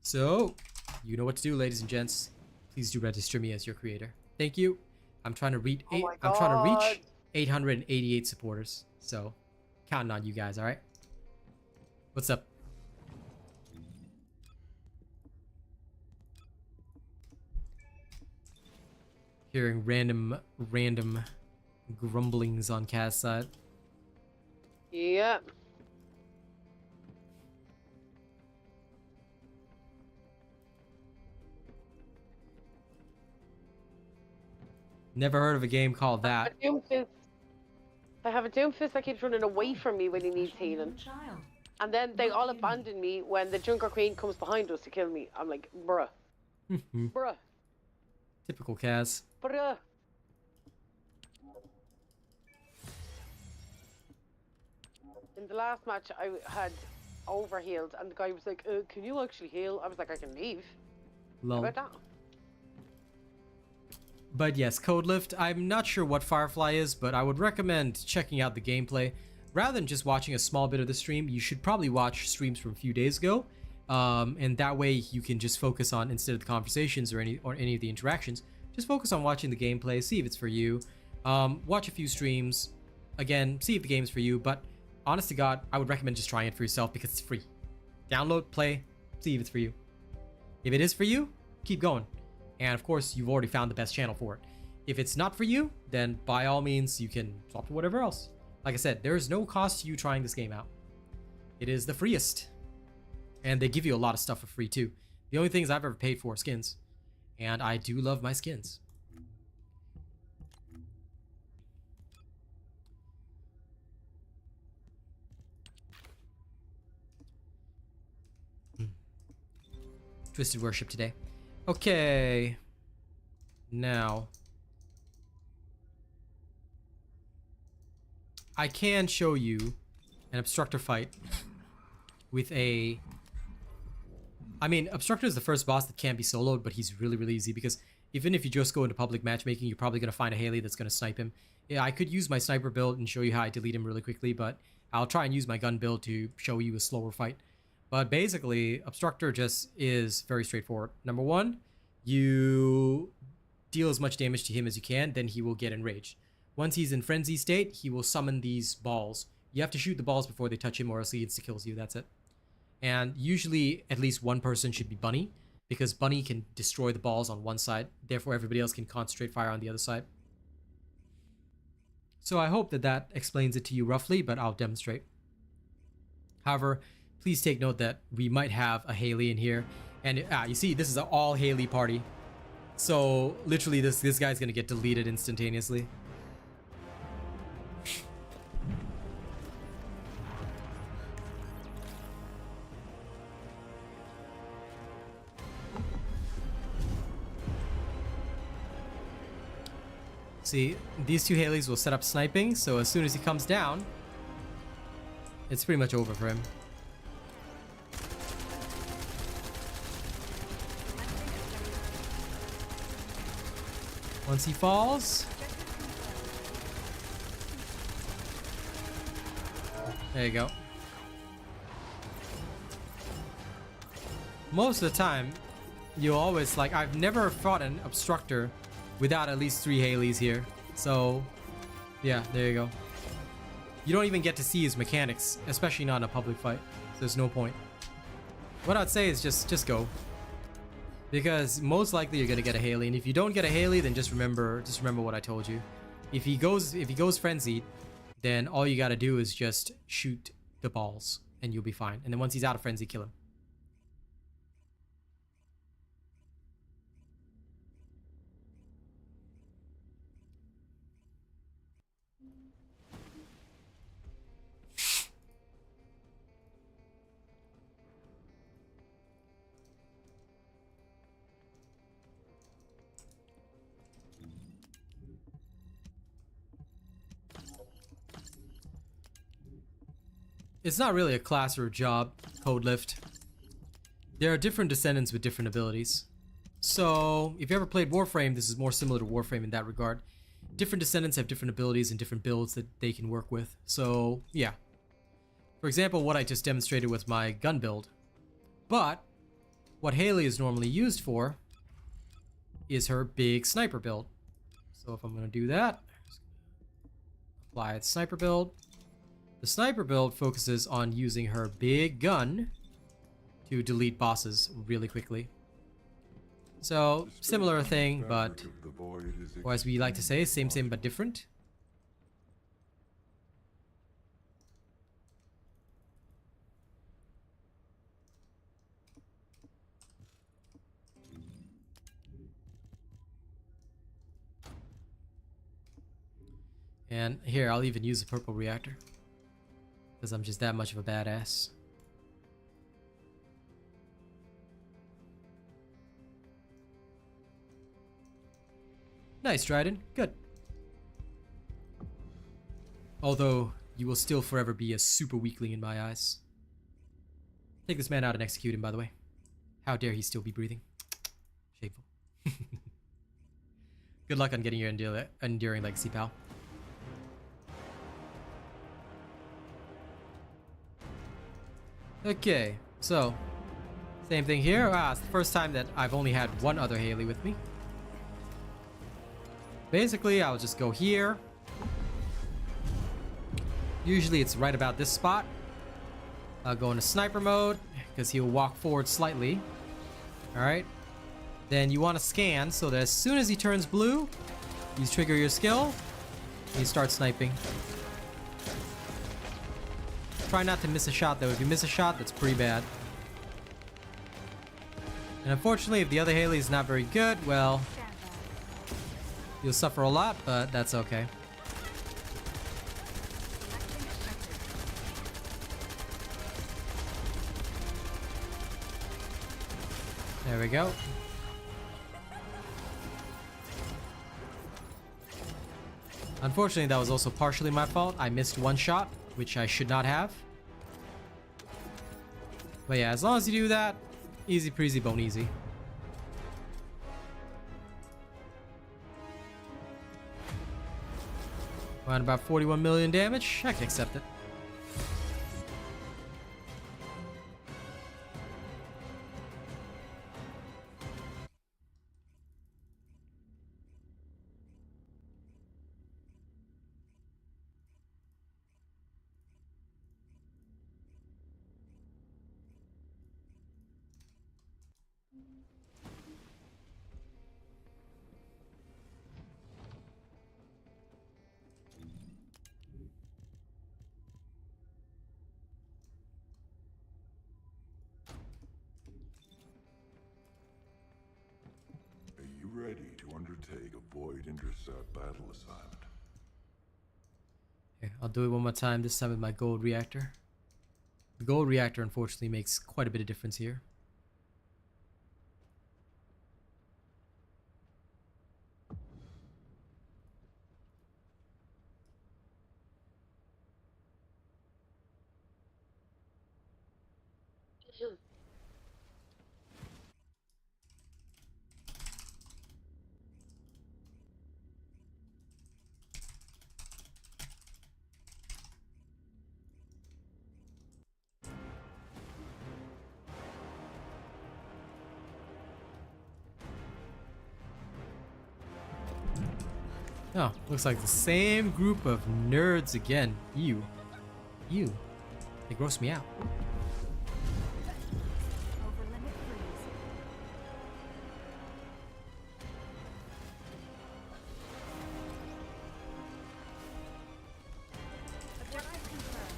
So, you know what to do, ladies and gents. Please do register me as your creator. Thank you. I'm trying to reach I'm trying to reach 888 supporters. So, counting on you guys, all right? What's up? Hearing random grumblings on Kaz's side. Yep. Never heard of a game called that. I have a Doomfist that keeps running away from me when he needs healing. Child. And then they all abandon me when the Junker Queen comes behind us to kill me. I'm like, bruh. Bruh. Typical Kaz. Bruh. In the last match, I had overhealed, and the guy was like, can you actually heal? I was like, I can leave. Lol. How about that? But yes, Codelift, I'm not sure what Firefly is, but I would recommend checking out the gameplay. Rather than just watching a small bit of the stream, you should probably watch streams from a few days ago. And that way you can just focus on, instead of the conversations or any of the interactions, just focus on watching the gameplay, see if it's for you. Watch a few streams, again, see if the game's for you, but honest to God, I would recommend just trying it for yourself because it's free. Download, play, see if it's for you. If it is for you, keep going. And of course, you've already found the best channel for it. If it's not for you, then by all means, you can swap to whatever else. Like I said, there is no cost to you trying this game out. It is the freest. And they give you a lot of stuff for free too. The only things I've ever paid for are skins. And I do love my skins. Twisted Worship today. Okay. Now. I can show you an Obstructor fight with a... I mean, Obstructor is the first boss that can't be soloed, but he's really, really easy because even if you just go into public matchmaking, you're probably going to find a Haley that's going to snipe him. Yeah, I could use my sniper build and show you how I delete him really quickly, but I'll try and use my gun build to show you a slower fight. But basically, Obstructor just is very straightforward. Number one, you deal as much damage to him as you can, then he will get enraged. Once he's in frenzy state, he will summon these balls. You have to shoot the balls before they touch him or else he insta-kills you, that's it. And usually at least one person should be Bunny, because Bunny can destroy the balls on one side, therefore everybody else can concentrate fire on the other side. So I hope that that explains it to you roughly, but I'll demonstrate. However, please take note that we might have a Haley in here. And you see, this is an all Haley party. So literally this guy's gonna get deleted instantaneously. See, these two Haleys will set up sniping, so as soon as he comes down, it's pretty much over for him. Once he falls, there you go. Most of the time, you always, like, I've never fought an Obstructor without at least 3 Haleys here. So, yeah, there you go. You don't even get to see his mechanics, especially not in a public fight. So there's no point. What I'd say is just go. Because most likely you're gonna get a Haley, and if you don't get a Haley, then just remember what I told you. If he goes frenzied, then all you gotta do is just shoot the balls, and you'll be fine. And then once he's out of frenzy, kill him. It's not really a class or a job, Codelift. There are different Descendants with different abilities. So, if you ever played Warframe, this is more similar to Warframe in that regard. different descendants have different abilities and different builds that they can work with. So yeah. For example, what I just demonstrated was my gun build. But what Haley is normally used for is her big sniper build. So if I'm going to do that, apply the sniper build. The sniper build focuses on using her big gun to delete bosses really quickly. So similar thing, but, or as we like to say, same but different. And here, I'll even use the purple reactor. Because I'm just that much of a badass. Nice, Dryden. Good. Although, you will still forever be a super weakling in my eyes. Take this man out and execute him, by the way. How dare he still be breathing? Shameful. Good luck on getting your enduring legacy, pal. Okay, so same thing here. It's the first time that I've only had one other Haley with me. Basically, I'll just go here. Usually it's right about this spot. I'll go into sniper mode because he'll walk forward slightly. Alright. Then you want to scan so that as soon as he turns blue, you trigger your skill and you start sniping. Try not to miss a shot though. If you miss a shot, that's pretty bad. And unfortunately, if the other Haley is not very good, well, you'll suffer a lot, but that's okay. There we go. Unfortunately, that was also partially my fault. I missed one shot, which I should not have. But yeah, as long as you do that, easy breezy bone easy. Around about 41 million damage. I can accept it. Ready to undertake a void intercept battle assignment. Okay, I'll do it one more time, this time with my gold reactor. The gold reactor unfortunately makes quite a bit of difference here. Oh, looks like the same group of nerds again. You. They gross me out. Over limit freeze. Objective confirmed. A perfect target.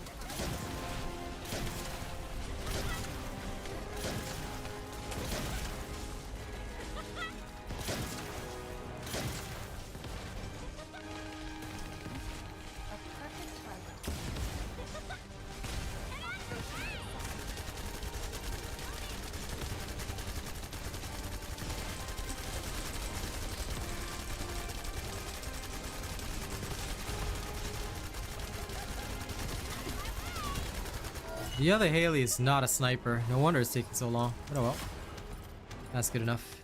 The other Haley is not a sniper. No wonder it's taking so long. But oh well. That's good enough.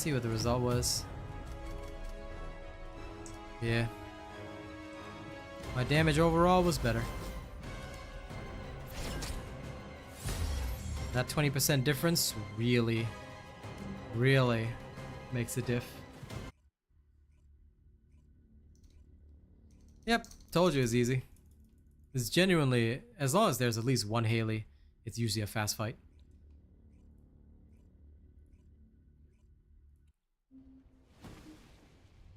see what the result was. Yeah. My damage overall was better. That 20% difference really makes a diff. Yep, told you it was easy. It's genuinely, as long as there's at least one Haley, it's usually a fast fight.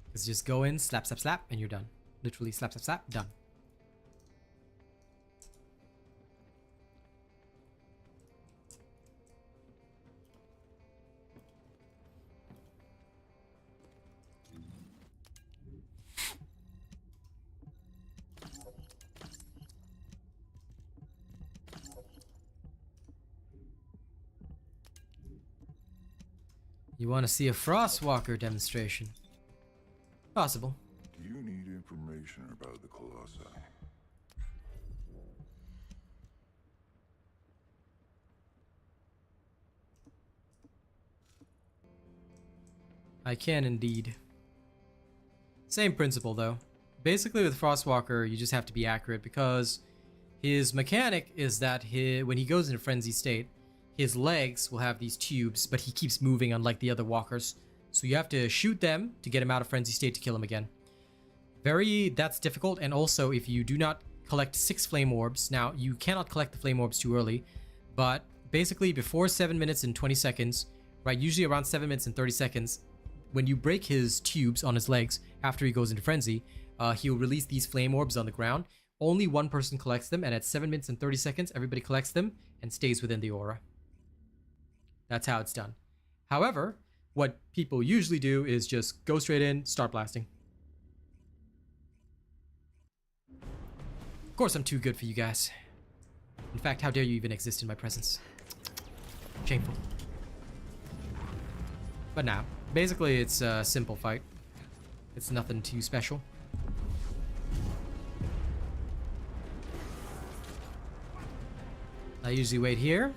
Because just go in, slap, slap, slap, and you're done. Literally slap, slap, slap, done. You want to see a Frostwalker demonstration? Possible. Do you need information about the Colossi? I can indeed. Same principle though. Basically with Frostwalker, you just have to be accurate because his mechanic is that when he goes into frenzy state, his legs will have these tubes, but he keeps moving unlike the other walkers. So you have to shoot them to get him out of frenzy state to kill him again. That's difficult, and also if you do not collect 6 flame orbs, now you cannot collect the flame orbs too early, but basically before 7 minutes and 20 seconds, right, usually around 7 minutes and 30 seconds, when you break his tubes on his legs after he goes into frenzy, he'll release these flame orbs on the ground. Only one person collects them, and at 7 minutes and 30 seconds, everybody collects them and stays within the aura. That's how it's done. However, what people usually do is just go straight in, start blasting. Of course I'm too good for you guys. In fact, how dare you even exist in my presence? Shameful. But now, basically it's a simple fight. It's nothing too special. I usually wait here.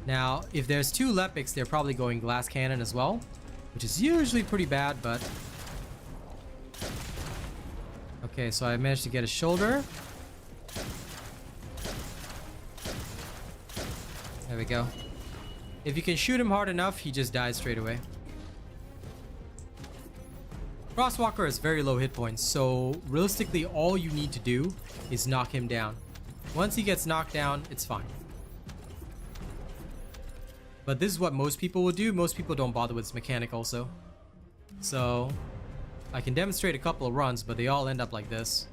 Now, if there's 2 Lepics, they're probably going glass cannon as well, which is usually pretty bad, but... Okay, so I managed to get a shoulder. There we go. If you can shoot him hard enough, he just dies straight away. Frostwalker has very low hit points, so realistically all you need to do is knock him down. Once he gets knocked down, it's fine. But this is what most people will do. Most people don't bother with this mechanic also. So, I can demonstrate a couple of runs, but they all end up like this.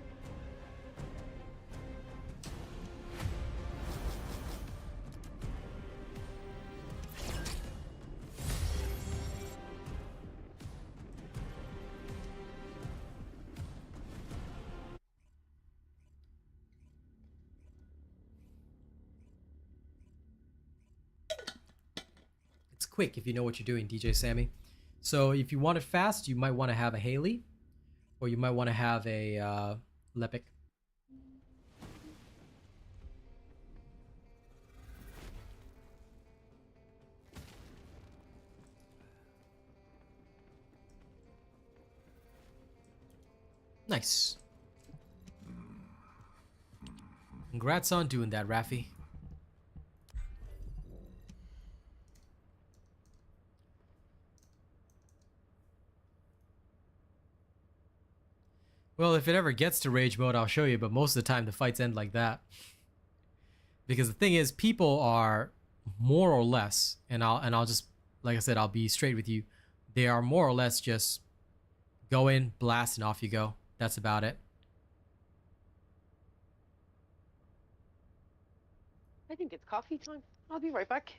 Quick if you know what you're doing, DJ Sammy. So if you want it fast, you might want to have a Haley, or you might want to have a Lepic. Nice. Congrats on doing that, Raffi. Well, if it ever gets to rage mode, I'll show you, but most of the time the fights end like that. Because the thing is, people are more or less, and I'll just, like I said, I'll be straight with you. They are more or less just go in, blast, and off you go. That's about it. I think it's coffee time. I'll be right back.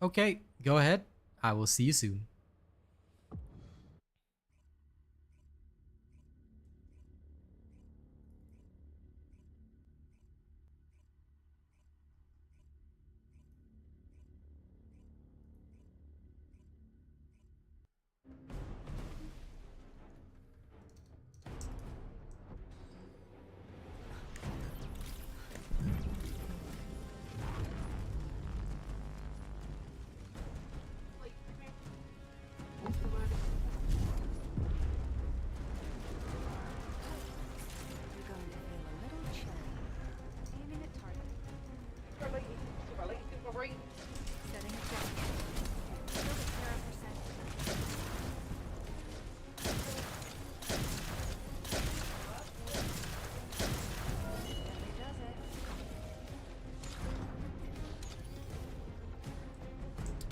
Okay, go ahead. I will see you soon.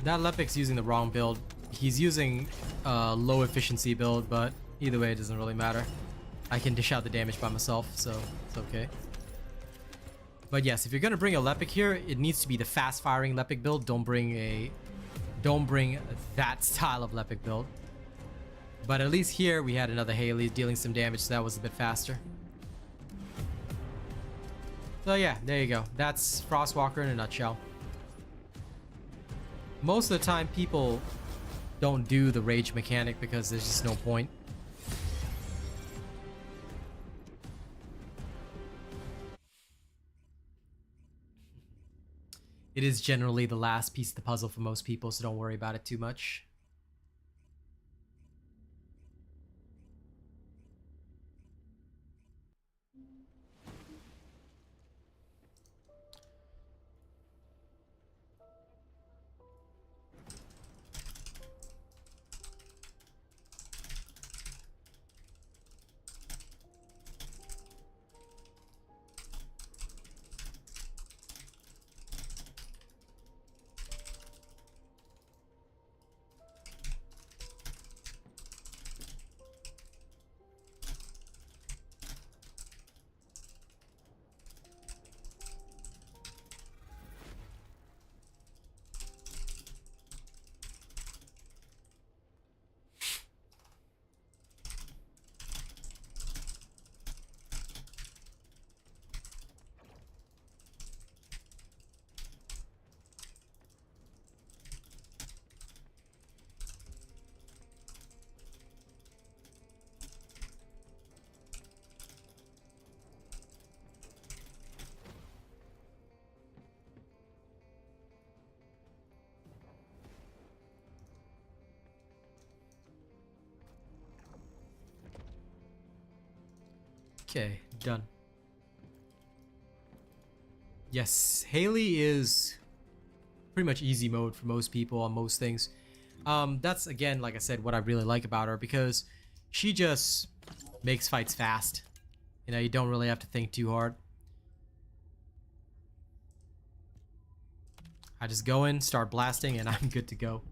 That Lepic's using the wrong build. He's using a low efficiency build, but either way, it doesn't really matter. I can dish out the damage by myself, so it's okay. But yes, if you're gonna bring a Lepic here, it needs to be the fast-firing Lepic build. Don't bring that style of Lepic build. But at least here we had another Haley dealing some damage, so that was a bit faster. So yeah, there you go. That's Frostwalker in a nutshell. Most of the time, people don't do the rage mechanic because there's just no point. It is generally the last piece of the puzzle for most people, so don't worry about it too much. Okay, done. Yes, Haley is pretty much easy mode for most people on most things. That's, again, like I said, what I really like about her, because she just makes fights fast. You know, you don't really have to think too hard. I just go in, start blasting, and I'm good to go.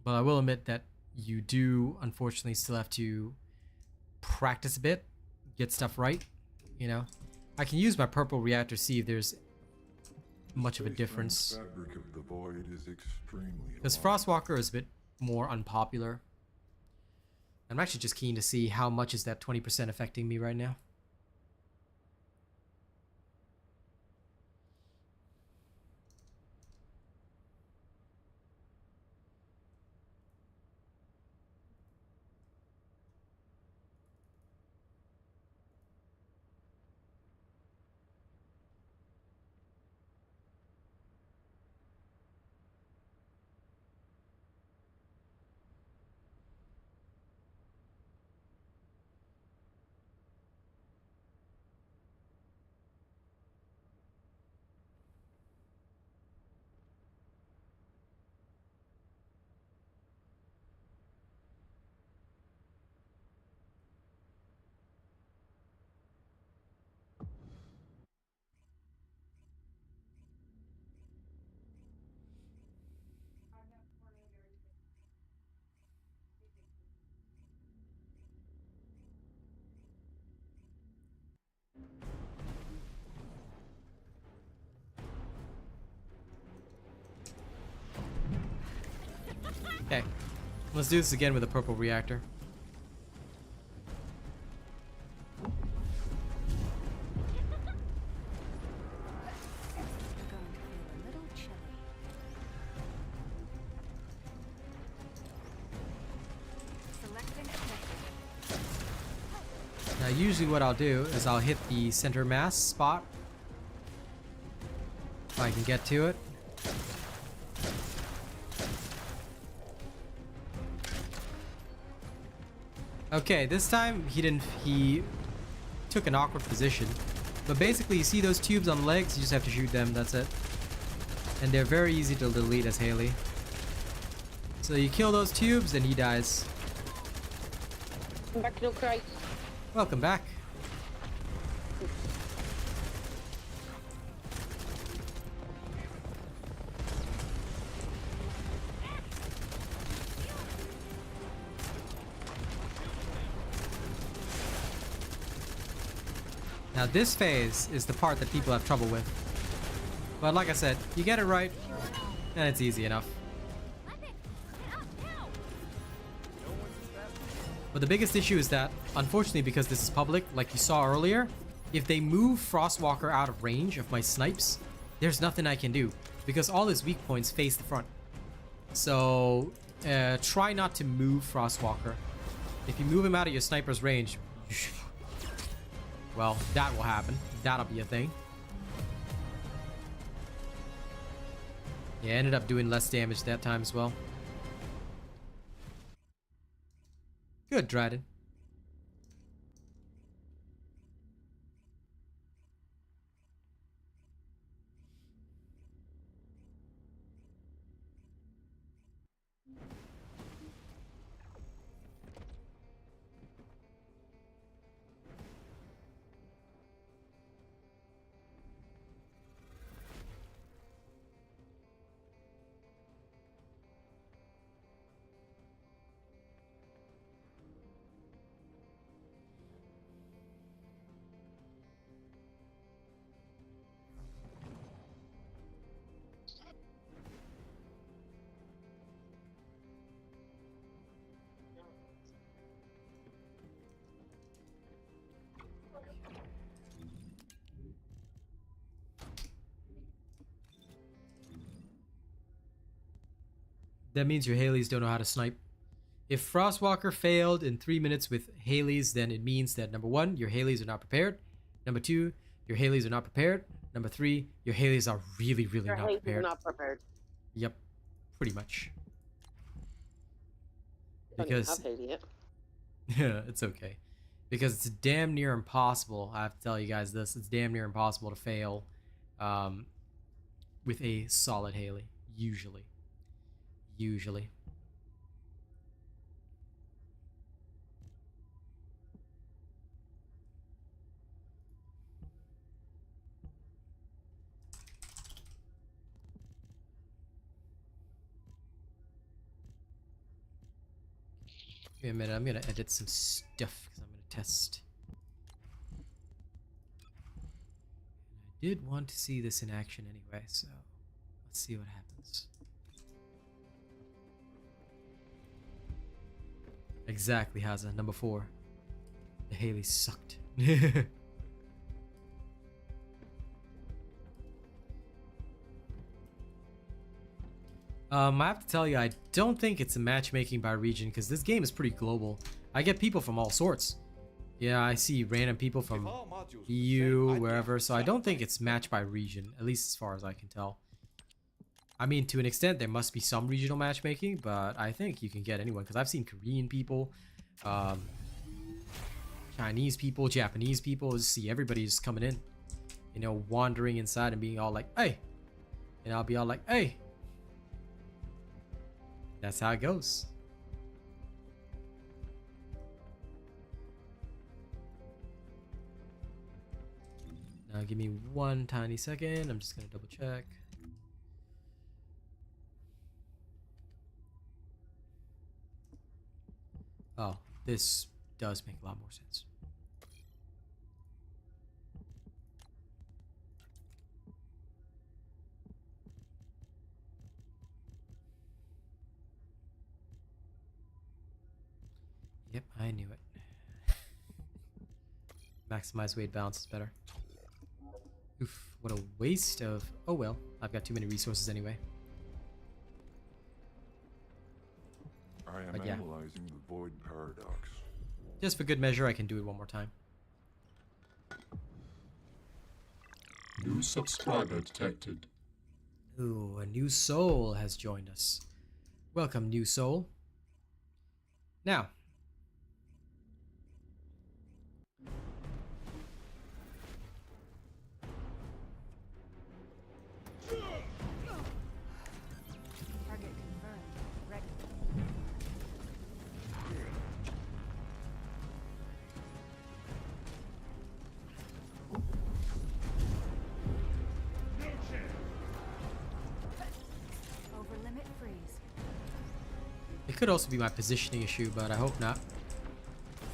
But I will admit that you do, unfortunately, still have to practice a bit, get stuff right, you know. I can use my purple reactor, see if there's much of a difference. Because Frostwalker is a bit more unpopular. I'm actually just keen to see how much is that 20% affecting me right now. Okay, let's do this again with a purple reactor. You're going to feel a little chilly. Selecting objective. Now usually what I'll do is I'll hit the center mass spot if I can get to it. Okay, this time he took an awkward position. But basically, you see those tubes on legs, you just have to shoot them, that's it. And they're very easy to delete as Haley. So you kill those tubes and he dies. Come back, no cry. Welcome back. Now this phase is the part that people have trouble with. But like I said, you get it right, and it's easy enough. But the biggest issue is that, unfortunately, because this is public, like you saw earlier, if they move Frostwalker out of range of my snipes, there's nothing I can do, because all his weak points face the front. So, try not to move Frostwalker. If you move him out of your sniper's range, well, that will happen. That'll be a thing. Yeah, ended up doing less damage that time as well. Good, Dryden. That means your Haleys don't know how to snipe. If Frostwalker failed in 3 minutes with Haleys, then it means that number 1, your Haleys are not prepared. Number 2, your Haleys are not prepared. Number 3, your Haleys are really, really not prepared. Your not prepared. Yep, pretty much. Don't even have Haley yet. Yeah, it's okay. Because it's damn near impossible, I have to tell you guys this, it's damn near impossible to fail with a solid Haley, usually. Usually. Wait a minute, I'm gonna edit some stuff because I'm gonna test. I did want to see this in action anyway, so let's see what happens. Exactly, Haza. Number 4. The Haley sucked. I have to tell you, I don't think it's a matchmaking by region because this game is pretty global. I get people from all sorts. Yeah, I see random people from EU, wherever, so I don't think it's matched by region, at least as far as I can tell. I mean, to an extent, there must be some regional matchmaking, but I think you can get anyone, because I've seen Korean people, Chinese people, Japanese people, just see everybody just coming in, you know, wandering inside and being all like, hey, and I'll be all like, hey. That's how it goes. Now give me one tiny second, I'm just gonna double check. Oh, this does make a lot more sense. Yep, I knew it. Maximize weight balance is better. Oof, what a waste of... Oh well, I've got too many resources anyway. I am yeah. analyzing the void paradox. Just for good measure, I can do it one more time. New subscriber detected. Ooh, a new soul has joined us. Welcome, new soul. Now, Target confirmed. Ready. Over limit freeze. it could also be my positioning issue, but I hope not.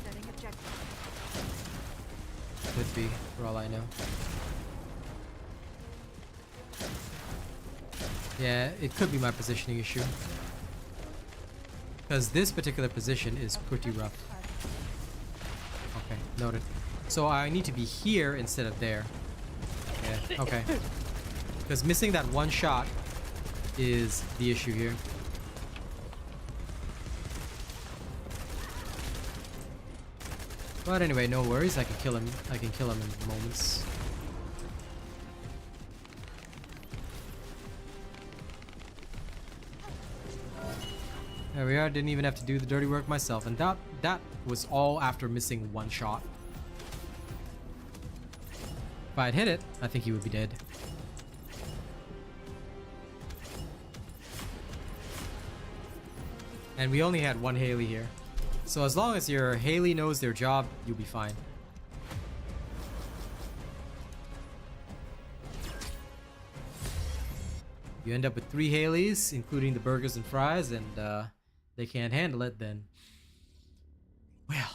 Setting objective. Good. could be, for all I know. Yeah, it could be my positioning issue. Because this particular position is pretty rough. Okay, noted. So I need to be here instead of there. Yeah, okay. Because missing that one shot is the issue here. But anyway, no worries. I can kill him. I can kill him in moments. There we are. Didn't even have to do the dirty work myself, and that was all after missing one shot. If I had hit it, I think he would be dead. And we only had one Haley here. So as long as your Haley knows their job, you'll be fine. You end up with 3 Haleys, including the burgers and fries, and they can't handle it, then... well...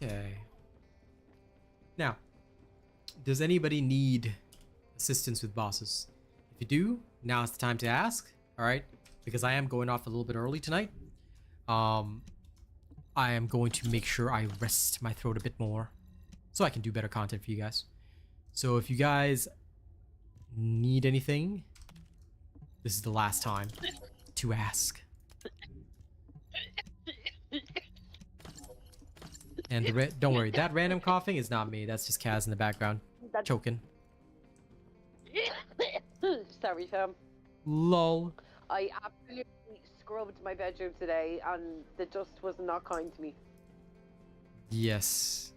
Okay. Now, does anybody need assistance with bosses? If you do, now's the time to ask. All right, because I am going off a little bit early tonight. I am going to make sure I rest my throat a bit more so I can do better content for you guys. So if you guys need anything, this is the last time to ask. And don't worry, that random coughing is not me. That's just Kaz in the background, choking. Sorry, fam. Lol. I absolutely scrubbed my bedroom today, and the dust was not kind to me. Yes.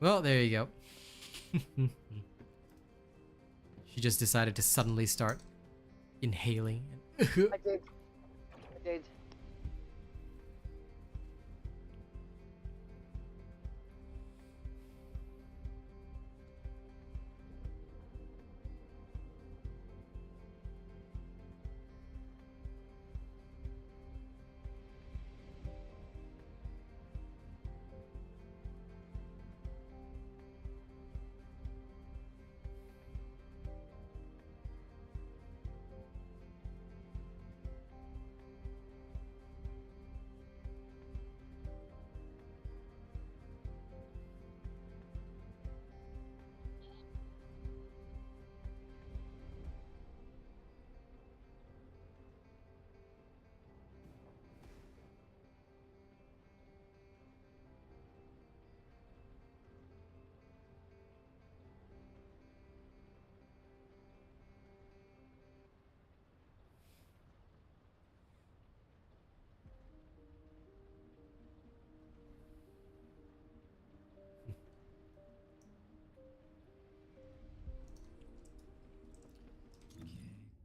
Well, there you go. She just decided to suddenly start inhaling. I did. I did.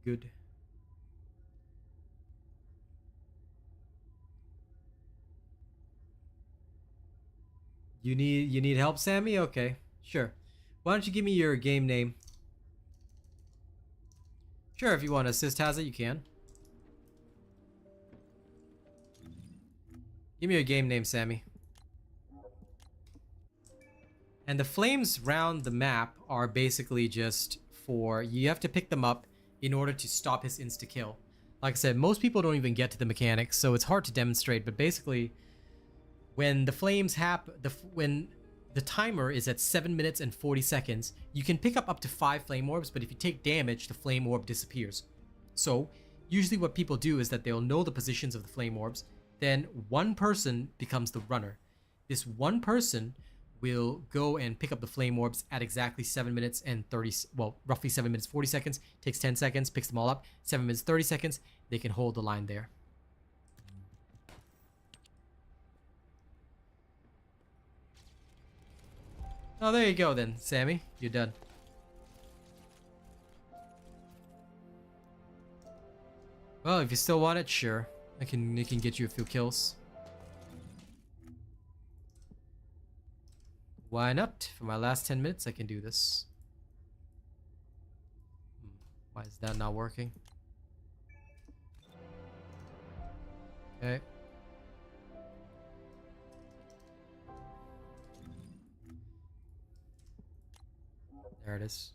good. You need help, Sammy? Okay, sure. Why don't you give me your game name? Sure, if you want to assist has it, you can. Give me your game name, Sammy. And the flames round the map are basically just for, you have to pick them up in order to stop his insta-kill. Like I said, most people don't even get to the mechanics, so it's hard to demonstrate, but basically, when the flames happen, when the timer is at 7 minutes and 40 seconds, you can pick up to 5 flame orbs, but if you take damage, the flame orb disappears. So, usually what people do is that they'll know the positions of the flame orbs, then one person becomes the runner. This one person will go and pick up the flame orbs at exactly 7 minutes and 30, well, roughly 7 minutes 40 seconds, takes 10 seconds, picks them all up, 7 minutes 30 seconds, they can hold the line there. Oh, there you go then, Sammy. You're done. Well, if you still want it, sure. I can get you a few kills. Why not? For my last 10 minutes, I can do this. Why is that not working? Okay. There it is.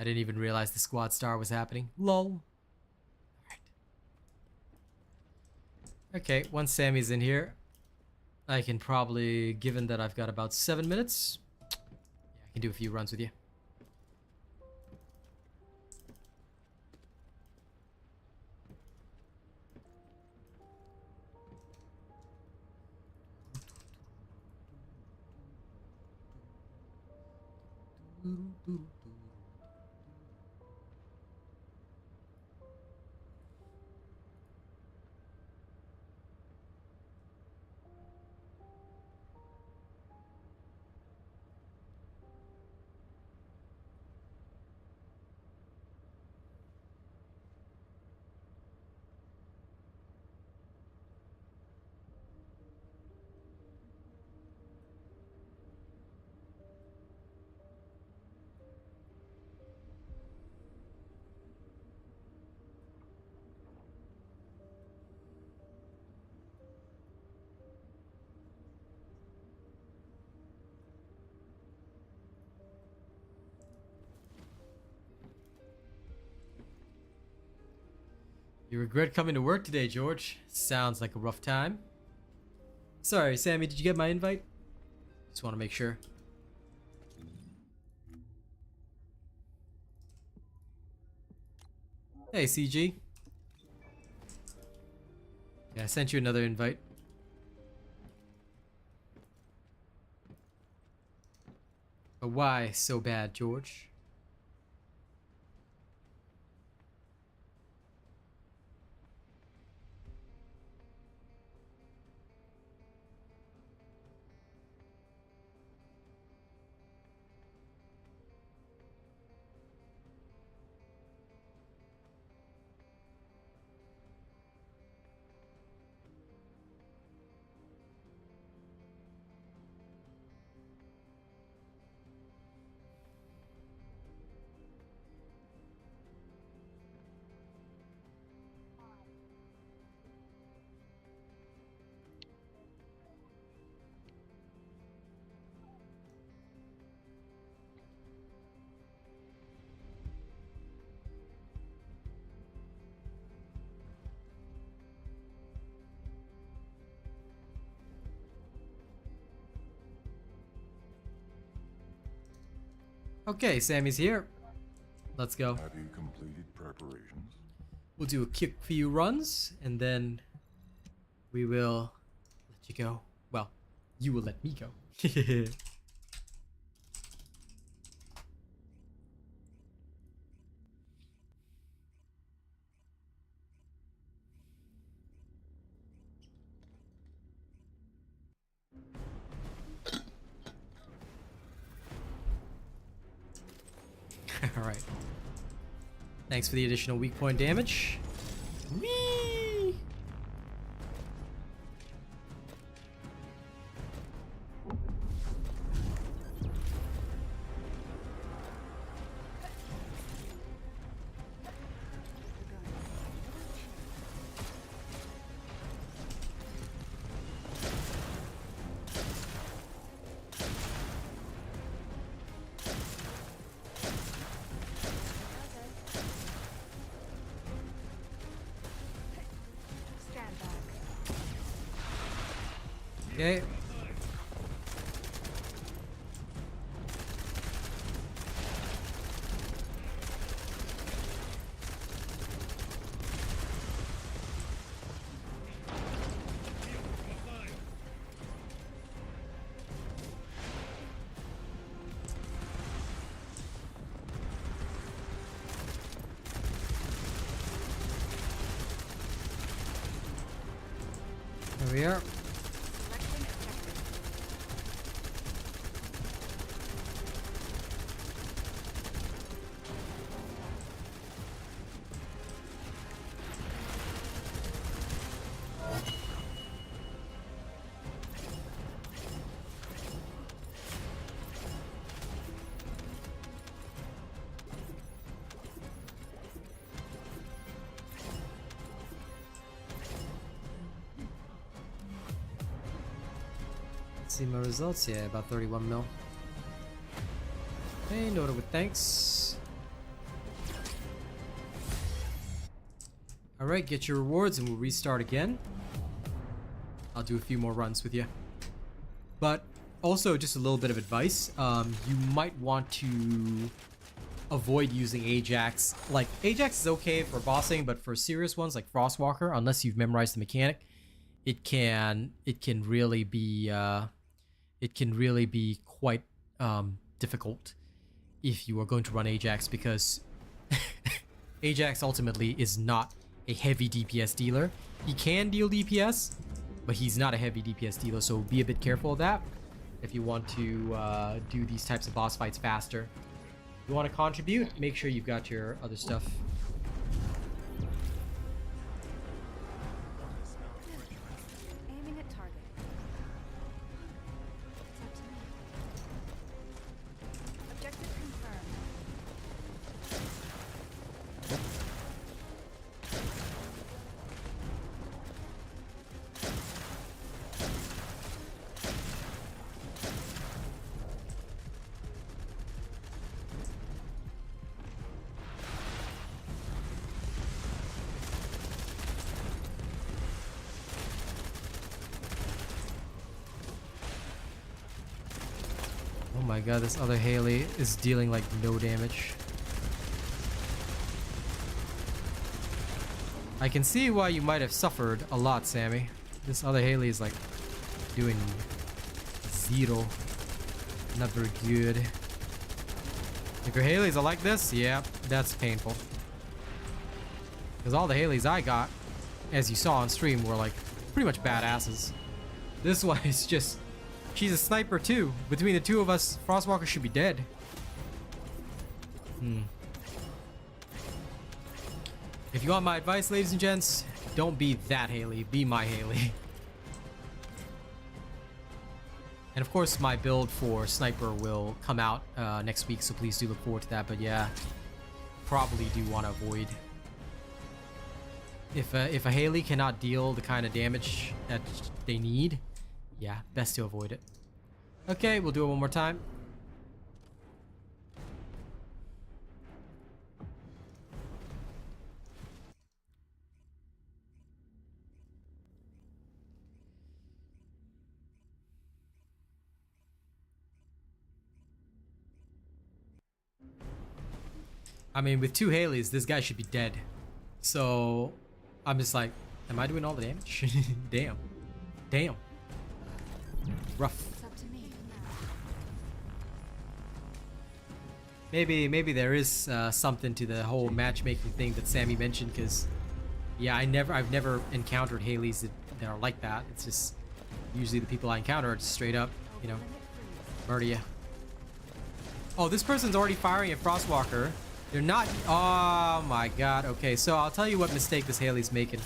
I didn't even realize the squad star was happening. Lol. Alright. Okay, once Sammy's in here, I can probably, given that I've got about 7 minutes, yeah, I can do a few runs with you. You regret coming to work today, George. Sounds like a rough time. Sorry, Sammy, did you get my invite? Just want to make sure. Hey, CG. Yeah, I sent you another invite. But why so bad, George? Okay, Sammy's here. Let's go. Have you completed preparations? We'll do a quick few runs, and then we will let you go. Well, you will let me go. Alright. Thanks for the additional weak point damage. Whee! Stand back. Okay. There we are. Selecting objective. See my results? Yeah, about 31 mil. Hey, noted with thanks. Alright, get your rewards and we'll restart again. I'll do a few more runs with you. But also, just a little bit of advice. You might want to avoid using Ajax. Like, Ajax is okay for bossing, but for serious ones like Frostwalker, unless you've memorized the mechanic, it can really be quite difficult if you are going to run Ajax, because Ajax ultimately is not a heavy DPS dealer. He can deal DPS, but he's not a heavy DPS dealer, so be a bit careful of that if you want to do these types of boss fights faster. If you want to contribute, make sure you've got your other stuff. Aiming at target. It's up to me. Objective confirmed. Oh my god, this other Haley is dealing like no damage. I can see why you might have suffered a lot, Sammy. This other Haley is like doing zero. Not very good. If your Haleys are like this, yeah, that's painful. Because all the Haleys I got, as you saw on stream, were like pretty much badasses. This one is just... She's a sniper too. Between the two of us, Frostwalker should be dead. If you want my advice, ladies and gents, don't be that Haley. Be my Haley. And of course, my build for sniper will come out next week, so please do look forward to that. But yeah, probably do want to avoid. If a Haley cannot deal the kind of damage that they need, yeah, best to avoid it. Okay, we'll do it one more time. I mean, with two Haleys, this guy should be dead. So, I'm just like, am I doing all the damage? Damn. Damn. Rough. It's up to me. Maybe there is something to the whole matchmaking thing that Sammy mentioned, because yeah, I've never encountered Haleys that are like that. It's just usually the people I encounter are just straight up, you know, murder you. Oh, this person's already firing at Frostwalker. They're not... Oh my god. Okay, so I'll tell you what mistake this Haley's making.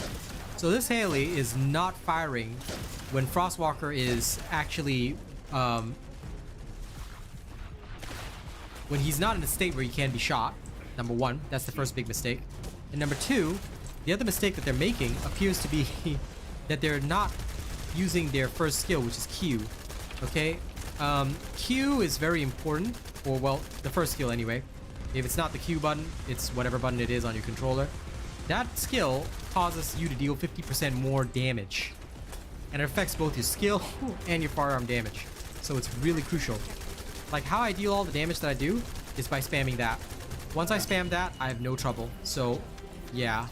So this Haley is not firing when Frostwalker is actually... when he's not in a state where he can be shot. Number one, that's the first big mistake. And number two, the other mistake that they're making appears to be that they're not using their first skill, which is Q. Okay? Q is very important, or well, the first skill anyway. If it's not the Q button, it's whatever button it is on your controller. That skill causes you to deal 50% more damage. And it affects both your skill and your firearm damage. So it's really crucial. Like how I deal all the damage that I do is by spamming that. Once I spam that, I have no trouble. So, yeah.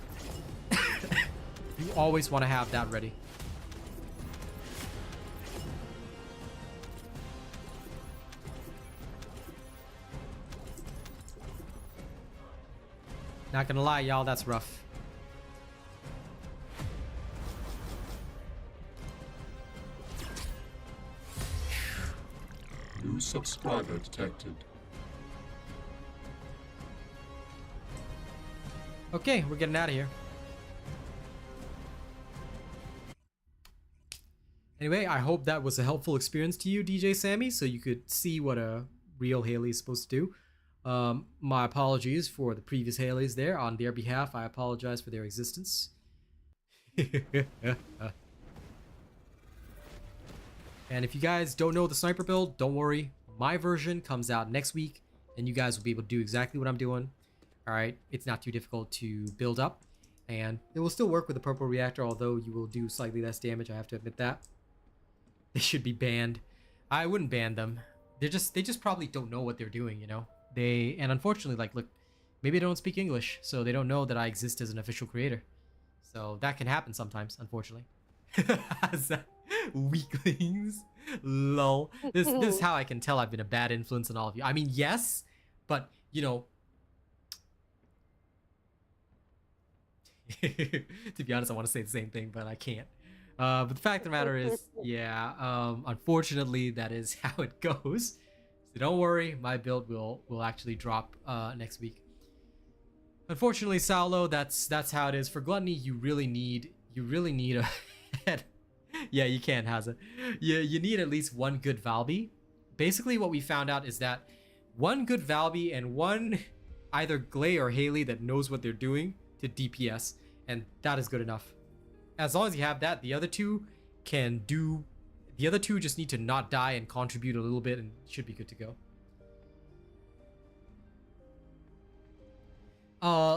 You always want to have that ready. Not gonna lie, y'all, that's rough. New subscriber detected. Okay, we're getting out of here. Anyway, I hope that was a helpful experience to you, DJ Sammy, so you could see what a real Haley is supposed to do. My apologies for the previous Haleys there. On their behalf, I apologize for their existence. And if you guys don't know the sniper build, don't worry. My version comes out next week, and you guys will be able to do exactly what I'm doing. Alright, it's not too difficult to build up, and it will still work with the purple reactor, although you will do slightly less damage, I have to admit that. They should be banned. I wouldn't ban them. They just probably don't know what they're doing, you know? And unfortunately, like, look, maybe they don't speak English, so they don't know that I exist as an official creator. So that can happen sometimes, unfortunately. Weaklings. Lol. This is how I can tell I've been a bad influence on all of you. I mean, yes, but, you know... to be honest, I want to say the same thing, but I can't. But the fact of the matter is, yeah, unfortunately, that is how it goes. So don't worry, my build will actually drop next week. Unfortunately, Saulo, that's how it is. For Gluttony, you really need a head. Yeah, you can, Haza. You need at least one good Valby. Basically, what we found out is that one good Valby and one either Glay or Haley that knows what they're doing to DPS, and that is good enough. As long as you have that, the other two just need to not die and contribute a little bit and should be good to go.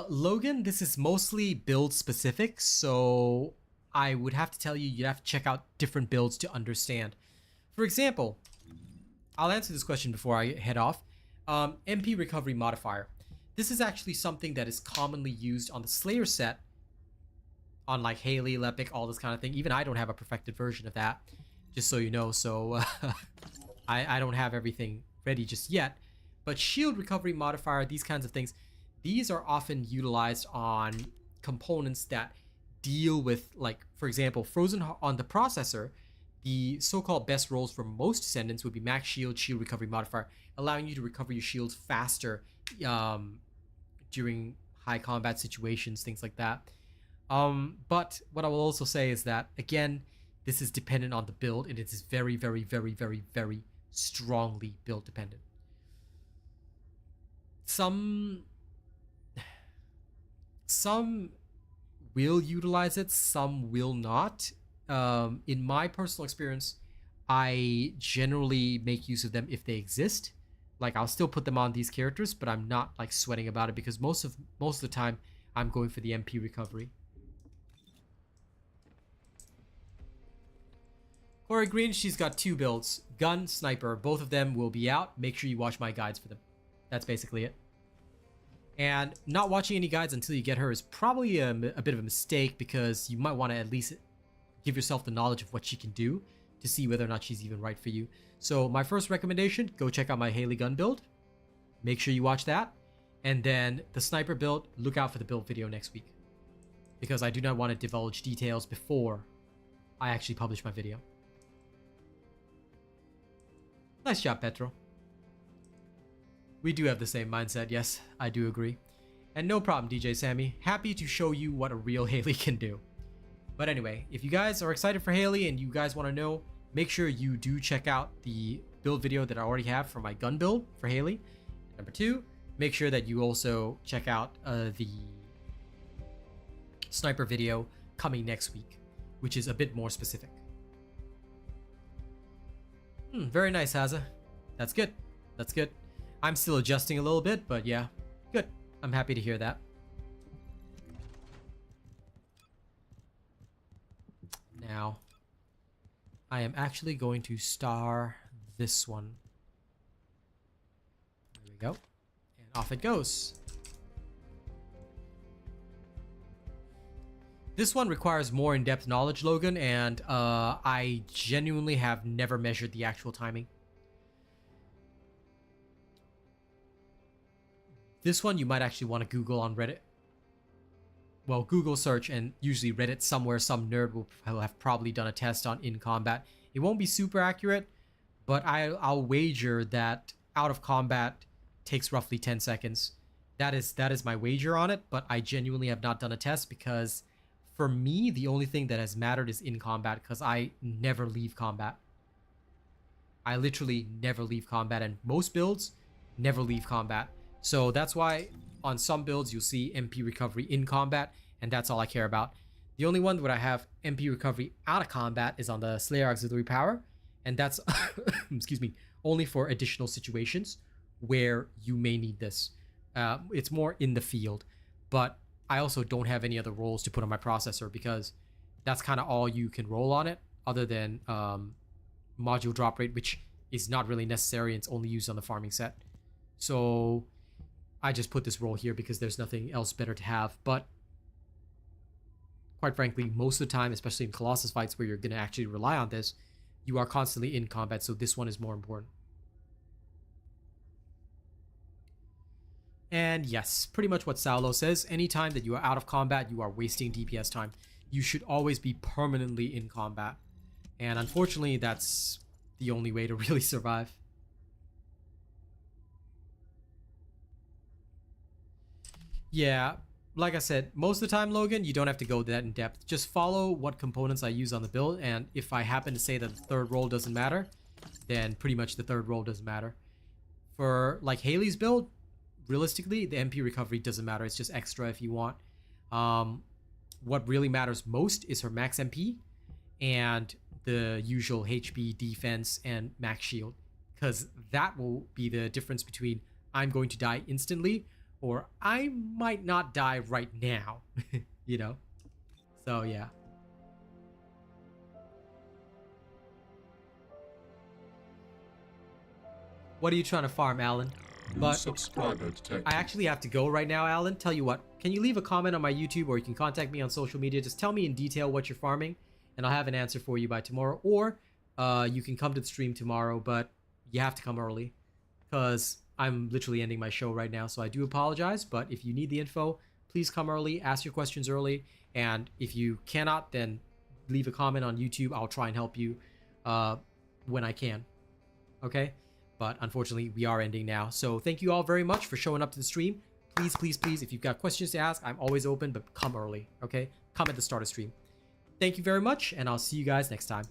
Logan, this is mostly build specific, so I would have to tell you, you'd have to check out different builds to understand. For example, I'll answer this question before I head off. MP recovery modifier. This is actually something that is commonly used on the Slayer set, on like Haley, Lepic, all this kind of thing. Even I don't have a perfected version of that, just so you know. So I don't have everything ready just yet. But shield recovery modifier, these kinds of things, these are often utilized on components that deal with, like, for example, Frozen on the processor. The so-called best rolls for most Descendants would be max shield, shield recovery modifier, allowing you to recover your shields faster during high combat situations, things like that. But what I will also say is that, again, this is dependent on the build, and it is very, very, very, very, very strongly build dependent. Some will utilize it, some will not. In my personal experience, I generally make use of them if they exist. Like, I'll still put them on these characters, but I'm not like sweating about it because most of the time I'm going for the MP recovery. Corey Green, she's got two builds, gun, sniper. Both of them will be out. Make sure you watch my guides for them. That's basically it. And not watching any guides until you get her is probably a bit of a mistake, because you might want to at least give yourself the knowledge of what she can do to see whether or not she's even right for you. So my first recommendation, go check out my Haley gun build. Make sure you watch that. And then the sniper build, look out for the build video next week, because I do not want to divulge details before I actually publish my video. Nice job, Petro. We do have the same mindset. Yes, I do agree. And no problem, DJ Sammy. Happy to show you what a real Haley can do. But anyway, if you guys are excited for Haley and you guys want to know, make sure you do check out the build video that I already have for my gun build for Haley. Number 2, make sure that you also check out the sniper video coming next week, which is a bit more specific. Very nice, Haza. That's good. That's good. I'm still adjusting a little bit, but yeah, good. I'm happy to hear that. Now, I am actually going to star this one. There we go. And off it goes. This one requires more in-depth knowledge, Logan, and I genuinely have never measured the actual timing. This one you might actually want to Google on Reddit. Well, Google search, and usually Reddit somewhere, some nerd will have probably done a test on in combat. It won't be super accurate, but I'll wager that out of combat takes roughly 10 seconds. That is my wager on it, but I genuinely have not done a test because for me, the only thing that has mattered is in combat because I never leave combat. I literally never leave combat, and most builds never leave combat. So that's why on some builds you'll see MP recovery in combat, and that's all I care about. The only one where I have MP recovery out of combat is on the Slayer Auxiliary Power, and that's excuse me, only for additional situations where you may need this. It's more in the field, but I also don't have any other rolls to put on my processor because that's kind of all you can roll on it, other than module drop rate, which is not really necessary and it's only used on the farming set. So I just put this roll here because there's nothing else better to have. But quite frankly, most of the time, especially in Colossus fights where you're going to actually rely on this, you are constantly in combat, so this one is more important. And yes, pretty much what Saulo says, anytime that you are out of combat, you are wasting DPS time. You should always be permanently in combat. And unfortunately, that's the only way to really survive. Yeah, like I said, most of the time, Logan, you don't have to go that in depth. Just follow what components I use on the build, and if I happen to say that the third roll doesn't matter, then pretty much the third roll doesn't matter. For like Haley's build, realistically, the MP recovery doesn't matter. It's just extra if you want. What really matters most is her max MP and the usual HP, defense, and max shield, because that will be the difference between I'm going to die instantly or I might not die right now, you know? So, yeah. What are you trying to farm, Alan? But subscriber detected. I actually have to go right now, Alan. Tell you what, can you leave a comment on my YouTube, or you can contact me on social media. Just tell me in detail what you're farming, and I'll have an answer for you by tomorrow. Or you can come to the stream tomorrow, but you have to come early because I'm literally ending my show right now. So I do apologize, but if you need the info, please come early, ask your questions early, and if you cannot, then leave a comment on YouTube. I'll try and help you when I can. Okay? But unfortunately, we are ending now. So thank you all very much for showing up to the stream. Please, please, please, if you've got questions to ask, I'm always open, but come early, okay? Come at the start of stream. Thank you very much, and I'll see you guys next time.